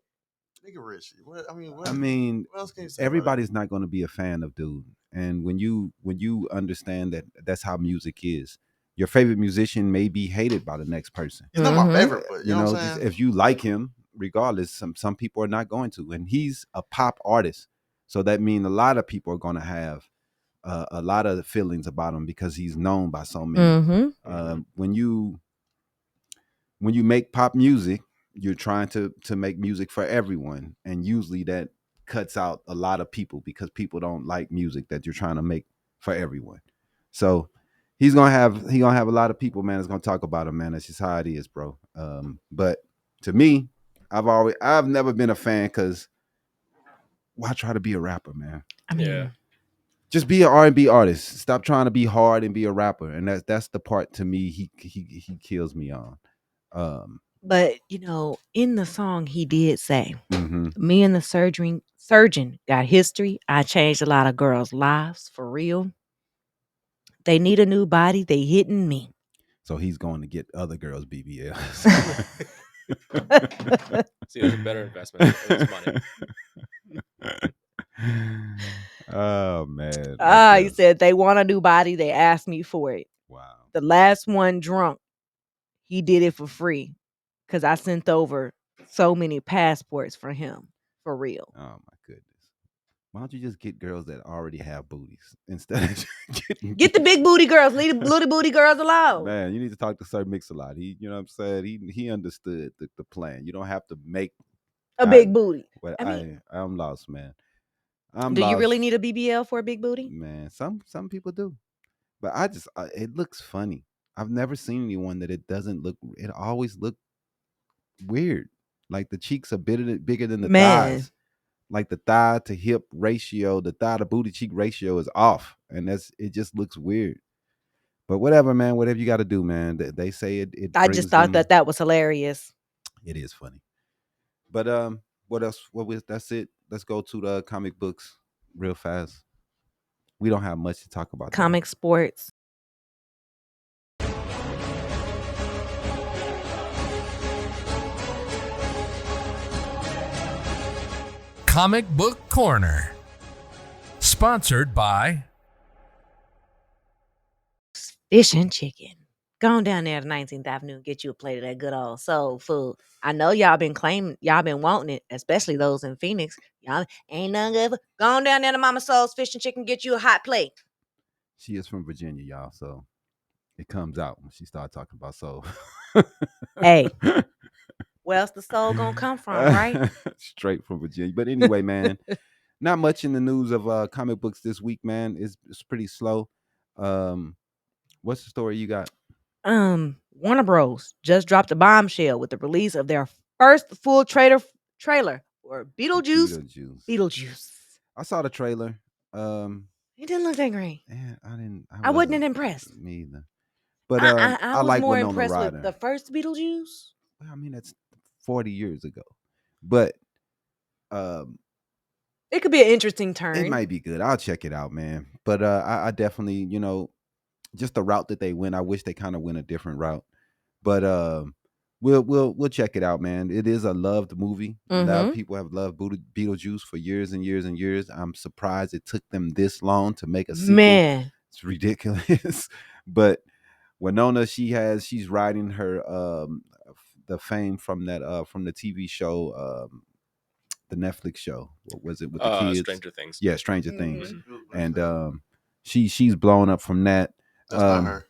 nigga rich. What else can you say? Everybody's not going to be a fan of dude, and when you understand that that's how music is. Your favorite musician may be hated by the next person. He's not my favorite, but you know what I'm saying? If you like him, regardless, some people are not going to, and he's a pop artist, so that means a lot of people are going to have a lot of feelings about him because he's known by so many. When you make pop music, you're trying to make music for everyone, and usually that cuts out a lot of people because people don't like music that you're trying to make for everyone. So he's gonna have a lot of people, man, that's gonna talk about him, man. That's just how it is, bro. But to me, I've never been a fan because why try to be a rapper, man? I mean, just be an R&B artist. Stop trying to be hard and be a rapper. And that's the part to me he kills me on. But in the song he did say, "Me and the surgeon got history. I changed a lot of girls' lives for real. They need a new body. They hitting me." So he's going to get other girls' BBLs. See, it's a better investment. It's money. Oh man. He said they want a new body. They asked me for it. Wow. The last one drunk, he did it for free because I sent over so many passports for him for real. Oh my goodness. Why don't you just get girls that already have booties instead of get the big booty girls, leave the little booty girls alone? Man, you need to talk to Sir Mix-a-Lot. He, you know what I'm saying? He understood the plan. You don't have to make a big booty. Well, I'm lost, man. Do you really need a BBL for a big booty? Man, some people do, but it looks funny. I've never seen anyone that it doesn't look. It always look weird. Like the cheeks are bigger than the thighs. Like the thigh to hip ratio, the thigh to booty cheek ratio is off, and it just looks weird. But whatever, man. Whatever you got to do, man. They say it. I just thought that was hilarious. It is funny. But what else? That's it. Let's go to the comic books real fast. We don't have much to talk about. Comic sports. Comic Book Corner. Sponsored by Fish and Chicken. Go on down there to 19th Avenue and get you a plate of that good old soul food. I know y'all been wanting it, especially those in Phoenix. Y'all ain't nothing good. Go on down there to Mama Soul's Fish and Chicken, get you a hot plate. She is from Virginia, y'all, so it comes out when she starts talking about soul. Hey, where else the soul gonna come from, right? Straight from Virginia. But anyway, man, not much in the news of comic books this week, man. It's pretty slow. What's the story you got? Warner Bros. Just dropped a bombshell with the release of their first full trailer or Beetlejuice. Beetlejuice. Beetlejuice. I saw the trailer. He didn't look that great. Yeah, I wasn't impressed. Me either. But I I was like more Winona impressed Ryder. with the first Beetlejuice. Well, I mean, that's 40 years ago. But it could be an interesting turn. It might be good. I'll check it out, man. But I definitely, just the route that they went. I wish they kind of went a different route. But we'll check it out, man. It is a loved movie. A lot of people have loved Beetlejuice for years and years and years. I'm surprised it took them this long to make a sequel. Man, it's ridiculous. But Winona, she's riding her the fame from that from the TV show, the Netflix show. What was it with the kids? Stranger Things. Yeah, Stranger Things. And she's blown up from that. That's not her.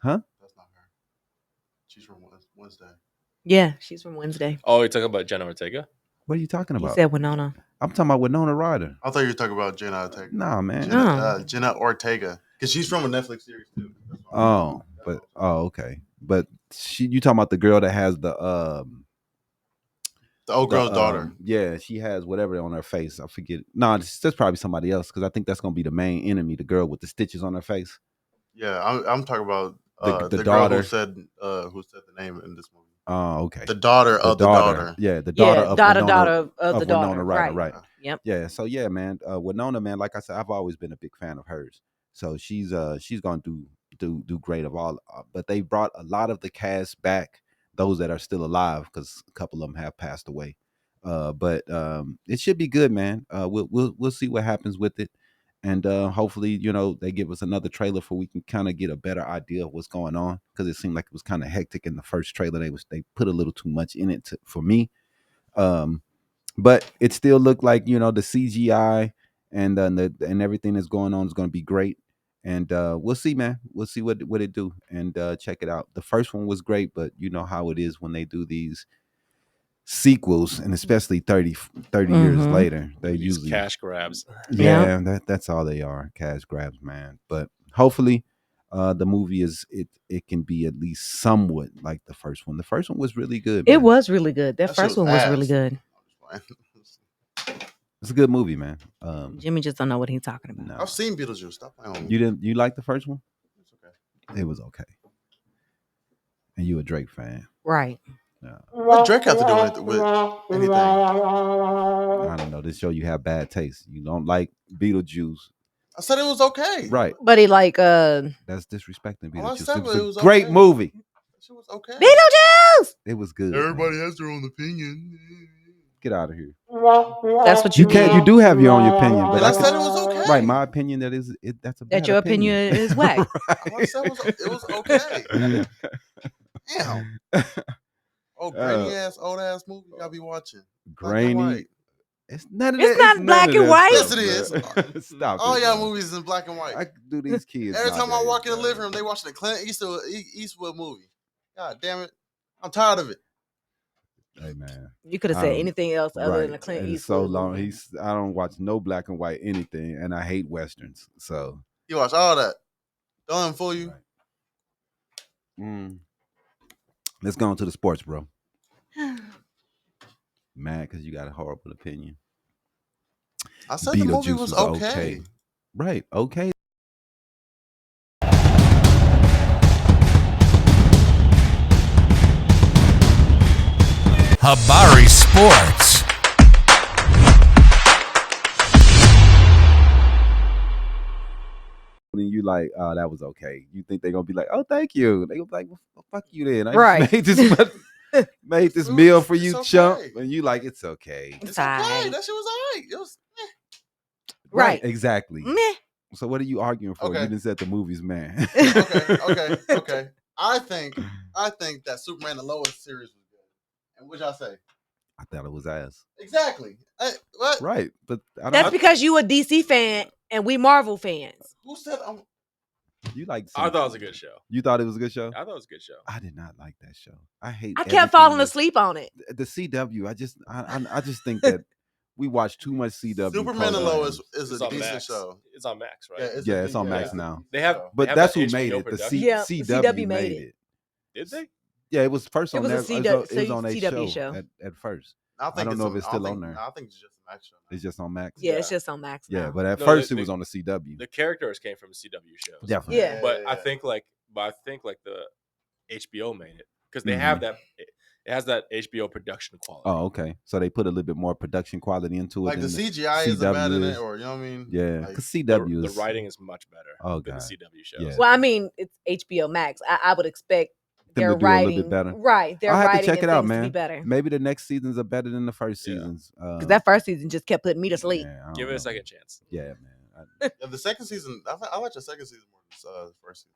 Huh? That's not her. She's from Wednesday. Yeah, she's from Wednesday. Oh, you're talking about Jenna Ortega? What are you talking about? You said Winona. I'm talking about Winona Ryder. I thought you were talking about Jenna Ortega. Nah, man. Jenna Ortega. Because she's from a Netflix series too. Okay. But you talking about the girl that has the old girl's daughter. Yeah, she has whatever on her face. I forget. No, that's probably somebody else because I think that's gonna be the main enemy, the girl with the stitches on her face. Yeah, I'm talking about the daughter who said the name in this movie. Oh, okay. The daughter of the daughter. Yeah, the daughter of Winona, of the daughter. Ryder, right. Yep. Yeah, so yeah, man. Winona, man, like I said, I've always been a big fan of hers. So she's gonna do great of all. But they brought a lot of the cast back, those that are still alive, because a couple of them have passed away. But it should be good, man. We'll see what happens with it. And hopefully, they give us another trailer for we can kind of get a better idea of what's going on, because it seemed like it was kind of hectic in the first trailer. They put a little too much in it for me. But it still looked like the CGI and everything that's going on is going to be great. And we'll see, man. We'll see what it do, and check it out. The first one was great, but you know how it is when they do these sequels, and especially 30 years later, they usually cash grabs. Yeah, that's all they are, cash grabs, man. But hopefully the movie it can be at least somewhat like the first one. The first one was really good, man. It was really good. That first one was really good. It's a good movie, man. Jimmy just don't know what he's talking about. No. I've seen Beetlejuice. Stop playing on me. You like the first one? It's okay. It was okay. And you a Drake fan, right? What Drake have to do with anything? I don't know. This show you have bad taste. You don't like Beetlejuice. I said it was okay. Right. But he like that's disrespecting Beetlejuice. It was a great movie. It was okay. Beetlejuice! It was good. Everybody has their own opinion. Get out of here. That's what you can't. You do have your own opinion, but I said it was okay. Right, my opinion that's a bad that your opinion is whack. I said it was okay. Damn. Oh, grainy ass, old ass movie y'all be watching. Grainy. It's none of it's that. not black and white. Yes, it is. Stop. All y'all movies is in black and white. I do these kids. Every time I walk in the living room, they watching the Clint Eastwood movie. God damn it. I'm tired of it. Hey man. You could have said anything else other than the Clint Eastwood. It's so long. I don't watch no black and white anything, and I hate westerns. So you watch all that. Don't let him fool you. Right. Let's go on to the sports, bro. Mad because you got a horrible opinion. I said the movie was okay. Right, okay. Habari Sports. When you like, oh, that was okay. You think they're gonna be like, oh, thank you. They gonna be like, well, fuck you then. Right. Made this meal for you, chump, and you like, it's okay. It's okay. That shit was alright. It was right. Exactly. Meh. So what are you arguing for? Okay. You didn't said the movies, man. Okay. I think that Superman and Lois series was good. And what y'all say? I thought it was ass. Exactly. What? Right, but that's because you a DC fan and we Marvel fans. Who said you like? I thought it was a good show. You thought it was a good show? I thought it was a good show. I did not like that show. I kept falling asleep on it. The CW. I just think that we watch too much CW. Superman and Lois is a decent show. It's on Max, right? Yeah, it's on Max now. They have, but that's who made it. The CW made it. Did they? Yeah, it was first on there. It was on a CW show at first. I don't know if it's still on there. I think it's just an Max show. It's just on Max. Yeah, it's just on Max now. Yeah, but at first it was on the CW. The characters came from CW shows. Definitely. Yeah. But I think like the HBO made it because they have that. It has that HBO production quality. Oh, okay. So they put a little bit more production quality into it. Like the CGI isn't bad in it, or you know what I mean? Yeah, like, because CW the writing is much better than the CW shows. Yeah. Well, I mean, it's HBO Max. I would expect them their to do writing a little bit better. Right, their I have writing to check it out, to be man. better. Maybe the next seasons are better than the first seasons. Because that first season just kept putting me to sleep. Yeah, Give it a second chance. Yeah, man. The second season, I like the second season more than the first season.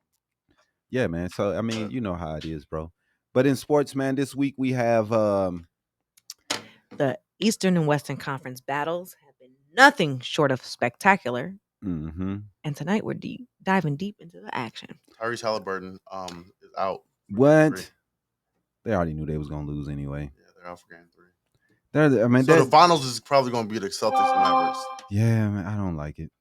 Yeah, man. So I mean, you know how it is, bro. But in sports, man, this week we have the Eastern and Western Conference battles have been nothing short of spectacular. Mm-hmm. And tonight we're diving deep into the action. Tyrese Halliburton is out. What? They already knew they was gonna lose anyway. Yeah, they're out for game 3. The finals is probably gonna be the Celtics and Mavericks. Yeah, man, I don't like it.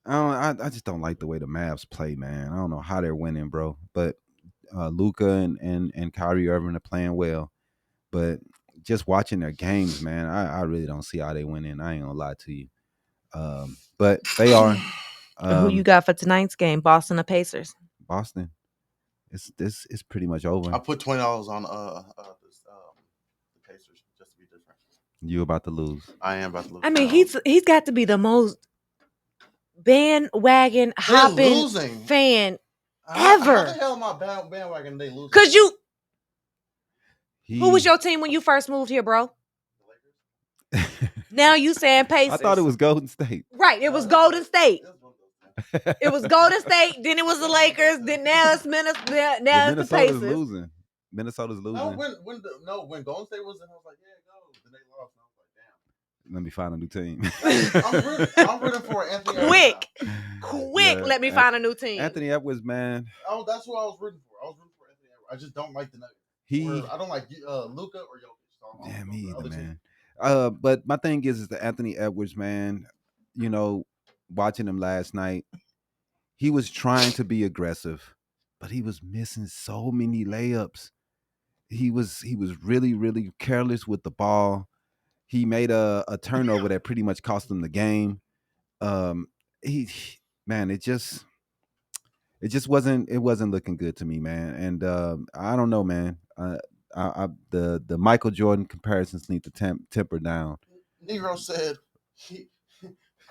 I just don't like the way the Mavs play, man. I don't know how they're winning, bro. But Luka and Kyrie Irving are playing well. But just watching their games, man, I really don't see how they winning. I ain't gonna lie to you. But they are. Who you got for tonight's game? Boston or Pacers? Boston. It's pretty much over. I put $20 on the Pacers just to be different. You about to lose. I am about to lose. I mean, he's got to be the most bandwagon hopping fan ever. How the hell am I bandwagon they losing? Cause who was your team when you first moved here, bro? Now you saying Pacers? I thought it was Golden State. Right, it was Golden State. It was Golden State. Then it was the Lakers. Then now it's Minnesota. Now it's the Pacers. Losing. Minnesota's losing. No, when Golden State was in, I was like, yeah, go. Then they lost. And I was like, damn. Let me find a new team. I'm rooting for Anthony. Quick. Let me find a new team. Anthony Edwards, man. Oh, that's what I was rooting for. I was rooting for Anthony Edwards. I just don't like the Nuggets. I don't like Luka or Jokic. So yeah, me either, man. But my thing is the Anthony Edwards, man. You know, watching him last night, he was trying to be aggressive, but he was missing so many layups. He was really, really careless with the ball. He made a turnover that pretty much cost him the game. It just wasn't looking good to me, man. And I don't know, man. The Michael Jordan comparisons need to temper down. Negro said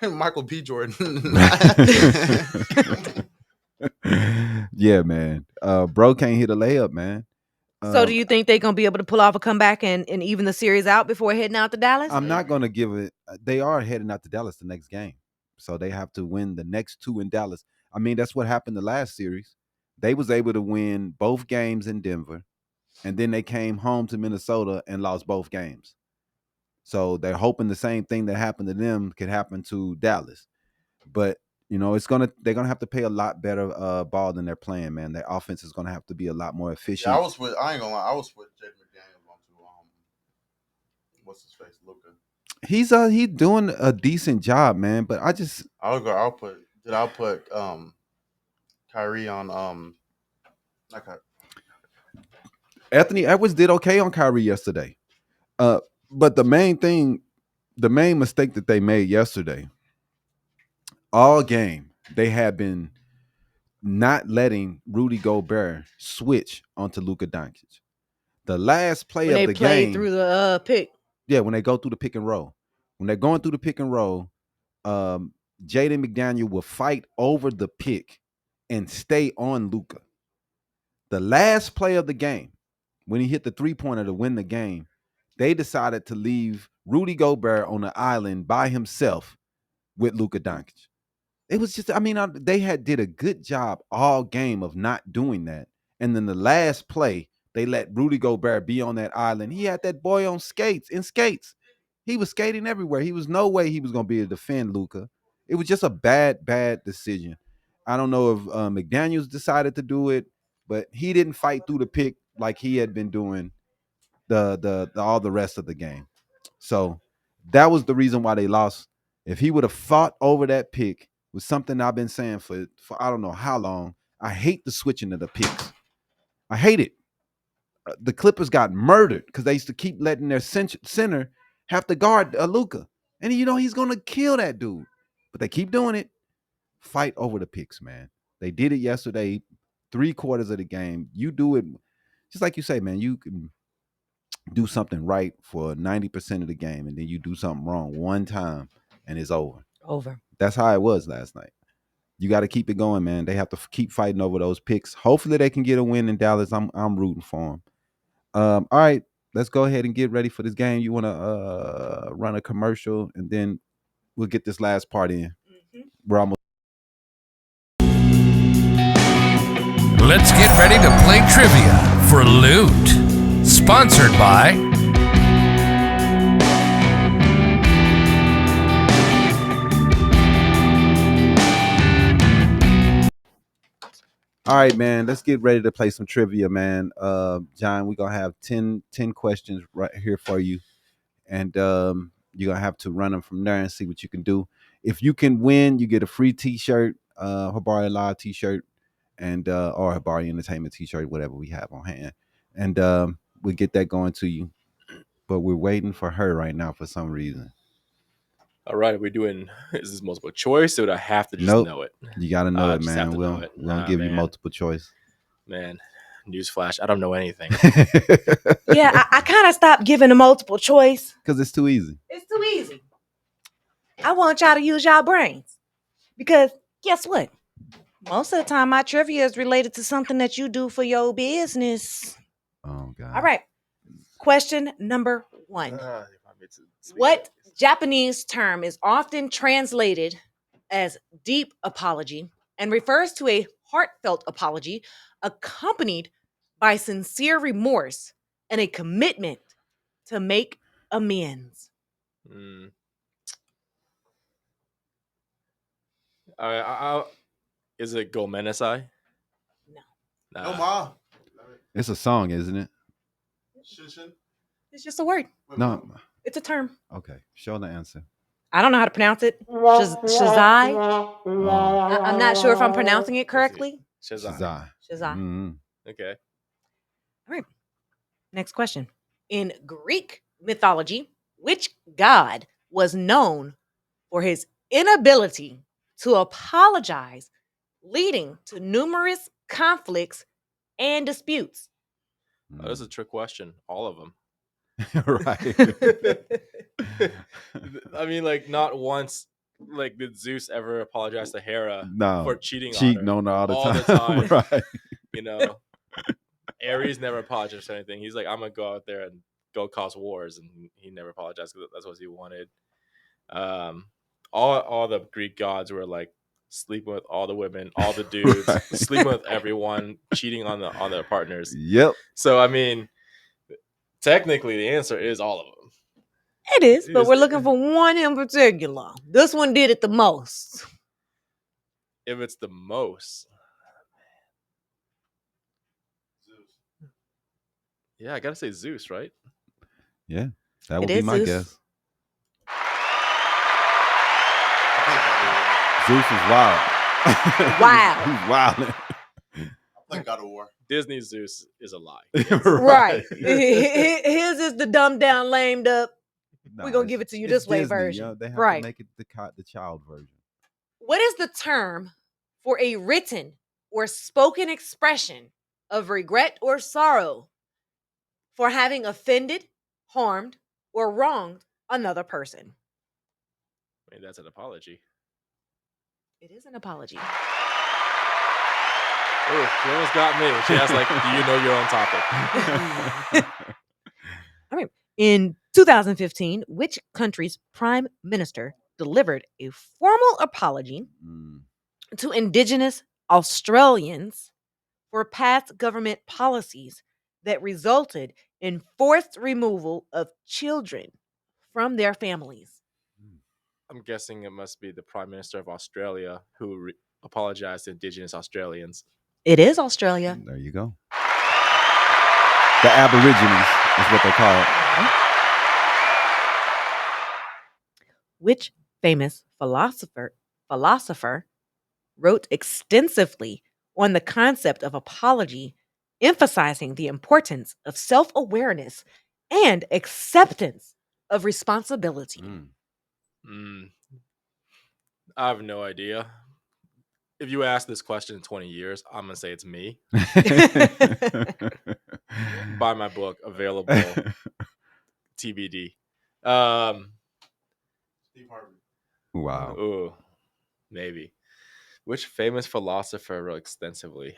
Michael B. Jordan. Yeah, man. Bro can't hit a layup, man. So do you think they're going to be able to pull off a comeback and even the series out before heading out to Dallas? I'm not going to give it. They are heading out to Dallas the next game. So they have to win the next 2 in Dallas. I mean, that's what happened the last series. They was able to win both games in Denver. And then they came home to Minnesota and lost both games. So they're hoping the same thing that happened to them could happen to Dallas. But you know, they're gonna have to play a lot better ball than they're playing, man. Their offense is gonna have to be a lot more efficient. Yeah, I ain't gonna lie, I was with Jaden McDaniels onto what's his face, Luka. He's doing a decent job, man. But I'll put Kyrie on Anthony Edwards did okay on Kyrie yesterday. But the main mistake that they made yesterday, all game, they had been not letting Rudy Gobert switch onto Luka Doncic. The last play of the game, they played through the pick. Yeah, when they go through the pick and roll. When they're going through the pick and roll, Jaden McDaniel will fight over the pick and stay on Luka. The last play of the game, when he hit the 3-pointer to win the game, they decided to leave Rudy Gobert on the island by himself with Luka Doncic. It was just, they did a good job all game of not doing that. And then the last play, they let Rudy Gobert be on that island. He had that boy on skates. He was skating everywhere. He was no way he was going to be able to defend Luka. It was just a bad decision. I don't know if McDaniels decided to do it, but he didn't fight through the pick like he had been doing the all the rest of the game. So that was the reason why they lost. If he would have fought over that pick, was something I've been saying for I don't know how long. I hate the switching of the picks. I hate it. the Clippers got murdered because they used to keep letting their center have to guard Luka, and he's gonna kill that dude, but they keep doing it. Fight over the picks, man. They did it yesterday, 3/4 of the game. You do it just like you say, man. You can do something right for 90% of the game, and then you do something wrong one time, and it's over. Over. That's how it was last night. You got to keep it going, man. They have to keep fighting over those picks. Hopefully, they can get a win in Dallas. I'm rooting for them. All right, let's go ahead and get ready for this game. You want to run a commercial, and then we'll get this last part in. Mm-hmm. We're almost. Let's get ready to play trivia for loot. Sponsored by All right, man. Let's get ready to play some trivia, man. John, we're gonna have 10 questions right here for you, and you're gonna have to run them from there and see what you can do. If you can win, you get a free T-shirt, Habari Live T-shirt, and or Habari Entertainment T-shirt, whatever we have on hand, and we'll get that going to you. But we're waiting for her right now for some reason. All right, is this multiple choice, or do I have to just know it? You got to know it, man. We'll give you multiple choice. Man, newsflash, I don't know anything. Yeah, I kind of stopped giving a multiple choice. Because it's too easy. It's too easy. I want y'all to use y'all brains. Because guess what? Most of the time, my trivia is related to something that you do for your business. Oh, God. All right. Question number 1. What Japanese term is often translated as deep apology and refers to a heartfelt apology accompanied by sincere remorse and a commitment to make amends? Is it Gomenasai? No. No, ma. It's a song, isn't it? It's just a word. No. It's a term. Okay. Show the answer. I don't know how to pronounce it. Shazai. I'm not sure if I'm pronouncing it correctly. Shazai. Mm-hmm. Okay. All right. Next question. In Greek mythology, which god was known for his inability to apologize, leading to numerous conflicts and disputes? Oh, that's a trick question. All of them. Right. I mean, like, not once, like, did Zeus ever apologize to Hera for cheating on her all the time. Right. You know, Ares never apologized for anything. He's like, I'm gonna go out there and go cause wars, and he never apologized because that's what he wanted. All the Greek gods were like sleeping with all the women, all the dudes, right. Sleeping with everyone, cheating on their partners. Yep. So I mean, technically, the answer is all of them. It is, but we're looking for one in particular. This one did it the most. If it's the most, Zeus. Yeah, I gotta say Zeus, right? Yeah, that would be my guess. Zeus is wild. Wow. He's wild. I play God of War. Disney Zeus is a lie. Right. His is the dumbed down, lamed up. We're going to give it to you this way Disney, version. They have to make it the child version. What is the term for a written or spoken expression of regret or sorrow for having offended, harmed, or wronged another person? I mean, that's an apology. It is an apology. Oh, she almost got me. She asked, like, do you know your own topic? All right. In 2015, which country's prime minister delivered a formal apology to Indigenous Australians for past government policies that resulted in forced removal of children from their families? I'm guessing it must be the Prime Minister of Australia who apologized to Indigenous Australians. It is Australia. There you go. The Aborigines is what they call it. Which famous philosopher wrote extensively on the concept of apology emphasizing the importance of self-awareness and acceptance of responsibility. I have no idea. If you ask this question in 20 years, I'm going to say it's me. Buy my book, available TBD. Steve Harvey. Wow. Ooh, maybe. Which famous philosopher wrote extensively?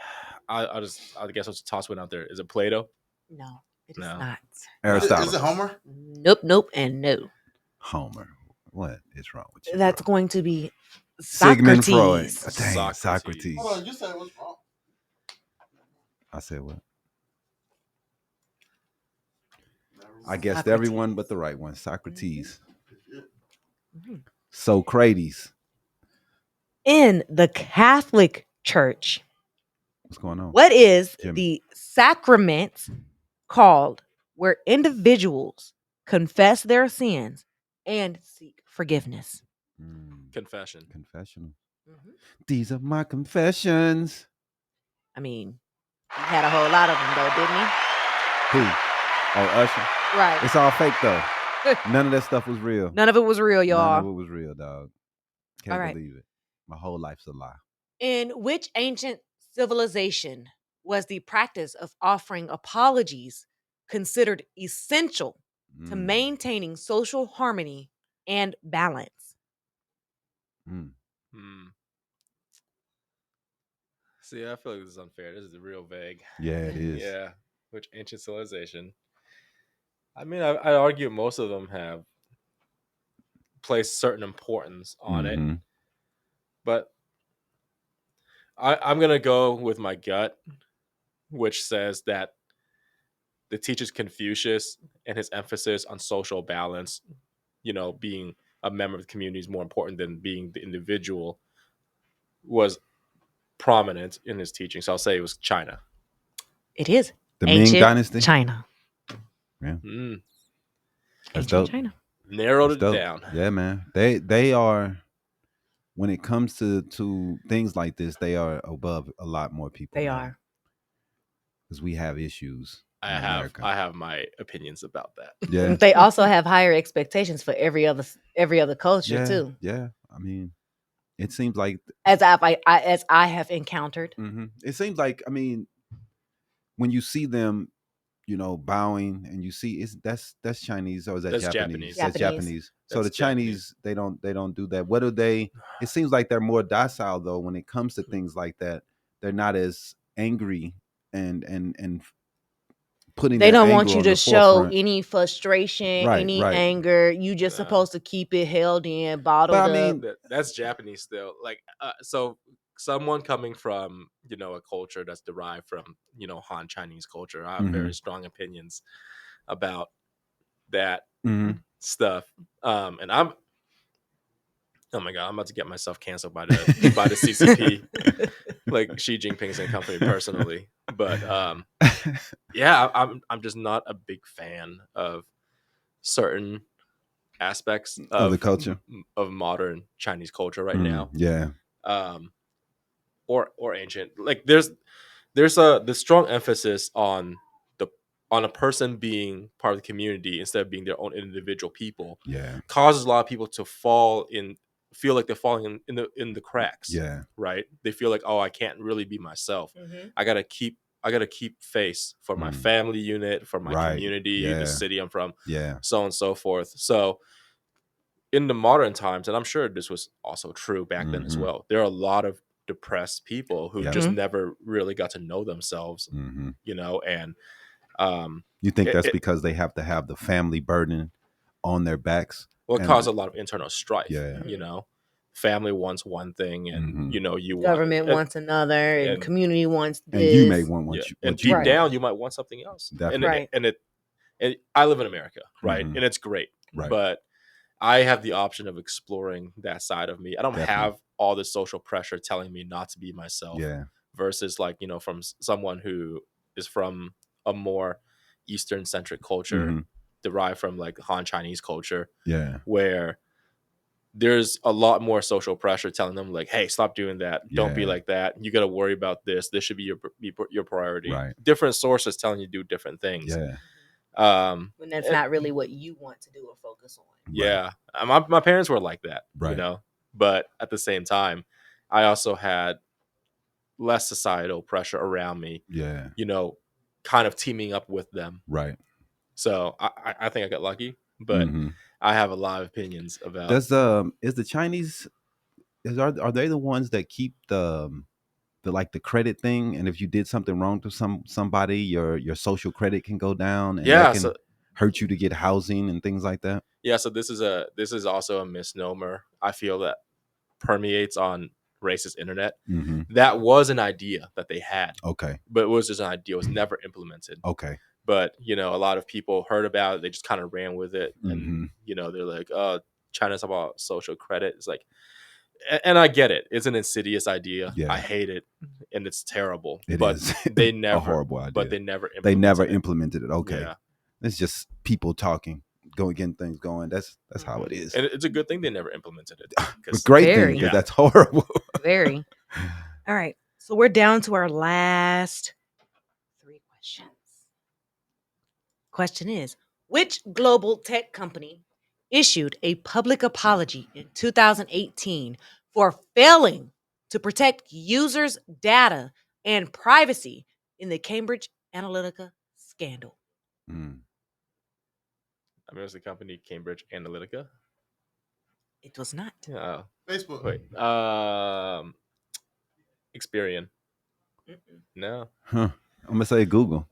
I guess I'll just toss one out there. Is it Plato? No, it is No. not. Aristotle. Is it Homer? Nope, and no. Homer. What is wrong with you? That's bro? going to be Sigmund Freud. Socrates. Dang, Socrates. Socrates. Hold on, you said what's wrong? I said what? I guessed Socrates. everyone but the right one. Socrates. Mhm. Socrates. In the Catholic Church, What's going on? what is Jimmy. the sacrament called where individuals confess their sins and seek forgiveness? Confession. Confessional. Mhm. These are my confessions. I mean, he had a whole lot of them though, didn't he? Who? Oh, Usher. Right. It's all fake though. None of that stuff was real. None of it was real, None y'all. of it was real, dog. Can't All right. believe it. My whole life's a lie. In which ancient civilization was the practice of offering apologies considered essential to maintaining social harmony and balance? See, I feel like this is unfair. This is real vague. Yeah, it is. Yeah. Which ancient civilization? I mean, I argue most of them have placed certain importance on it. But I'm going to go with my gut, which says that the teacher's Confucius and his emphasis on social balance, being a member of the community is more important than being the individual, was prominent in his teaching. So I'll say it was China. It is The Ming ancient Dynasty? China. Yeah. That's Ancient dope. China. Narrowed That's it dope. down. Yeah, man. They are, when it comes to things like this, they are above a lot more people. They are. Because we have issues. I have my opinions about that. Yeah. They also have higher expectations for every other culture Yeah. too. Yeah. I mean, it seems like As I have encountered. It seems like, I mean, when you see them, bowing, and you see that's Chinese, or is that That's Japanese? Japanese. That's Japanese. So That's the Chinese, they don't do that. What do they? It seems like they're more docile though when it comes to things like that. They're not as angry and putting. They their don't anger want you on to the show forefront. any frustration, Right, any right. anger. You just supposed to keep it held in, bottled But I up. mean, That's Japanese still. Like, so someone coming from, a culture that's derived from, Han Chinese culture, I have very strong opinions about that stuff. And oh my God, I'm about to get myself canceled by the CCP. Like, Xi Jinping's gonna come for me personally. But yeah, I'm just not a big fan of certain aspects of the culture of modern Chinese culture right now. Yeah. Or ancient. Like, there's the strong emphasis on a person being part of the community instead of being their own individual people. Yeah. Causes a lot of people to feel like they're falling in the cracks. Yeah. Right. They feel like, oh, I can't really be myself. I gotta keep face for my family unit, for my community, the city I'm from, so on and so forth. So in the modern times, and I'm sure this was also true back then as well, there are a lot of depressed people who just never really got to know themselves, and you think that's because they have to have the family burden on their backs? Well, it caused a lot of internal strife. Yeah. Family wants one thing, and you government wants another, and community wants this. And you may want what and you deep want. down you might want something else. Definitely. And I live in America, right? And it's great, but I have the option of exploring that side of me. I don't have all the social pressure telling me not to be myself. Versus, like, from someone who is from a more Eastern centric culture, derived from like Han Chinese culture, where there's a lot more social pressure telling them like, hey, stop doing that. Don't be Yeah. like that. You got to worry about this. This should be your priority. Right. Different sources telling you to do different things. Yeah. When that's not really what you want to do or focus on. Yeah. My parents were like that, Right. you know, but at the same time, I also had less societal pressure around me, Yeah. you know, kind of teaming up with them. Right. So I think I got lucky, but I have a lot of opinions about. Does is the Chinese are they the ones that keep the like the credit thing? And if you did something wrong to somebody, your social credit can go down, and that can hurt you to get housing and things like that. Yeah, so this is also a misnomer I feel that permeates on racist internet. That was an idea that they had. Okay. But it was just an idea. It was never implemented. Okay. But, you know, a lot of people heard about it. They just kind of ran with it. And, you know, they're like, oh, China's about social credit. It's like, and I get it. It's an insidious idea. Yeah. I hate it. And it's terrible. It but is they never, a horrible idea. But they never implemented it. Okay. Yeah. It's just people talking, getting things going. That's how it is. And it's a good thing they never implemented it. It's a great thing, because that's horrible. Very. All right. So we're down to our last 3 questions. Question is, which global tech company issued a public apology in 2018 for failing to protect users' data and privacy in the Cambridge Analytica scandal? I mean, it was the company Cambridge Analytica. It was not. Facebook. Wait. Experian. No. Huh. I'm gonna say Google.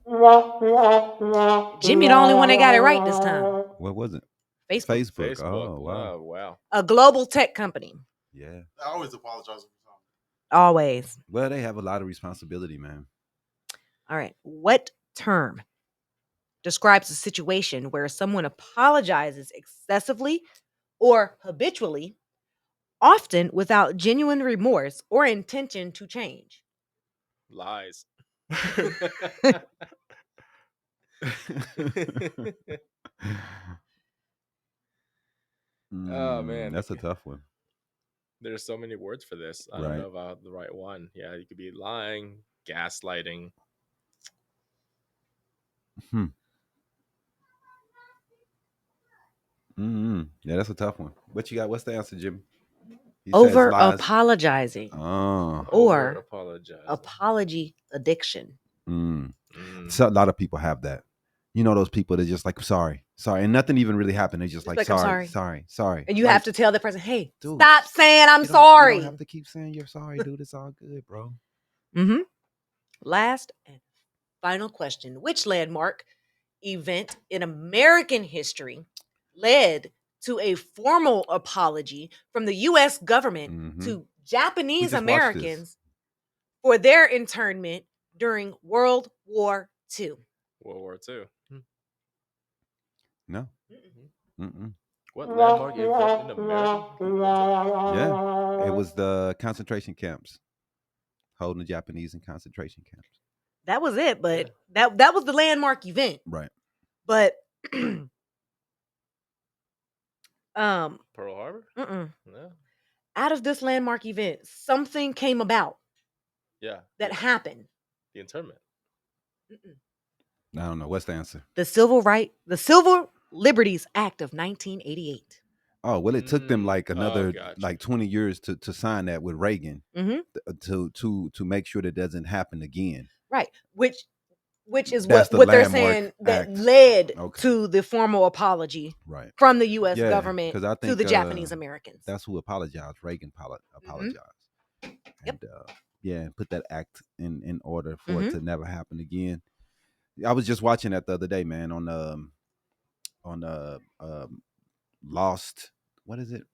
Jimmy, the only one that got it right this time. What was it? Facebook. Oh, wow. Oh, wow. A global tech company. Yeah. I always apologize for something. Always. Well, they have a lot of responsibility, man. All right. What term describes a situation where someone apologizes excessively or habitually, often without genuine remorse or intention to change? Lies. Oh, man. That's a tough one. There's so many words for this. I don't know about the right one. Yeah, you could be lying, gaslighting. Yeah, that's a tough one. What you got? What's the answer, Jimmy? Over apologizing. Oh. Or apology addiction. So a lot of people have that. You know, those people that just like, sorry, and nothing even really happened. They're just like sorry. And you have to tell the person, hey, dude, stop saying I'm sorry. You don't have to keep saying you're sorry, dude. It's all good, bro. Last and final question. Which landmark event in American history led to a formal apology from the U.S. government to Japanese Americans for their internment during World War II? World War II. No. What landmark event in America? Yeah, it was the concentration camps, holding the Japanese in concentration camps. That was it, but that was the landmark event, right? But Pearl Harbor? No. Out of this landmark event, something came about. Yeah. That happened. The internment. I don't know. What's the answer? The Civil Liberties Act of 1988. Oh, well, it took them like another like 20 years to sign that with Reagan to make sure that doesn't happen again. Right. Which is what they're saying that led to the formal apology from the U.S. government to the Japanese Americans. That's who apologized. Reagan apologized. And put that act in order for it to never happen again. I was just watching that the other day, man, on Lost. What is it?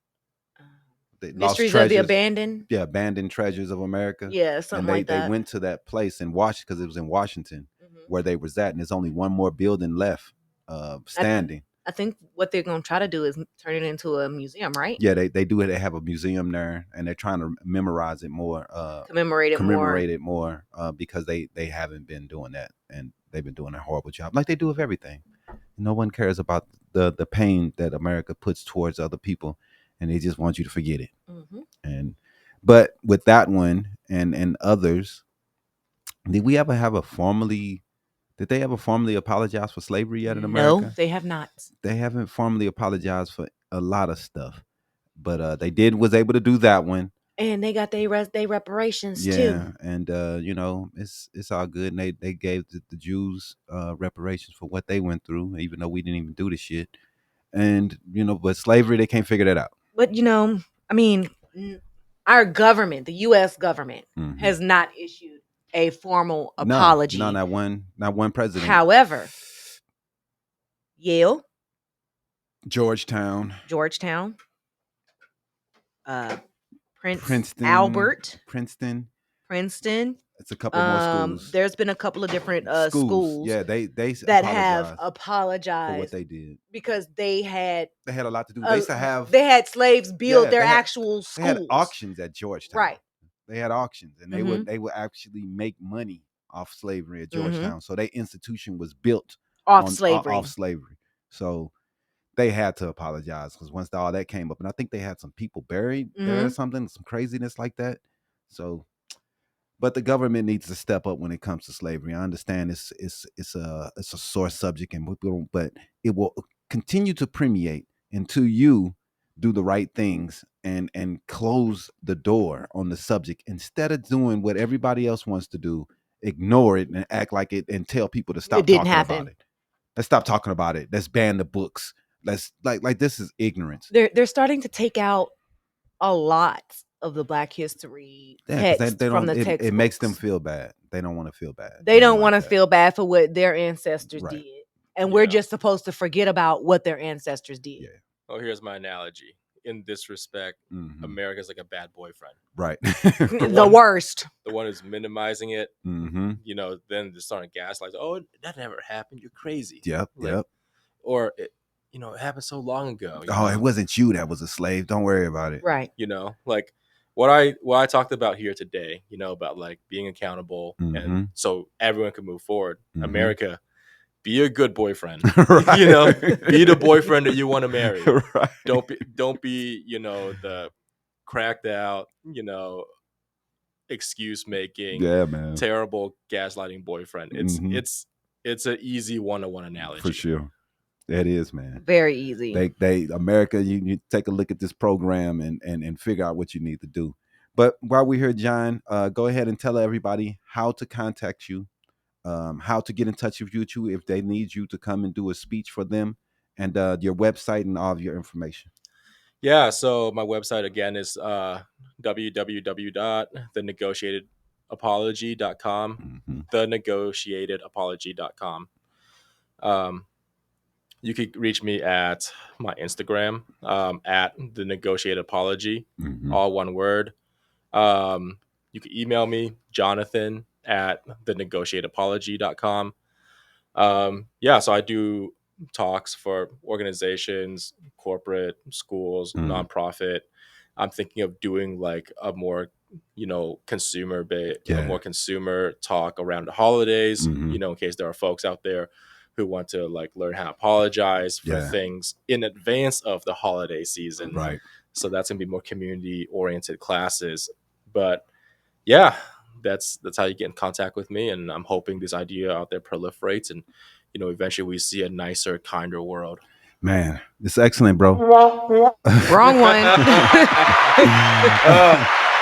Mysteries of the Abandoned. Yeah, Abandoned Treasures of America. Yeah, something like that. They went to that place in Washington because it was in Washington where they was at, and there's only one more building left standing. I think what they're going to try to do is turn it into a museum, right? Yeah, they do it. They have a museum there, and they're trying to memorize it more, commemorate it more because they haven't been doing that, and they've been doing a horrible job, like they do with everything. No one cares about the pain that America puts towards other people, and they just want you to forget it. Mm-hmm. But with that one and others, did we ever have a formally? Did they ever formally apologize for slavery yet in No, America? they have not. They haven't formally apologized for a lot of stuff, but they was able to do that one. And they got their reparations too. Yeah, and it's all good. And they gave the Jews reparations for what they went through, even though we didn't even do the shit. And but slavery, they can't figure that out. But I mean, our government, the U.S. government, has not issued a formal apology. No, not one president. However, Yale, Georgetown, Princeton, Princeton. It's a couple more schools. There's been a couple of different schools. Yeah, they that have apologized for what they did because they had a lot to do. They had slaves build their actual schools. They had auctions at Georgetown. Right. They had auctions, and they would actually make money off slavery at Georgetown. So their institution was built off slavery. So they had to apologize because once all that came up, and I think they had some people buried there or something, some craziness like that. So, but the government needs to step up when it comes to slavery. I understand it's a sore subject, but it will continue to permeate until you do the right things and close the door on the subject instead of doing what everybody else wants to do. Ignore it and act like it and tell people to stop talking about it. Let's stop talking about it. Let's ban the books. Let's like this is ignorance. They're starting to take out a lot of the Black history text from the text. It makes them feel bad. They don't want to feel bad. They don't want to feel bad for what their ancestors did. And we're just supposed to forget about what their ancestors did. Yeah. Oh, here's my analogy. In this respect, America's like a bad boyfriend. Right. The worst. The one who's minimizing it. Then they're starting to gaslight. Oh, that never happened. You're crazy. Yep. Or it happened so long ago. It wasn't you that was a slave. Don't worry about it. Right. Like what I talked about here today, about like being accountable and so everyone can move forward. America, be a good boyfriend. Right. Be the boyfriend that you want to marry. Right. Don't be, the cracked out, excuse making, terrible gaslighting boyfriend. It's an easy one-on-one analogy. For sure. That is, man. Very easy. They America, you take a look at this program and figure out what you need to do. But while we're here, John, go ahead and tell everybody how to contact you, how to get in touch with you if they need you to come and do a speech for them, and your website and all of your information. Yeah, so my website again is www.thenegotiatedapology.com, thenegotiatedapology.com. You could reach me at my Instagram, at the Negotiated Apology, all one word. You can email me, Jonathan at thenegotiatedapology.com. So I do talks for organizations, corporate, schools, nonprofit. I'm thinking of doing like a more, consumer more consumer talk around the holidays, in case there are folks out there who want to like learn how to apologize for things in advance of the holiday season. Right. So that's gonna be more community oriented classes. But yeah, that's how you get in contact with me. And I'm hoping this idea out there proliferates and, eventually we see a nicer, kinder world. Man, it's excellent, bro. Wrong one.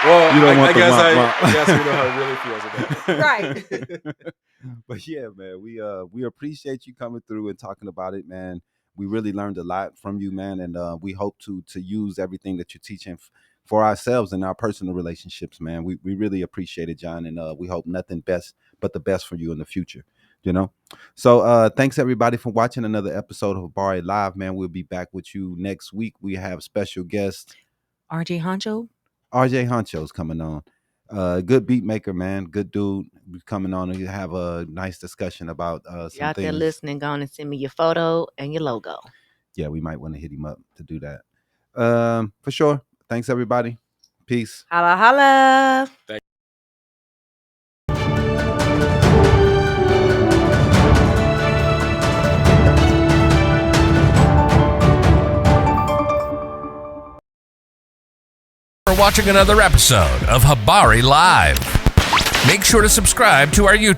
I guess we know how it really feels about it. Right. But yeah, man, we appreciate you coming through and talking about it, man. We really learned a lot from you, man, and we hope to use everything that you're teaching for ourselves and our personal relationships, man. We really appreciate it, John, and we hope nothing but the best for you in the future. So thanks everybody for watching another episode of Habari Live, man. We'll be back with you next week. We have special guest RJ Honcho's coming on. Good beat maker, man. Good dude. Coming on and have a nice discussion about some you out things. There listening, go on and send me your photo and your logo. Yeah, we might want to hit him up to do that. For sure. Thanks everybody. Peace. Holla holla. Thank for watching another episode of Habari Live. Make sure to subscribe to our YouTube